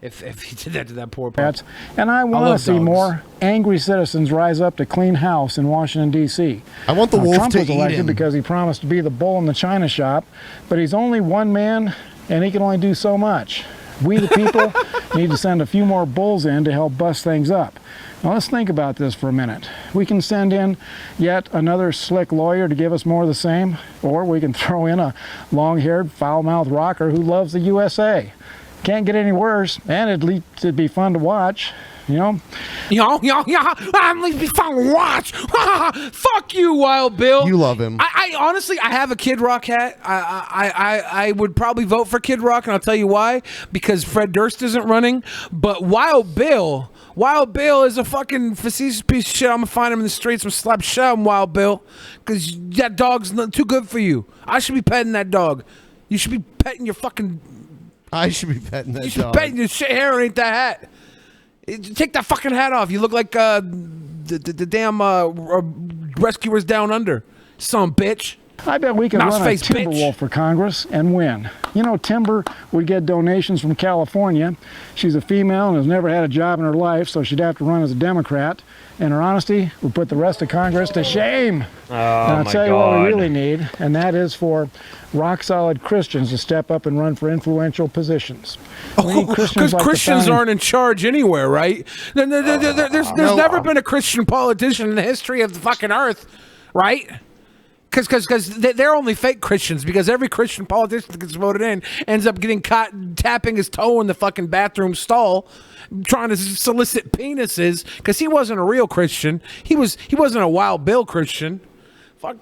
if he did that to that poor pup. And I want love to see dogs. more angry citizens rise up to clean house in Washington, D.C. I want the wolf Trump to was eat elected him. because he promised to be the bull in the china shop, but he's only one man, and he can only do so much. We, the people, need to send a few more bulls in to help bust things up. Now let's think about this for a minute. We can send in yet another slick lawyer to give us more of the same, or we can throw in a long-haired, foul-mouthed rocker who loves the USA. Can't get any worse, and it'd be fun to watch, you know? I'm be fun to watch. Fuck you, Wild Bill. You love him. I honestly, I have a Kid Rock hat. I would probably vote for Kid Rock, and I'll tell you why. Because Fred Durst isn't running, but Wild Bill is a fucking facetious piece of shit. I'm gonna find him in the streets and slap shit out of him, Wild Bill, because that dog's not too good for you. I should be petting that dog. You should be petting your fucking. I should be petting that You should dog. be petting your shit hair underneath that hat. Take that fucking hat off. You look like the damn rescuers down under. Some bitch. I bet we could Mouse run a face bitch. Timberwolf for Congress and win. You know, Timber would get donations from California. She's a female and has never had a job in her life, so she'd have to run as a Democrat. And her honesty would put the rest of Congress to shame. Oh, and I'll my tell you what we God. really need, and that is for rock-solid Christians to step up and run for influential positions. We need Because like the Christians founding- aren't in charge anywhere, right? There's never been a Christian politician in the history of the fucking earth, right? Because they're only fake Christians, because every Christian politician that gets voted in ends up getting caught tapping his toe in the fucking bathroom stall trying to solicit penises, because he wasn't a real Christian. He wasn't a Wild Bill Christian. Fuck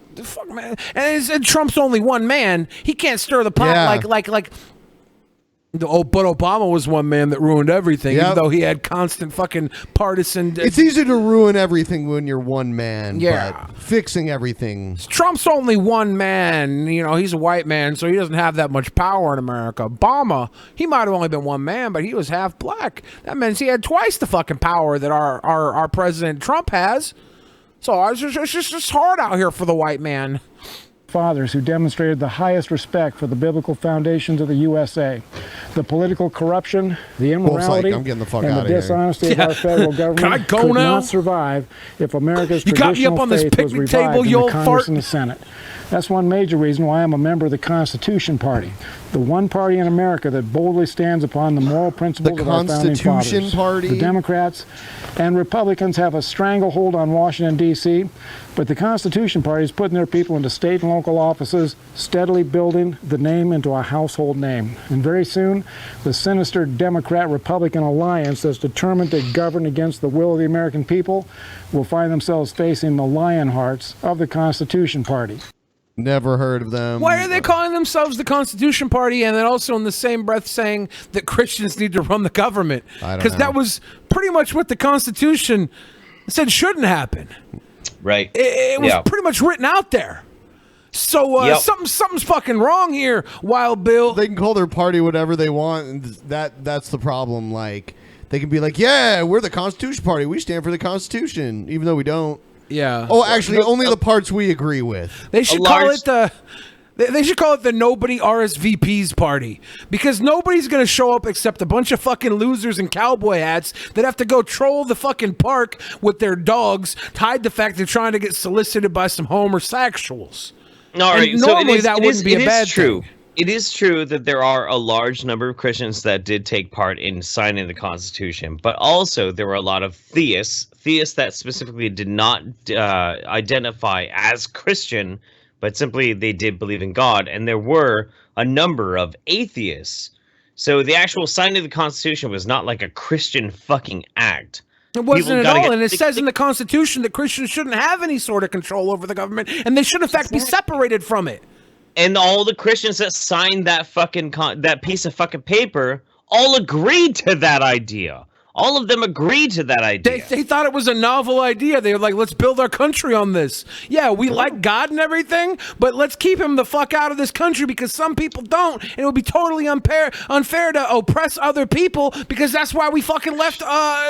man. And Trump's only one man. He can't stir the pot like but Obama was one man that ruined everything, even though he had constant fucking partisan. It's easy to ruin everything when you're one man. But fixing everything. Trump's only one man. You know, he's a white man, so he doesn't have that much power in America. Obama, he might have only been one man, but he was half black. That means he had twice the fucking power that our President Trump has. So it's just hard out here for the white man. Fathers who demonstrated the highest respect for the biblical foundations of the USA. The political corruption, the immorality, I'm getting the fuck and out the of dishonesty of our federal government could not survive if America's traditional faith was revived in the Congress and the Senate. That's one major reason why I'm a member of the Constitution Party, the one party in America that boldly stands upon the moral principles of our founding fathers. The Constitution Party? The Democrats and Republicans have a stranglehold on Washington, D.C., but the Constitution Party is putting their people into state and local offices, steadily building the name into a household name. And very soon, the sinister Democrat-Republican alliance that's determined to govern against the will of the American people will find themselves facing the lion hearts of the Constitution Party. Never heard of them. Why are they calling themselves the Constitution Party and then also in the same breath saying that Christians need to run the government? Because that was pretty much what the Constitution said shouldn't happen. Right. It was pretty much written out there. So something's fucking wrong here, Wild Bill. They can call their party whatever they want, and that's the problem. Like, they can be like, yeah, we're the Constitution Party. We stand for the Constitution, even though we don't. Yeah. Oh, actually, only the parts we agree with. They should call it the. They should call it the Nobody RSVPs Party, because nobody's going to show up except a bunch of fucking losers in cowboy hats that have to go troll the fucking park with their dogs to hide the fact they're trying to get solicited by some homosexuals. All right, and so normally that wouldn't be a bad thing. thing. It is true that there are a large number of Christians that did take part in signing the Constitution, but also there were a lot of theists that specifically did not identify as Christian, but simply they did believe in God, and there were a number of atheists. So the actual signing of the Constitution was not like a Christian fucking act. It wasn't at all, and it says in the Constitution that Christians shouldn't have any sort of control over the government, and they should in fact be separated from it. And all the Christians that signed that fucking that piece of fucking paper all agreed to that idea. All of them agreed to that idea. They thought it was a novel idea. They were like, let's build our country on this. Yeah, we like God and everything, but let's keep him the fuck out of this country because some people don't. And it would be totally unfair to oppress other people, because that's why we fucking left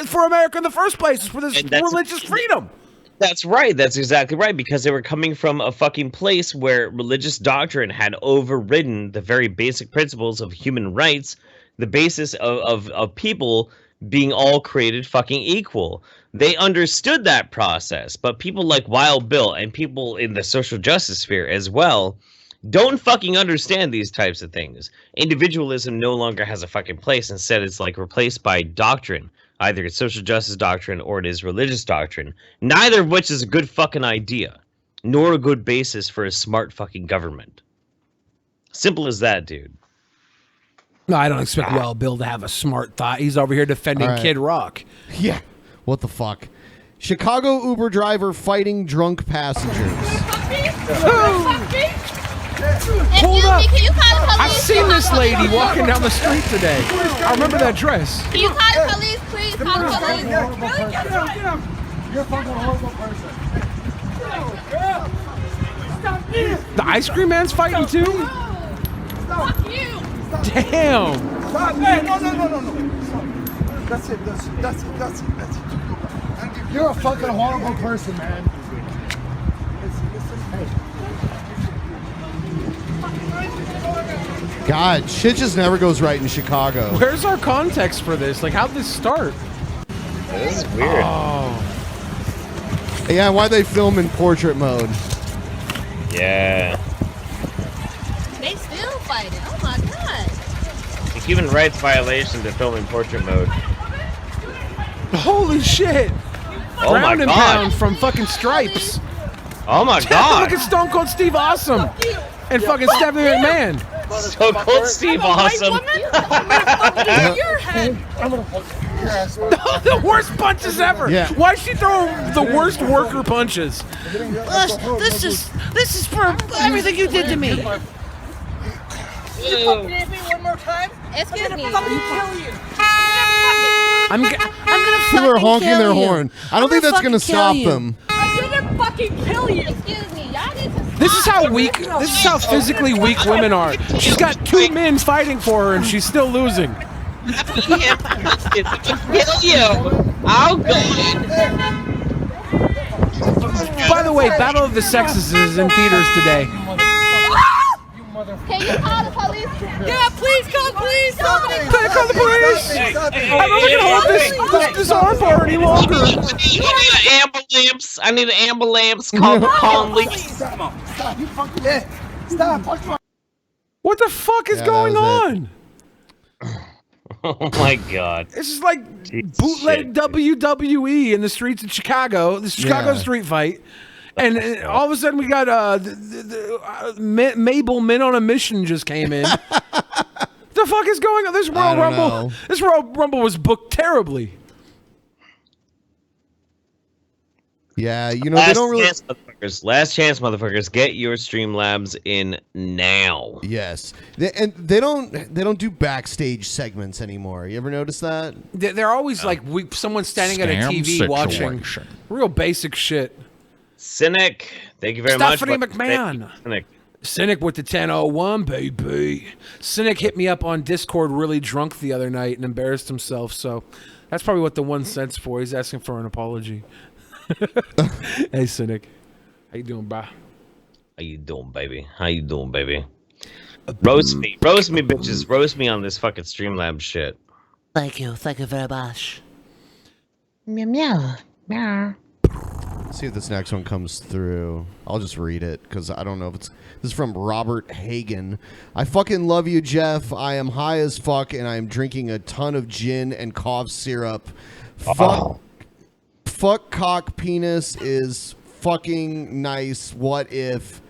for America in the first place, for this religious freedom. That's right. That's exactly right. Because they were coming from a fucking place where religious doctrine had overridden the very basic principles of human rights, the basis of people being all created fucking equal. They understood that process, but people like Wild Bill and people in the social justice sphere as well don't fucking understand these types of things. Individualism no longer has a fucking place. Instead, it's like replaced by doctrine. Either it's social justice doctrine or it is religious doctrine, neither of which is a good fucking idea, nor a good basis for a smart fucking government. Simple as that, dude. No, I don't expect Wild Bill to have a smart thought. He's over here defending Kid Rock. Yeah. What the fuck? Chicago Uber driver fighting drunk passengers. Hold up. I've seen this lady walking down the street today. I remember that dress. Can you call the police, please? Call the police. Really? Get him. You're a fucking horrible person. The ice cream man's fighting too? Fuck you. Damn. Stop. Hey, no. Stop. That's it. You're a fucking horrible person, man. God, shit just never goes right in Chicago. Where's our context for this? Like, how'd this start? This is weird. Oh. Yeah, why'd they film in portrait mode? Yeah. They still fighting. Oh my god. A human rights violation to film in portrait mode. Holy shit. Oh Ground my and god. pound from fucking Stripes. Oh my God! Look at Stone Cold Steve Austin and fucking Stephanie McMahon. Stone Cold Steve Austin. Your head. The worst punches ever. Yeah. Why is she throwing the worst worker punches? This is for everything you did to me. You fucking hit me one more time. Excuse me. Fucking kill you. I'm gonna People are fucking honking kill their you. horn. I don't think that's gonna stop them. I'm gonna fucking kill you. Excuse me. Y'all need to. This is how weak. This is how physically weak women are. She's got 2 men fighting for her, and she's still losing. Kill you. I'll go. By the way, Battle of the Sexes is in theaters today. Can you call the police? Yeah, please call police. Somebody Call the police! I'm not gonna hold this arm bar any longer. I need an ambulance. I need an ambulance. Call the police. Stop. You fucking stop. What the fuck is Yeah, going that on? Oh my God! This is like bootleg WWE in the streets of Chicago. The Chicago street fight. And all of a sudden we got Mabel Men on a Mission just came in. The fuck is going on? This Royal Rumble. know. This Royal Rumble was booked terribly. Yeah, you know they don't really. Last chance, motherfuckers. Get your Streamlabs in now. Yes, they don't do backstage segments anymore. You ever notice that? They're always like someone standing at a Scam TV watching situation. real basic shit. Cynic, thank you very Stephanie much. McMahon. Cynic. Cynic with the 1001, baby. Cynic hit me up on Discord really drunk the other night and embarrassed himself. So that's probably what the 1 cent's for. He's asking for an apology. Hey, Cynic. How you doing, bro? How you doing, baby? How you doing, baby? Roast me, bitches. Roast me on this fucking Streamlabs shit. Thank you very much. Meow meow meow. See if this next one comes through. I'll just read it because I don't know if it's. This is from Robert Hagen. I fucking love you, Jeff. I am high as fuck and I am drinking a ton of gin and cough syrup. Fuck cock penis is fucking nice. What if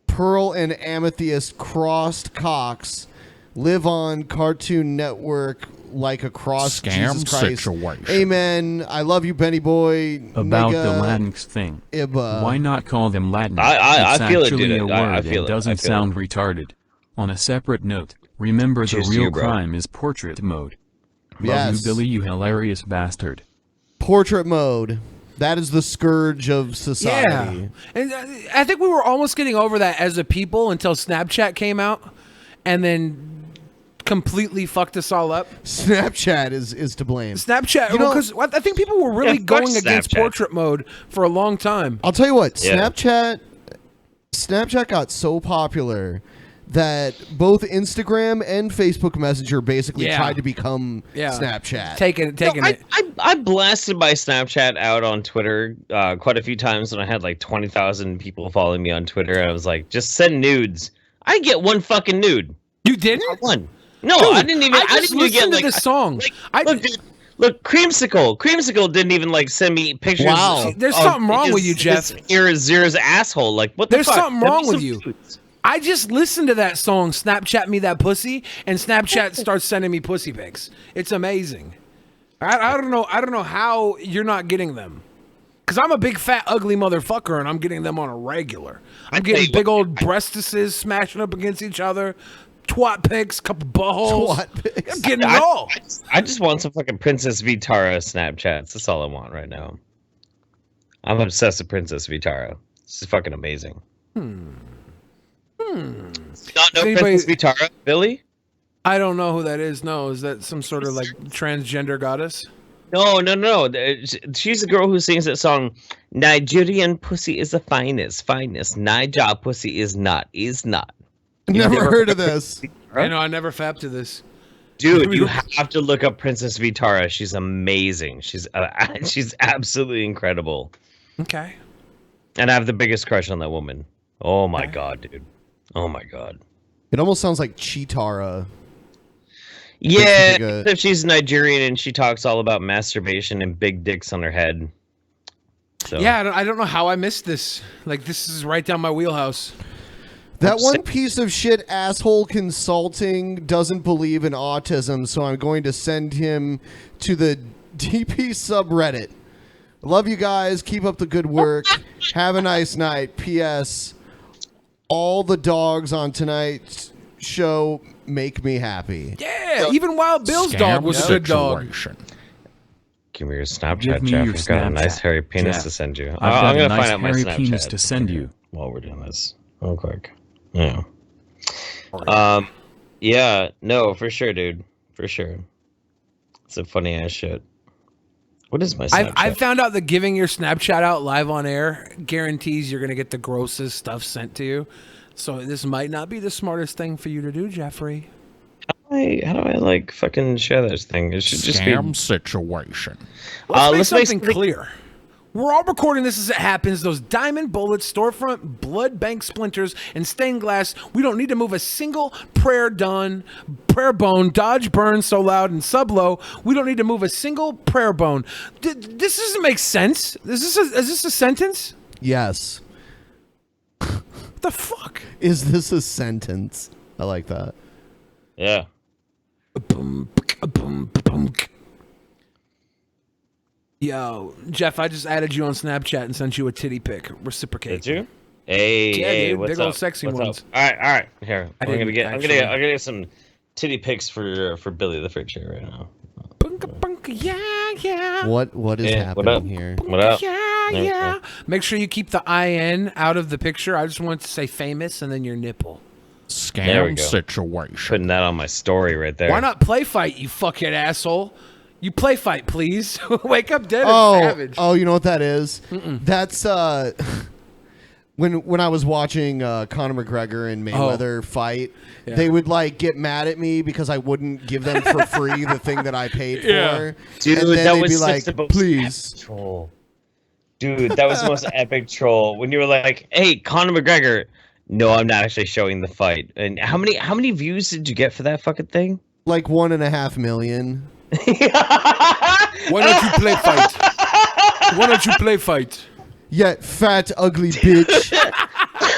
Pearl and Amethyst crossed cocks live on Cartoon Network like a cross Scam Jesus Christ. situation. Amen. I love you, Benny boy. About Nigga. the Latinx thing. Ibba. Why not call them Latin? I It's feel it, actually dude. a word I feel and it. I doesn't feel sound retarded. On a separate note, remember Cheers the to real you, bro. crime is portrait mode. Yes. Love you, Billy, you hilarious bastard. Portrait mode. That is the scourge of society. Yeah. And I think we were almost getting over that as a people until Snapchat came out and then completely fucked us all up. Snapchat is to blame. Snapchat, You know- because I think people were really fuck going against Snapchat. portrait mode for a long time. I'll tell you what, Yeah. Snapchat got so popular that both Instagram and Facebook Messenger basically Yeah. tried to become Yeah. Snapchat. Taking it. I blasted my Snapchat out on Twitter quite a few times when I had like 20,000 people following me on Twitter. And I was like, just send nudes. I get one fucking nude. You didn't? Not one. No, Dude, I didn't even. I I just didn't even get listened to like this song. Look, dude, look, Creamsicle didn't even like send me pictures. Wow. of- There's of something wrong with you, his Jeff. Zera's asshole. Like, what the There's fuck? something Send me wrong with some you. nudes. I just listened to that song, Snapchat Me That Pussy, and Snapchat starts sending me pussy pics. It's amazing. I don't know how you're not getting them. Because I'm a big, fat, ugly motherfucker, and I'm getting them on a regular. I'm getting big old breastises smashing up against each other, twat pics, couple buttholes. Twat pics. I'm getting it all. I just want some fucking Princess Vitara Snapchats. That's all I want right now. I'm obsessed with Princess Vitara. This is fucking amazing. Not know Anybody- Princess Vitara, Billy? I don't know who that is. No, is that some sort of like transgender goddess? No. She's the girl who sings that song, Nigerian pussy is the finest. Niger pussy is not. Never heard of this. I know, I never fapped to this. Dude, you have to look up Princess Vitara. She's amazing. She's absolutely incredible. Okay. And I have the biggest crush on that woman. Oh my god, dude. Oh my god. It almost sounds like Chitara. Yeah, Like a- if she's Nigerian and she talks all about masturbation and big dicks on her head. So. Yeah, I don't know how I missed this. Like, this is right down my wheelhouse. That one piece of shit asshole consulting doesn't believe in autism, so I'm going to send him to the DP subreddit. Love you guys. Keep up the good work. Have a nice night. P.S. All the dogs on tonight's show make me happy. Yeah, even Wild Bill's dog was a good dog. Give me your Snapchat, Give me Jeff. your I've got a nice Snapchat, hairy penis Jeff. to send you. I've I'm got a gonna nice find out my hairy Snapchat penis to send you. while we're doing this, real quick. Yeah. Yeah. No, for sure, dude. For sure. It's a funny ass shit. What is my Snapchat? I found out that giving your Snapchat out live on air guarantees you're going to get the grossest stuff sent to you. So this might not be the smartest thing for you to do, Jeffrey. How do I like fucking share this thing? It should just be Scam situation. Let's make something clear. We're all recording this as it happens. Those diamond bullets, storefront, blood bank splinters, and stained glass. We don't need to move a single prayer bone, dodge burn so loud and sub low. We don't need to move a single prayer bone. This doesn't make sense. Is this a sentence? Yes. What the fuck? Is this a sentence? I like that. Yeah. Yo, Jeff, I just added you on Snapchat and sent you a titty pic. Reciprocate. Did you? Hey, Yeah, hey, dude, what's big up? old sexy What's ones. Up? All right. Here, I I'm gonna didn't get. actually. I'm gonna get some titty pics for Billy the fridge here right now. Yeah. What is Yeah, happening what up? here? What up? Yeah. Make sure you keep the IN out of the picture. I just want to say famous and then your nipple. There we Scam go. situation. Putting that on my story right there. Why not play fight, you fucking asshole? You play fight, please. Wake up dead and savage. Oh, you know what that is? That's when I was watching Conor McGregor and Mayweather fight, Yeah. they would like get mad at me because I wouldn't give them for free the thing that I paid Yeah. for. Dude, and then that they'd was be such like, the most please. epic troll. Dude, that was the most epic troll. When you were like, hey, Conor McGregor. No, I'm not actually showing the fight. And how many views did you get for that fucking thing? Like 1.5 million. Why don't you play fight? Why don't you play fight? Yeah, fat, ugly bitch.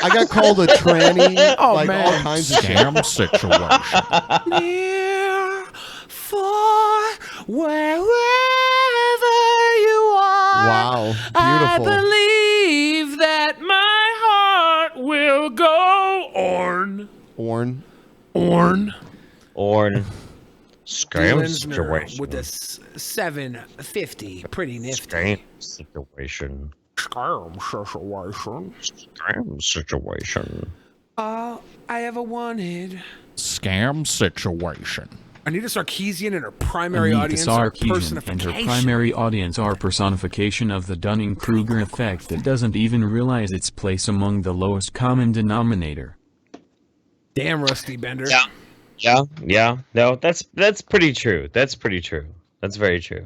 I got called a tranny. Oh, like man. all kinds of Scam situation. Near, far, wherever you are. Wow, I beautiful. believe that my heart will go on. Orn. Scam Linsner situation. with the 750. Pretty nifty. Scam situation. Scam situation. Scam situation. I have a wanted. Scam situation. Anita Sarkeesian and her primary Anita audience are Sarkeesian and her personification. primary audience are personification of the Dunning-Kruger effect that doesn't even realize its place among the lowest common denominator. Damn, Rusty Bender. Yeah. No, that's pretty true. That's pretty true. That's very true.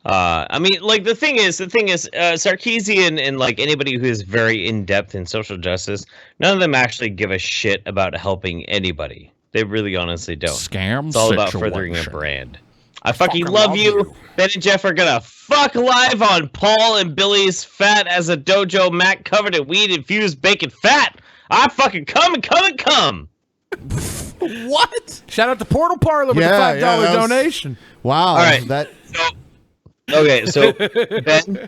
I mean, like the thing is, Sarkeesian and like anybody who is very in depth in social justice, none of them actually give a shit about helping anybody. They really honestly don't. Scam It's all about situation. furthering a brand. I fucking love you. Ben and Jeff are gonna fuck live on Paul and Billy's fat as a dojo mat covered in weed infused bacon fat. I fucking come. What? Shout out to Portal Parlor with Yeah, the $5 that was- donation. Wow. All right. That Okay, so Ben,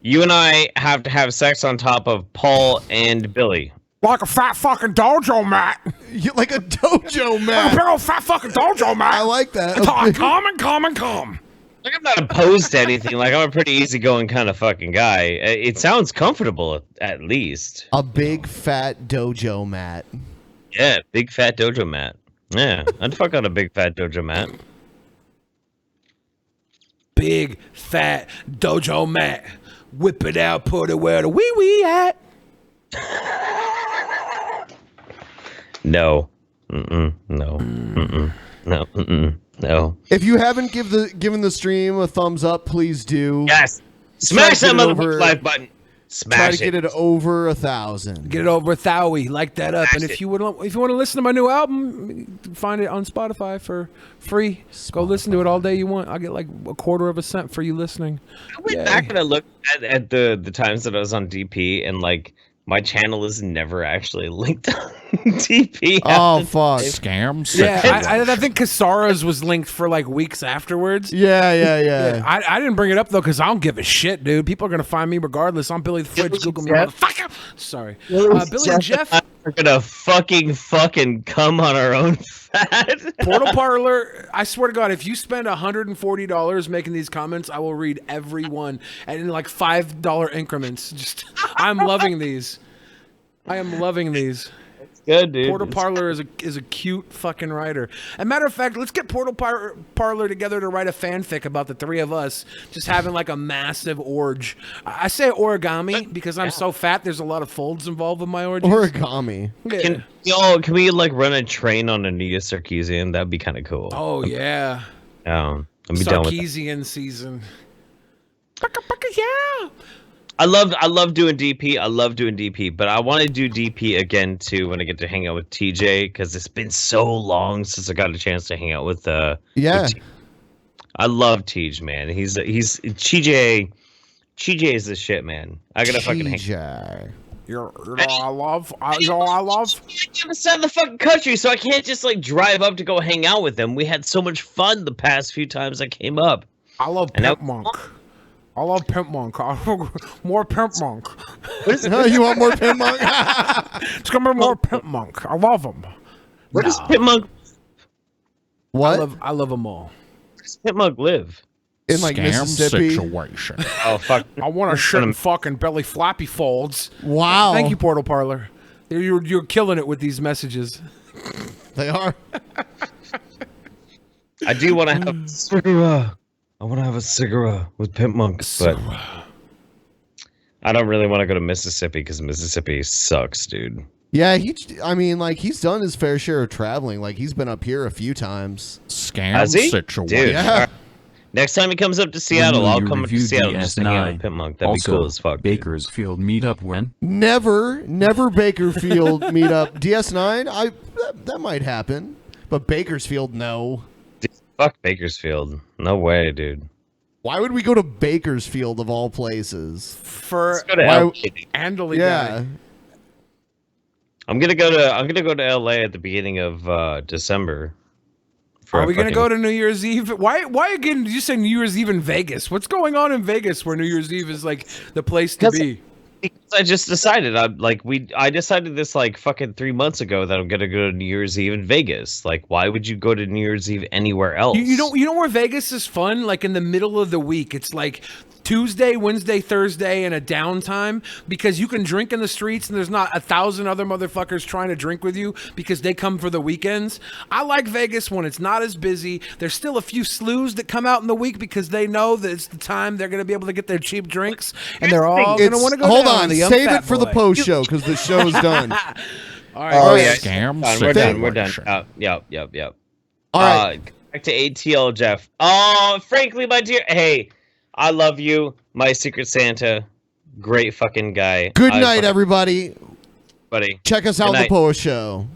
you and I have to have sex on top of Paul and Billy. Like a fat fucking dojo mat. Like a dojo Like a mat. big old fat fucking dojo mat. I like that. Until I come. Like I'm not opposed to anything. Like I'm a pretty easygoing kind of fucking guy. It sounds comfortable at least. A big fat dojo mat. Yeah, big fat dojo mat. Yeah, I'd fuck on a big fat dojo mat. Big fat dojo mat. Whip it out, put it where the wee wee at. No. No. No. No. If you haven't given the stream a thumbs up, please do. Yes. Smash Try that to get it motherfucking like button. Try to get it over 1,000. Get it over 1,000. Like that up. Smash And it. if you want to listen to my new album, find it on Spotify for free. Go listen to it all day you want. I'll get like a quarter of a cent for you listening. I went back and I looked at the times that I was on DP, and like my channel is never actually linked on DP. Oh fuck! Scam. Yeah, I think Kasara's was linked for like weeks afterwards. Yeah. I didn't bring it up though because I don't give a shit, dude. People are gonna find me regardless. I'm Billy the Fridge. Google me, motherfucker. Sorry, Billy and Jeff. We're gonna fucking come on our own fat. Portal Parlor. I swear to God, if you spend $140 making these comments, I will read every one and in like $5 increments. Just, I'm loving these. I am loving these. Good, dude. Portal Parlor is a cute fucking writer. As a matter of fact, let's get Portal Parlor together to write a fanfic about the three of us just having like a massive orge. I say origami because I'm so fat. There's a lot of folds involved with my orgies. Origami. Yeah. Can we like run a train on Anita Sarkeesian? That'd be kind of cool. Oh yeah. I'll be down with that. Sarkeesian season. Yeah. I love doing DP. I love doing DP, but I want to do DP again too when I get to hang out with TJ because it's been so long since I got a chance to hang out with yeah. I love TJ, man. He's TJ. TJ is the shit, man. I gotta fucking hang. I love. I'm outside of the fucking country, so I can't just like drive up to go hang out with him. We had so much fun the past few times I came up. I love Pimp Monk. I love Pimp Monk. More Pimp Monk. You want more Pimp Monk? It's gonna be more Pimp Monk. I love him. Where does Pimp Monk? What? I love them all. Where does Pimp Monk live? In like Mississippi. Situation. Oh fuck! I want to shit in fucking belly flappy folds. Wow! Thank you, Portal Parlor. You're killing it with these messages. They are. I do want to have a cigarette. I want to have a cigarette with Pimp Monk, but I don't really want to go to Mississippi because Mississippi sucks, dude. Yeah, he's done his fair share of traveling. Like he's been up here a few times. Scam situation. Dude, yeah. Next time he comes up to Seattle, I'll come up to reviewed Seattle just to hang out DS9. with Pimp Monk. That'd Also, be cool as fuck. Bakersfield meetup when? Never Bakerfield meetup. DS9, that might happen, but Bakersfield, no. Fuck Bakersfield. No way, dude. Why would we go to Bakersfield of all places? For go to Andally yeah. guy. I'm gonna go to LA at the beginning of December. Are we gonna go to New Year's Eve? Why again did you say New Year's Eve in Vegas? What's going on in Vegas where New Year's Eve is like the place to be? Because I just decided I decided this like fucking 3 months ago that I'm gonna go to New Year's Eve in Vegas. Like, why would you go to New Year's Eve anywhere else? You know where Vegas is fun? Like in the middle of the week. It's like Tuesday, Wednesday, Thursday, and a downtime because you can drink in the streets and there's not 1,000 other motherfuckers trying to drink with you because they come for the weekends. I like Vegas when it's not as busy. There's still a few slews that come out in the week because they know that it's the time they're going to be able to get their cheap drinks and they're all going to want to go Hold down on, the young save fat it for the boy. post show because the show is done. All right. Oh yeah, Scam we're done. We're done. situation. Yep. All right. Back to ATL, Jeff. Oh, frankly, my dear. Hey, I love you, my Secret Santa. Great fucking guy. Good night, everybody. Buddy. Check us out on the post show.